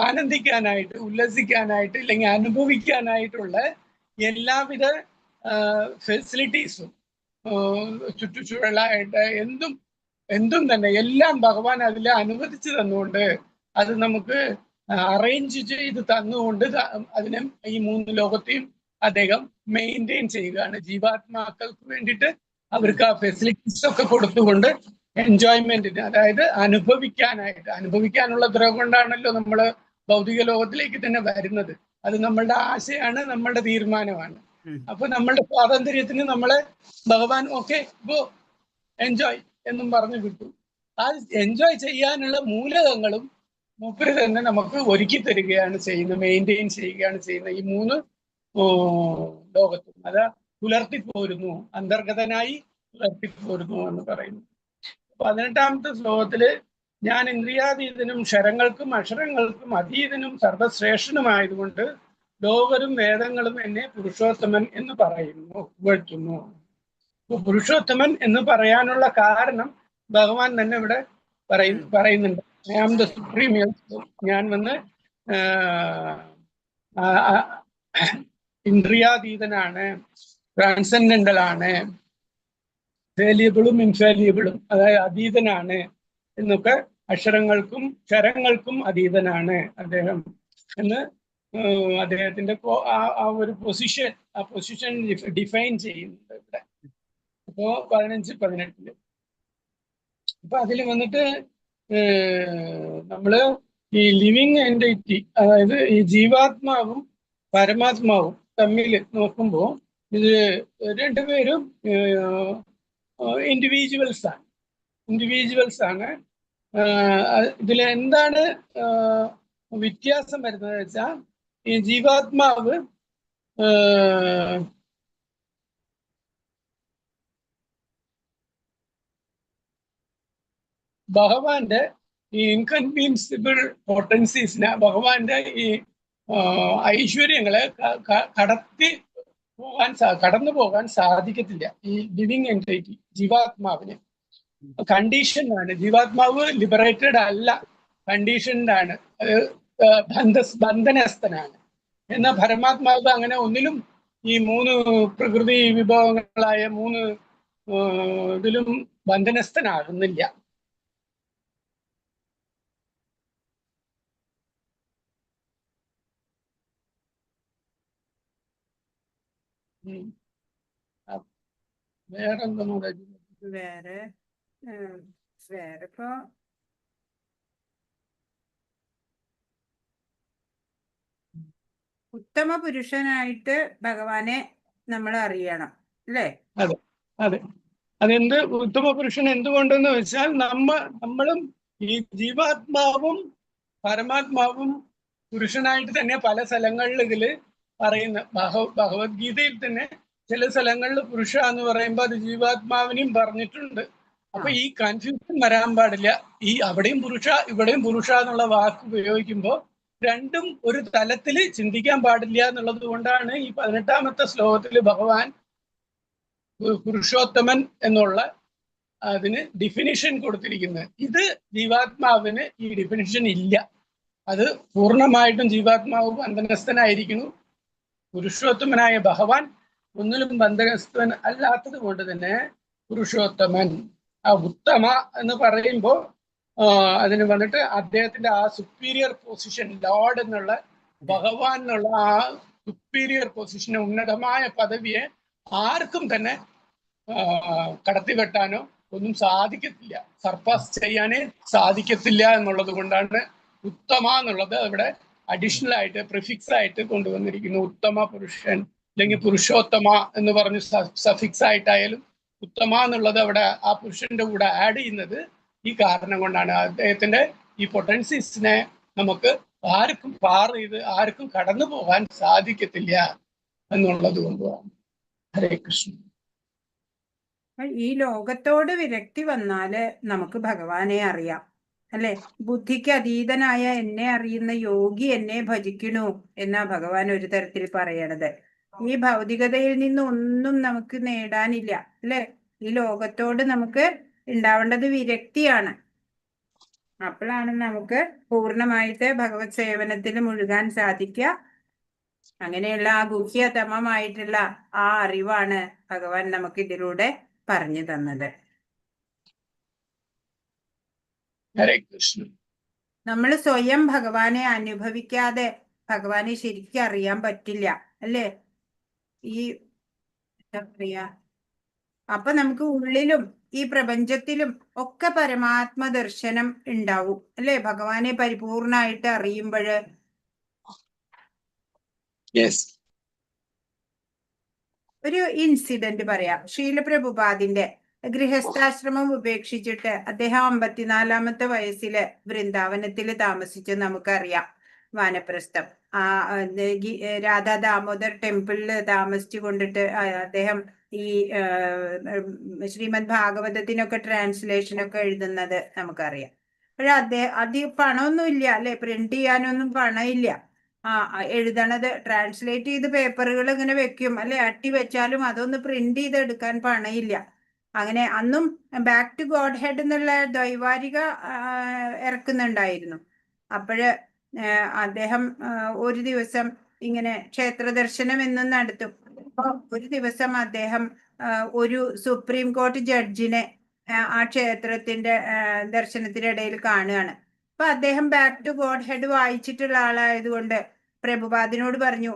ആനന്ദിക്കാനായിട്ട്, ഉല്ലസിക്കാനായിട്ട്, അല്ലെങ്കിൽ അനുഭവിക്കാനായിട്ടുള്ള എല്ലാവിധ ഫെസിലിറ്റീസും ചുറ്റുചുഴലായിട്ട് എന്തും എന്തും തന്നെ എല്ലാം ഭഗവാൻ അതിൽ അനുവദിച്ചു തന്നുകൊണ്ട് അത് നമുക്ക് അറേഞ്ച് ചെയ്ത് തന്നുകൊണ്ട് അതിനെ ഈ 3 ലോകത്തെയും അദ്ദേഹം മെയിൻറ്റെയിൻ ചെയ്യുകയാണ്. ജീവാത്മാക്കൾക്ക് വേണ്ടിയിട്ട് അവർക്ക് ആ ഫെസിലിറ്റീസ് ഒക്കെ കൊടുത്തുകൊണ്ട് എൻജോയ്മെന്റിന്, അതായത് അനുഭവിക്കാനുള്ള ദ്രവം കൊണ്ടാണല്ലോ നമ്മൾ ഭൗതിക ലോകത്തിലേക്ക് തന്നെ വരുന്നത്. അത് നമ്മളുടെ ആശയാണ്, നമ്മളുടെ തീരുമാനമാണ്. അപ്പൊ നമ്മളുടെ സ്വാതന്ത്ര്യത്തിന് നമ്മളെ ഭഗവാൻ ഗോ എൻജോയ് എന്നും പറഞ്ഞു വിട്ടു. ആ എൻജോയ് ചെയ്യാനുള്ള മൂലകങ്ങളും മൂപ്പര് തന്നെ നമുക്ക് ഒരുക്കി തരികയാണ് ചെയ്യുന്നത്, മെയിൻറ്റെയിൻ ചെയ്യുകയാണ് ചെയ്യുന്നത്. ഈ 3 ലോകത്തും അത് പുലർത്തിപ്പോരുന്നു, അന്തർഗതനായി പുലർത്തിപ്പോരുന്നു എന്ന് പറയുന്നു. 18ാമത്തെ ശ്ലോകത്തില് ഞാൻ ഇന്ദ്രിയാതീതനും ക്ഷരങ്ങൾക്കും അക്ഷരങ്ങൾക്കും അതീതനും സർവശ്രേഷ്ഠനുമായതുകൊണ്ട് ലോകരും വേദങ്ങളും എന്നെ പുരുഷോത്തമൻ എന്ന് പറയുന്നു, പുകഴ്ത്തുന്നു. പുരുഷോത്തമൻ എന്ന് പറയാനുള്ള കാരണം ഭഗവാൻ തന്നെ ഇവിടെ പറയുന്നുണ്ട്. I am the supreme. ഞാൻ വന്ന് ഇന്ദ്രിയാതീതനാണ്, ട്രാൻസെൻഡന്റൽ ആണ്, ഫേലിയബിളും ഇൻഫേലിയബിളും, അതായത് അതീതനാണ് എന്നൊക്കെ, അക്ഷരങ്ങൾക്കും ക്ഷരങ്ങൾക്കും അതീതനാണ് അദ്ദേഹം എന്ന് അദ്ദേഹത്തിന്റെ ആ ഒരു പൊസിഷൻ ഡിഫൈൻ ചെയ്യുന്നുണ്ട് ഇവിടെ. അപ്പോ 15-18 അപ്പൊ അതിൽ വന്നിട്ട് നമ്മള് ഈ ലിവിങ് എൻറ്റിറ്റി, അതായത് ഈ ജീവാത്മാവും പരമാത്മാവും തമ്മിൽ നോക്കുമ്പോൾ ഇത് രണ്ടുപേരും ഇൻഡിവിജ്വൽസ് ആണ്. ഇതിൽ എന്താണ് വ്യത്യാസം വരുന്നത് വെച്ചാൽ, ഈ ജീവാത്മാവ് ഭഗവാന്റെ ഈ ഇൻകൺവീൻസിബിൾ പൊട്ടൻസീസിനെ, ഭഗവാന്റെ ഈ ഐശ്വര്യങ്ങളെ കടന്നു പോകാൻ സാധിക്കത്തില്ല ഈ ലിവിങ് എൻറ്റിറ്റി ജീവാത്മാവിന്. കണ്ടീഷനാണ്. ജീവാത്മാവ് ലിബറേറ്റഡ് അല്ല, കണ്ടീഷൻഡ് ആണ്, ബന്ധനസ്ഥനാണ്. എന്നാൽ പരമാത്മാവ് അങ്ങനെ ഒന്നിലും ഈ 3 പ്രകൃതി വിഭവങ്ങളായ 3 ഇതിലും ബന്ധനസ്ഥനാകുന്നില്ല. വേറെ ഇപ്പോ ഉത്തമ പുരുഷനായിട്ട് ഭഗവാനെ നമ്മൾ അറിയണം, അല്ലേ? അതെ അതെ. അതെന്ത് ഉത്തമ പുരുഷൻ എന്തുകൊണ്ടെന്ന് വെച്ചാൽ, നമ്മളും ഈ ജീവാത്മാവും പരമാത്മാവും പുരുഷനായിട്ട് തന്നെ പല സ്ഥലങ്ങളിൽ ഇതില് പറയുന്ന, ഭഗവത്ഗീതയിൽ തന്നെ ചില സ്ഥലങ്ങളിൽ പുരുഷ എന്ന് പറയുമ്പോൾ അത് ജീവാത്മാവിനെയും പറഞ്ഞിട്ടുണ്ട്. അപ്പൊ ഈ കൺഫ്യൂഷൻ വരാൻ പാടില്ല. ഈ അവിടെയും പുരുഷ ഇവിടെയും പുരുഷ എന്നുള്ള വാക്ക് ഉപയോഗിക്കുമ്പോൾ രണ്ടും ഒരു തലത്തില് ചിന്തിക്കാൻ പാടില്ല എന്നുള്ളത് കൊണ്ടാണ് ഈ 18ാമത്തെ ശ്ലോകത്തിൽ ഭഗവാൻ പുരുഷോത്തമൻ എന്നുള്ള അതിന് ഡിഫിനിഷൻ കൊടുത്തിരിക്കുന്നത്. ഇത് ജീവാത്മാവിന് ഈ ഡിഫിനിഷൻ ഇല്ല. അത് പൂർണ്ണമായിട്ടും ജീവാത്മാവ് ബന്ധനസ്ഥനായിരിക്കുന്നു. പുരുഷോത്തമനായ ഭഗവാൻ ഒന്നിലും ബന്ധനസ്ഥൻ അല്ലാത്തത് കൊണ്ട് തന്നെ പുരുഷോത്തമൻ, ആ ഉത്തമ എന്ന് പറയുമ്പോൾ അതിന് വന്നിട്ട് അദ്ദേഹത്തിന്റെ ആ സുപ്പീരിയർ പൊസിഷൻ, ലോർഡ് എന്നുള്ള ഭഗവാൻ എന്നുള്ള ആ സുപ്പീരിയർ പൊസിഷന്, ഉന്നതമായ പദവിയെ ആർക്കും തന്നെ കടത്തിവെട്ടാനോ ഒന്നും സാധിക്കത്തില്ല, സർപ്പാസ് ചെയ്യാനേ സാധിക്കത്തില്ല എന്നുള്ളത് കൊണ്ടാണ് ഉത്തമ എന്നുള്ളത് അവിടെ അഡീഷണൽ ആയിട്ട് പ്രിഫിക്സ് ആയിട്ട് കൊണ്ടുവന്നിരിക്കുന്നു. ഉത്തമ പുരുഷൻ അല്ലെങ്കിൽ പുരുഷോത്തമ എന്ന് പറഞ്ഞ് സഫിക്സ് ആയിട്ടായാലും ഉത്തമ എന്നുള്ളത് അവിടെ ആ പുരുഷന്റെ കൂടെ ആഡ് ചെയ്യുന്നത് ഈ കാരണം കൊണ്ടാണ്. അദ്ദേഹത്തിന്റെ ഈ പൊട്ടൻസീസിനെ നമുക്ക് ആർക്കും ആർക്കും കടന്നു പോകാൻ സാധിക്കത്തില്ല എന്നുള്ളത് കൊണ്ടുമാണ്. ഹരേ കൃഷ്ണ. ഈ ലോകത്തോട് വിരക്തി വന്നാല് നമുക്ക് ഭഗവാനെ അറിയാം, അല്ലെ? ബുദ്ധിക്ക് അതീതനായ എന്നെ അറിയുന്ന യോഗി എന്നെ ഭജിക്കണു എന്നാ ഭഗവാൻ ഒരു തരത്തിൽ പറയണത്. ഈ ഭൗതികതയിൽ നിന്ന് ഒന്നും നമുക്ക് നേടാനില്ല, അല്ലെ? ഈ ലോകത്തോട് നമുക്ക് ഉണ്ടാവേണ്ടത് വിരക്തിയാണ്. അപ്പോഴാണ് നമുക്ക് പൂർണ്ണമായിട്ട് ഭഗവത് സേവനത്തിൽ മുഴുകാൻ സാധിക്കുക. അങ്ങനെയുള്ള ആ ഗുഹ്യതമമായിട്ടുള്ള ആ അറിവാണ് ഭഗവാൻ നമുക്ക് ഇതിലൂടെ പറഞ്ഞു തന്നത്. ഹരേ കൃഷ്ണ. നമ്മൾ സ്വയം ഭഗവാനെ അനുഭവിക്കാതെ ഭഗവാനെ ശരിക്കും അറിയാൻ പറ്റില്ല അല്ലേ? ഈ എന്താ പറയാ, അപ്പൊ നമുക്ക് ഉള്ളിലും ഈ പ്രപഞ്ചത്തിലും ഒക്കെ പരമാത്മ ദർശനം ഉണ്ടാവും അല്ലേ? ഭഗവാനെ പരിപൂർണമായിട്ട് അറിയുമ്പോഴ്. യെസ്. ഒരു ഇൻസിഡന്റ് പറയാം. ശീലപ്രഭുപാദിന്റെ ഗൃഹസ്ഥാശ്രമം ഉപേക്ഷിച്ചിട്ട് അദ്ദേഹം 54-ാമത്തെ വയസ്സില് വൃന്ദാവനത്തിൽ താമസിച്ചു. നമുക്കറിയാം വാനപ്രസ്ഥം. രാധാ ദാമോദർ ടെമ്പിളില് താമസിച്ചു കൊണ്ടിട്ട് അദ്ദേഹം ഈ ശ്രീമദ് ഭാഗവതത്തിനൊക്കെ ട്രാൻസ്ലേഷനൊക്കെ എഴുതുന്നത് നമുക്കറിയാം. പക്ഷെ അധികം പണമൊന്നുമില്ല അല്ലെ, പ്രിന്റ് ചെയ്യാനൊന്നും പണമില്ല. എഴുതണത് ട്രാൻസ്ലേറ്റ് ചെയ്ത് പേപ്പറുകൾ ഇങ്ങനെ വെക്കും അല്ലെ, അട്ടി വെച്ചാലും അതൊന്ന് പ്രിന്റ് ചെയ്ത് എടുക്കാൻ പണയില്ല. അങ്ങനെ അന്നും ബാക്ക് ടു ഗോഡ് ഹെഡ് എന്നുള്ള ദ്വൈവാരിക ഇറക്കുന്നുണ്ടായിരുന്നു. അപ്പോഴ് അദ്ദേഹം ഒരു ദിവസം ഇങ്ങനെ ക്ഷേത്ര ദർശനം എന്നും നടത്തും. ഒരു ദിവസം അദ്ദേഹം ഒരു സുപ്രീം കോടതി ജഡ്ജിനെ ആ ക്ഷേത്രത്തിന്റെ ദർശനത്തിനിടയിൽ കാണുകയാണ്. അപ്പൊ അദ്ദേഹം ബാക്ക് ടു ഗോഡ് ഹെഡ് വായിച്ചിട്ടുള്ള ആളായതുകൊണ്ട് പ്രഭുപാദിനോട് പറഞ്ഞു,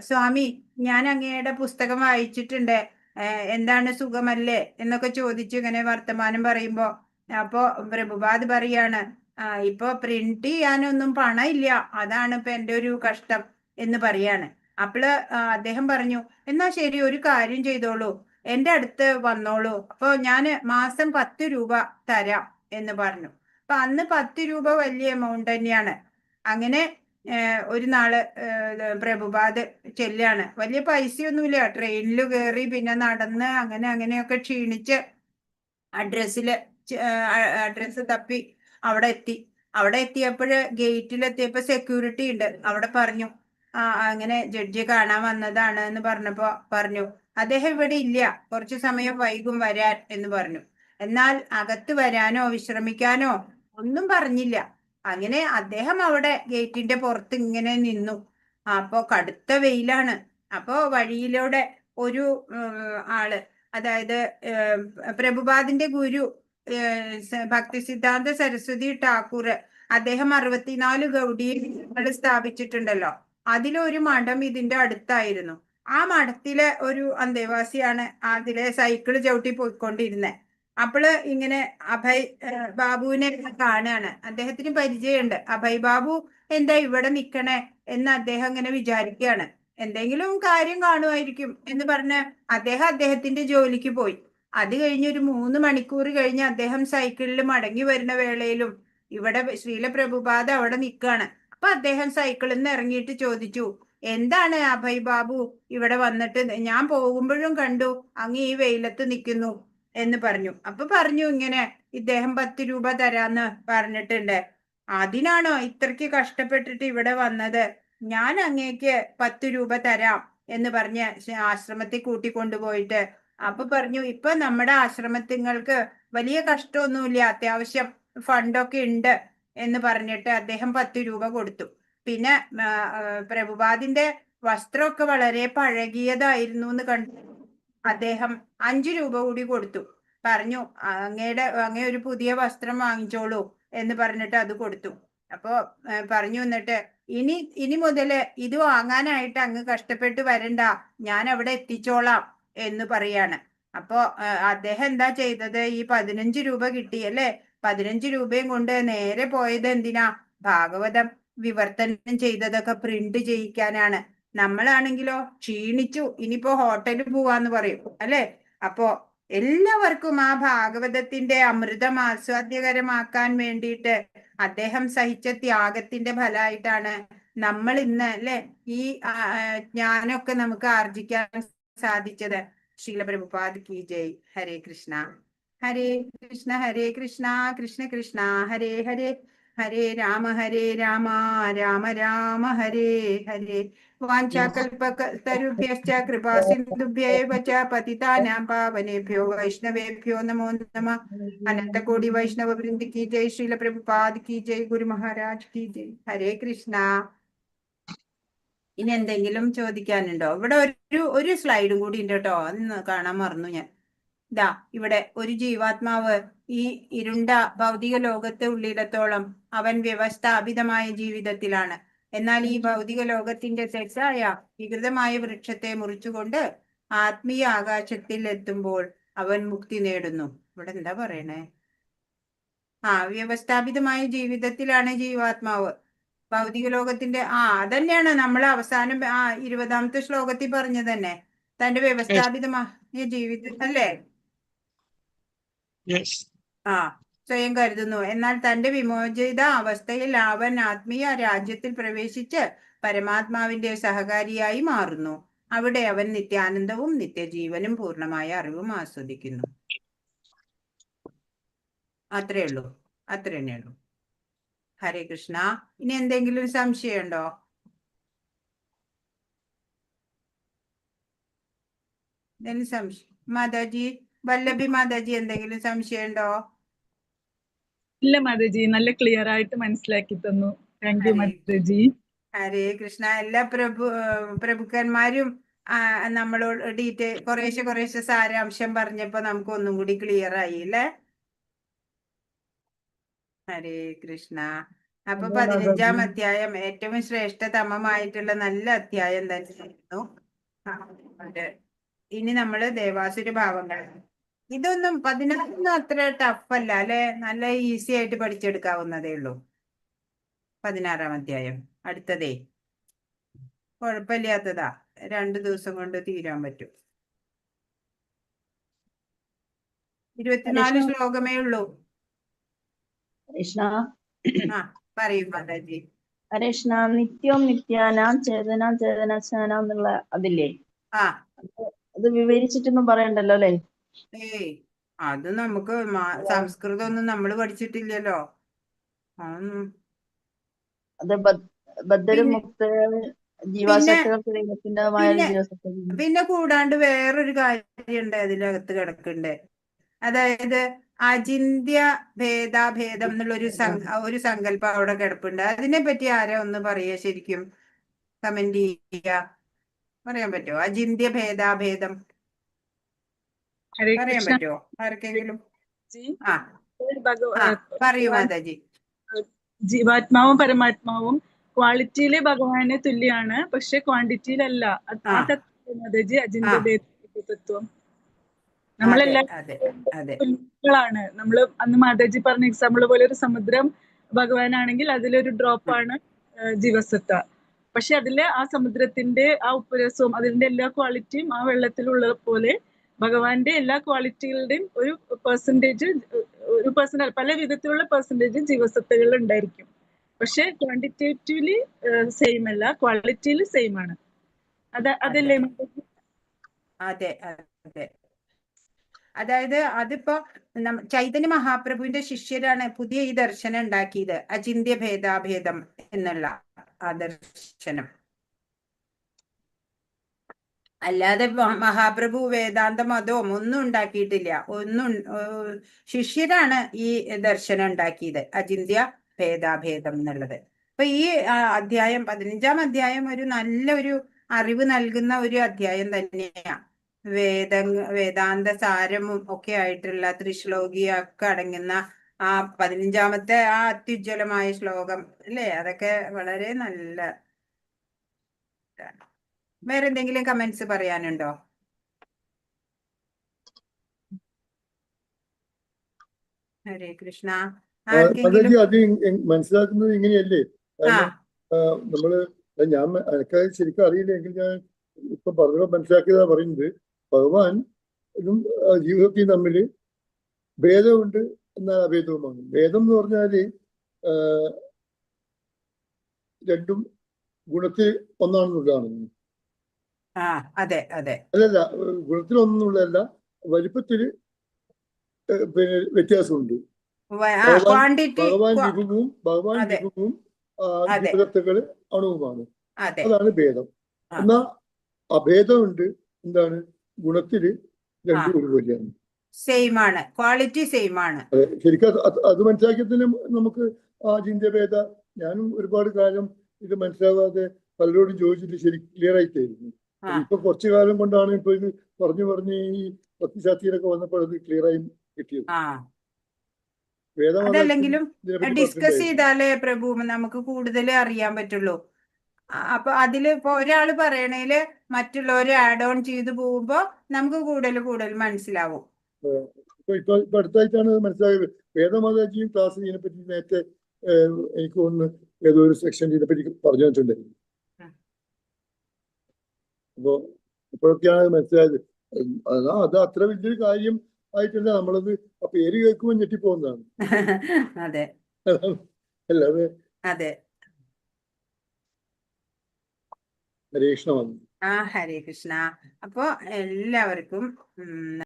സ്വാമി, ഞാൻ അങ്ങയുടെ പുസ്തകം വായിച്ചിട്ടുണ്ട്, എന്താണ്, സുഖമല്ലേ എന്നൊക്കെ ചോദിച്ചു ഇങ്ങനെ വർത്തമാനം പറയുമ്പോ, അപ്പോ പ്രഭുപാദ് പറയാണ്, ഇപ്പൊ പ്രിന്റ് ചെയ്യാനൊന്നും പണമില്ല, അതാണ് ഇപ്പൊ എന്റെ ഒരു കഷ്ടം എന്ന് പറയാണ്. അപ്പോള് അദ്ദേഹം പറഞ്ഞു, എന്നാ ശരി, ഒരു കാര്യം ചെയ്തോളൂ, എന്റെ അടുത്ത് വന്നോളൂ, അപ്പൊ ഞാന് മാസം 10 രൂപ തരാം എന്ന് പറഞ്ഞു. അപ്പൊ അന്ന് 10 രൂപ വലിയ എമൗണ്ട് തന്നെയാണ്. അങ്ങനെ ഒരു നാള് പ്രഭുപാദ് ചെല്ലാണ്. വലിയ പൈസയൊന്നുമില്ല. ട്രെയിനിൽ കയറി പിന്നെ നടന്ന് അങ്ങനെയൊക്കെ ക്ഷീണിച്ച് അഡ്രസ്സ് തപ്പി അവിടെ എത്തി. അവിടെ എത്തിയപ്പോഴ് ഗേറ്റിലെത്തിയപ്പോ സെക്യൂരിറ്റി ഉണ്ട്. അവിടെ പറഞ്ഞു, അങ്ങനെ ജഡ്ജി കാണാൻ വന്നതാണ് എന്ന് പറഞ്ഞപ്പോ പറഞ്ഞു, അദ്ദേഹം ഇവിടെ ഇല്ല, കുറച്ചു സമയം വൈകും വരാൻ എന്ന് പറഞ്ഞു. എന്നാൽ അകത്ത് വരാനോ വിശ്രമിക്കാനോ ഒന്നും പറഞ്ഞില്ല. അങ്ങനെ അദ്ദേഹം അവിടെ ഗേറ്റിന്റെ പുറത്ത് ഇങ്ങനെ നിന്നു. അപ്പോ കടുത്ത വെയിലാണ്. അപ്പോ വഴിയിലൂടെ ഒരു ആള്, അതായത് പ്രഭുപാദിന്റെ ഗുരു ഭക്തി സിദ്ധാന്ത സരസ്വതി ഠാക്കൂർ, അദ്ദേഹം 64 ഗൗഡീയങ്ങൾ സ്ഥാപിച്ചിട്ടുണ്ടല്ലോ, അതിലൊരു മഠം ഇതിന്റെ അടുത്തായിരുന്നു. ആ മഠത്തിലെ ഒരു അന്തേവാസിയാണ് അതിലെ സൈക്കിള് ചവിട്ടി പോയിക്കൊണ്ടിരുന്നത്. അപ്പോള് ഇങ്ങനെ അഭയ് ബാബുവിനെ കാണുകയാണ്. അദ്ദേഹത്തിന് പരിചയമുണ്ട്. അഭയ് ബാബു എന്താ ഇവിടെ നിക്കണേ എന്ന് അദ്ദേഹം ഇങ്ങനെ വിചാരിക്കുകയാണ്. എന്തെങ്കിലും കാര്യം കാണുമായിരിക്കും എന്ന് പറഞ്ഞ് അദ്ദേഹത്തിന്റെ ജോലിക്ക് പോയി. അത് കഴിഞ്ഞ് ഒരു 3 മണിക്കൂർ കഴിഞ്ഞ് അദ്ദേഹം സൈക്കിളിൽ മടങ്ങി വരുന്ന വേളയിലും ഇവിടെ ശ്രീല പ്രഭുപാദ് അവിടെ നിൽക്കുകയാണ്. അപ്പൊ അദ്ദേഹം സൈക്കിളിൽ നിന്ന് ഇറങ്ങിയിട്ട് ചോദിച്ചു, എന്താണ് അഭയ് ബാബു ഇവിടെ വന്നിട്ട്, ഞാൻ പോകുമ്പോഴും കണ്ടു അങ്ങ് ഈ വെയിലത്ത് നിൽക്കുന്നു എന്ന് പറഞ്ഞു. അപ്പൊ പറഞ്ഞു, ഇങ്ങനെ ഇദ്ദേഹം 10 രൂപ തരാന്ന് പറഞ്ഞിട്ടുണ്ട്, അതിനാണോ ഇത്രയ്ക്ക് കഷ്ടപ്പെട്ടിട്ട് ഇവിടെ വന്നത്, ഞാൻ അങ്ങേക്ക് 10 രൂപ തരാം എന്ന് പറഞ്ഞ് ആശ്രമത്തിൽ കൂട്ടിക്കൊണ്ടുപോയിട്ട്, അപ്പൊ പറഞ്ഞു, ഇപ്പൊ നമ്മുടെ ആശ്രമത്തിങ്ങൾക്ക് വലിയ കഷ്ടമൊന്നുമില്ല, അത്യാവശ്യം ഫണ്ടൊക്കെ ഉണ്ട് എന്ന് പറഞ്ഞിട്ട് അദ്ദേഹം 10 രൂപ കൊടുത്തു. പിന്നെ പ്രഭുപാദിന്റെ വസ്ത്രമൊക്കെ വളരെ പഴകിയതായിരുന്നു എന്ന് കണ്ടു അദ്ദേഹം 5 രൂപ കൂടി കൊടുത്തു. പറഞ്ഞു, അങ്ങേ ഒരു പുതിയ വസ്ത്രം വാങ്ങിച്ചോളൂ എന്ന് പറഞ്ഞിട്ട് അത് കൊടുത്തു. അപ്പോ പറഞ്ഞു, എന്നിട്ട് ഇനി മുതല് ഇത് വാങ്ങാനായിട്ട് അങ്ങ് കഷ്ടപ്പെട്ട് വരണ്ട, ഞാൻ അവിടെ എത്തിച്ചോളാം എന്ന് പറയാണ്. അപ്പോ അദ്ദേഹം എന്താ ചെയ്തത്, ഈ 15 രൂപ കിട്ടി അല്ലെ, 15 രൂപയും കൊണ്ട് നേരെ പോയത് എന്തിനാ, ഭാഗവതം വിവർത്തനം ചെയ്തതൊക്കെ പ്രിന്റ് ചെയ്യിക്കാനാണ്. നമ്മളാണെങ്കിലോ ക്ഷീണിച്ചു, ഇനിയിപ്പോ ഹോട്ടലിൽ പോവാന്ന് പറയും അല്ലെ. അപ്പോ എല്ലാവർക്കും ആ ഭാഗവതത്തിന്റെ അമൃതം ആസ്വാദ്യകരമാക്കാൻ വേണ്ടിയിട്ട് അദ്ദേഹം സഹിച്ച ത്യാഗത്തിന്റെ ഫലമായിട്ടാണ് നമ്മൾ ഇന്ന് അല്ലെ ഈ ജ്ഞാനമൊക്കെ നമുക്ക് ആർജിക്കാൻ സാധിച്ചത്. ശ്രീല പ്രഭുപാദ് കി ജയ്. ഹരേ കൃഷ്ണ ഹരേ കൃഷ്ണ ഹരേ കൃഷ്ണ കൃഷ്ണ കൃഷ്ണ ഹരേ ഹരേ, ഹരേ രാമ രാമ രാമ ഹരേ ഹരേ. വാഞ്ചാകൽപതരുഭ്യശ്ച കൃപാസിന്ധുഭ്യൈവ ച പതിതാനാം പാവനേഭ്യോ വൈഷ്ണവേഭ്യോ നമോ നമഃ. അനന്തകോടി വൈഷ്ണവ വൃന്ദ കി ജയ്. ശ്രീല പ്രഭുപാദ് കി ജയ്. ഗുരു മഹാരാജ് കി ജയ്. ഹരേ കൃഷ്ണ. ഇനി എന്തെങ്കിലും ചോദിക്കാനുണ്ടോ? ഇവിടെ ഒരു സ്ലൈഡും കൂടി ഉണ്ട് കേട്ടോ, അന്ന് കാണാൻ മറന്നു ഞാൻ. ദാ ഇവിടെ ഒരു ജീവാത്മാവ് ഈ ഇരുണ്ട ഭൗതിക ലോകത്ത് ഉള്ളിടത്തോളം അവൻ വ്യവസ്ഥാപിതമായ ജീവിതത്തിലാണ്. എന്നാൽ ഈ ഭൗതിക ലോകത്തിന്റെ തെറ്റായ വികൃതമായ വൃക്ഷത്തെ മുറിച്ചുകൊണ്ട് ആത്മീയ ആകാശത്തിൽ എത്തുമ്പോൾ അവൻ മുക്തി നേടുന്നു. ഇവിടെ എന്താ പറയണേ? വ്യവസ്ഥാപിതമായ ജീവിതത്തിലാണ് ജീവാത്മാവ്. ഭൗതിക ലോകത്തിന്റെ അതന്നെയാണ് നമ്മൾ അവസാനം 20ാമത്തെ ശ്ലോകത്തിൽ പറഞ്ഞത് തന്നെ. തന്റെ വ്യവസ്ഥാപിതമായ ജീവിതം അല്ലേ? സ്വയം കരുതുന്നു. എന്നാൽ തന്റെ വിമോചിത അവസ്ഥയിൽ അവൻ ആത്മീയ രാജ്യത്തിൽ പ്രവേശിച്ച് പരമാത്മാവിന്റെ സഹകാരിയായി മാറുന്നു. അവിടെ അവൻ നിത്യാനന്ദവും നിത്യജീവനും പൂർണ്ണമായ അറിവും ആസ്വദിക്കുന്നു. അത്രേ ഉള്ളൂ. അത്ര തന്നെയുള്ളൂ. ഹരേ കൃഷ്ണ. ഇനി എന്തെങ്കിലും സംശയമുണ്ടോ? എന്തെങ്കിലും സംശയം? മാതാജി, വല്ലഭി മാതാജി, എന്തെങ്കിലും സംശയമുണ്ടോ? ഇല്ല മാതാജി, നല്ല ക്ലിയർ ആയിട്ട് മനസ്സിലാക്കി തന്നു. താങ്ക് യു മാതാജി. ഹരേ കൃഷ്ണ. എല്ലാ പ്രഭുക്കന്മാരും നമ്മളോട് കുറേശ്ശെ സാരാംശം പറഞ്ഞപ്പോ നമുക്ക് ഒന്നും കൂടി ക്ലിയർ ആയി അല്ലേ? ഹരേ കൃഷ്ണ. അപ്പൊ 15ാം അധ്യായം ഏറ്റവും ശ്രേഷ്ഠതമമായിട്ടുള്ള നല്ല അധ്യായം തന്നെയായിരുന്നു. ഇനി നമ്മള് ദേവാസുര ഭാവങ്ങൾ. ഇതൊന്നും 16 അത്ര ടഫ് അല്ല അല്ലെ? നല്ല ഈസി ആയിട്ട് പഠിച്ചെടുക്കാവുന്നതേ ഉള്ളൂ. 16ാം അധ്യായം അടുത്തതേ കുഴപ്പമില്ലാത്തതാ. 2 ദിവസം കൊണ്ട് തീരാൻ പറ്റും. 24 ശ്ലോകമേ ഉള്ളൂ. കൃഷ്ണ. പറയൂ മാതാജി. കൃഷ്ണ. നിത്യം നിത്യാനാം ചേതനാം ചേതനാശാനാം എന്നുള്ള അതില്ലേ, അത് വിവരിച്ചിട്ടൊന്നും പറയണ്ടല്ലോ അല്ലേ? അത് നമുക്ക് സംസ്കൃതം ഒന്നും നമ്മൾ പഠിച്ചിട്ടില്ലല്ലോ. അത് ബദ്ധരമുക്ത ജീവാശക്തികൾക്ക് പിന്നെ കൂടാണ്ട് വേറൊരു കാര്യമുണ്ട് അതിനകത്ത് കിടക്കണ്ടേ. അതായത് അചിന്ത്യ ഭേദാഭേദം എന്നുള്ള ഒരു സങ്കല്പം അവിടെ കിടപ്പുണ്ട്. അതിനെ പറ്റി ആരാ ഒന്ന് പറയാ? ശരിക്കും കമന്റ് ചെയ്യാ. പറയാൻ പറ്റുമോ? അചിന്ത്യ ഭേദാഭേദം പറയാൻ പറ്റുമോ ആർക്കെങ്കിലും? പറയൂ മാതാജി. ജീവാത്മാവും പരമാത്മാവും ക്വാളിറ്റിയില് ഭഗവാന് തുല്യാണ്, പക്ഷെ ക്വാണ്ടിറ്റിയിലല്ല. ആ തത്വം മാതാജി, അചിന്ത്യ ഭേദത്വം. നമ്മളെല്ലാണ്. നമ്മള് അന്ന് മാതാജി പറഞ്ഞ എക്സാമ്പിൾ പോലെ ഒരു സമുദ്രം ഭഗവാനാണെങ്കിൽ അതിലൊരു ഡ്രോപ്പാണ് ജീവസത്ത. പക്ഷെ അതില് ആ സമുദ്രത്തിന്റെ ആ ഉപ്പുരസവും അതിന്റെ എല്ലാ ക്വാളിറ്റിയും ആ വെള്ളത്തിലുള്ള പോലെ ഭഗവാന്റെ എല്ലാ ക്വാളിറ്റികളുടെയും ഒരു പെർസെന്റേജ് പല വിധത്തിലുള്ള പെർസെന്റേജ് ജീവസത്തകളിൽ ഉണ്ടായിരിക്കും. പക്ഷെ ക്വാണ്ടിറ്റേറ്റീവ്ലി സെയിം അല്ല, ക്വാളിറ്റിയിൽ സെയിം ആണ്. അതല്ലേ? അതെ അതെ. അതായത് അതിപ്പോ ചൈതന്യ മഹാപ്രഭുവിന്റെ ശിഷ്യരാണ് പുതിയ ഈ ദർശനം ഉണ്ടാക്കിയത്, അചിന്ത്യ ഭേദാഭേദം എന്നുള്ള ആ ദർശനം. അല്ലാതെ മഹാപ്രഭു വേദാന്ത മതവും ഒന്നും ഉണ്ടാക്കിയിട്ടില്ല. ശിഷ്യരാണ് ഈ ദർശനം ഉണ്ടാക്കിയത്, അചിന്ത്യ ഭേദാഭേദം എന്നുള്ളത്. അപ്പൊ ഈ അധ്യായം 15ാം അധ്യായം ഒരു നല്ലൊരു അറിവ് നൽകുന്ന ഒരു അധ്യായം തന്നെയാണ്. വേദാന്ത സാരമും ഒക്കെ ആയിട്ടുള്ള ത്രിശ്ലോകിയൊക്കെ അടങ്ങുന്ന ആ 15ാമത്തെ ആ അത്യുജ്വലമായ ശ്ലോകം അല്ലേ? അതൊക്കെ വളരെ നല്ല. വേറെ എന്തെങ്കിലും കമന്റ്സ് പറയാനുണ്ടോ? ഹരേ കൃഷ്ണ. മാതാജി, അത് മനസ്സിലാക്കുന്നത് ഇങ്ങനെയല്ലേ? കാരണം നമ്മള് എനിക്ക് ശരിക്കും അറിയില്ലെങ്കിൽ ഞാൻ ഇപ്പൊ പറഞ്ഞ മനസ്സിലാക്കിയതാ പറയുന്നത്. ഭഗവാൻ ജീവിതത്തിൽ തമ്മിൽ ഭേദമുണ്ട്, എന്നാൽ അഭേദവുമാണ്. ഭേദം എന്ന് പറഞ്ഞാല് രണ്ടും ഗുണത്തിൽ ഒന്നാണെന്നുള്ളതാണ്. അല്ലല്ല, ഗുണത്തിൽ ഒന്നുള്ളതല്ല, വലിപ്പത്തില് പിന്നെ വ്യത്യാസമുണ്ട്. ഭഗവാൻ വിഭുവും ജീവസത്തകള് അണുവുമാണ്. അതാണ് ഭേദം. എന്നാ അഭേദമുണ്ട്, എന്താണ്? ഗുണത്തില് രണ്ടും ഒരുപോലെയാണ്, സെയിം ആണ്, ക്വാളിറ്റി സെയിം ആണ്. ശരിക്കും അത് മനസ്സിലാക്കിയതിന് നമുക്ക് ആ ചിന്തഭേദ ഞാനും ഒരുപാട് കാലം ഇത് മനസ്സിലാവാതെ പലരോടും ചോദിച്ചിട്ട് ശരി ക്ലിയർ ആയിട്ടായിരുന്നു. ഇപ്പൊ കുറച്ചു കാലം കൊണ്ടാണ് ഇപ്പൊ ഇത് പറഞ്ഞ് ഈ ഭക്തിശാസ്ത്രീയൊക്കെ വന്നപ്പോൾ അത് ക്ലിയർ ആയി കിട്ടിയത്. അതല്ലെങ്കിലും ഡിസ്കസ് ചെയ്താലേ പ്രഭു നമുക്ക് കൂടുതൽ അറിയാൻ പറ്റുള്ളൂ. അപ്പൊ അതില് ഇപ്പൊ ഒരാള് പറയണേല് മറ്റുള്ളവര് ആഡ് ഓൺ ചെയ്തു പോകുമ്പോ നമുക്ക് കൂടുതൽ മനസ്സിലാവും. ഇപ്പൊ അടുത്തായിട്ടാണ് മനസ്സിലായത്. വേദമാതാജിയും ക്ലാസ് ഇതിനെപ്പറ്റി നേരത്തെ എനിക്ക് തോന്നുന്നു ഏതോ ഒരു സെക്ഷൻ ഇതിനെപ്പറ്റി പറഞ്ഞു വെച്ചിട്ടുണ്ട്. അപ്പോ ഇപ്പോഴൊക്കെയാണ് മനസ്സിലായത്. അത് അത്ര വലിയൊരു കാര്യം ആയിട്ടല്ല, നമ്മളത് ആ പേര് കേൾക്കുമ്പോൾ ഞെട്ടിപ്പോകുന്നതാണ്. അതെ അല്ലാതെ അതെ. ഹരേ കൃഷ്ണ വന്നു. ഹരേ കൃഷ്ണ. അപ്പൊ എല്ലാവർക്കും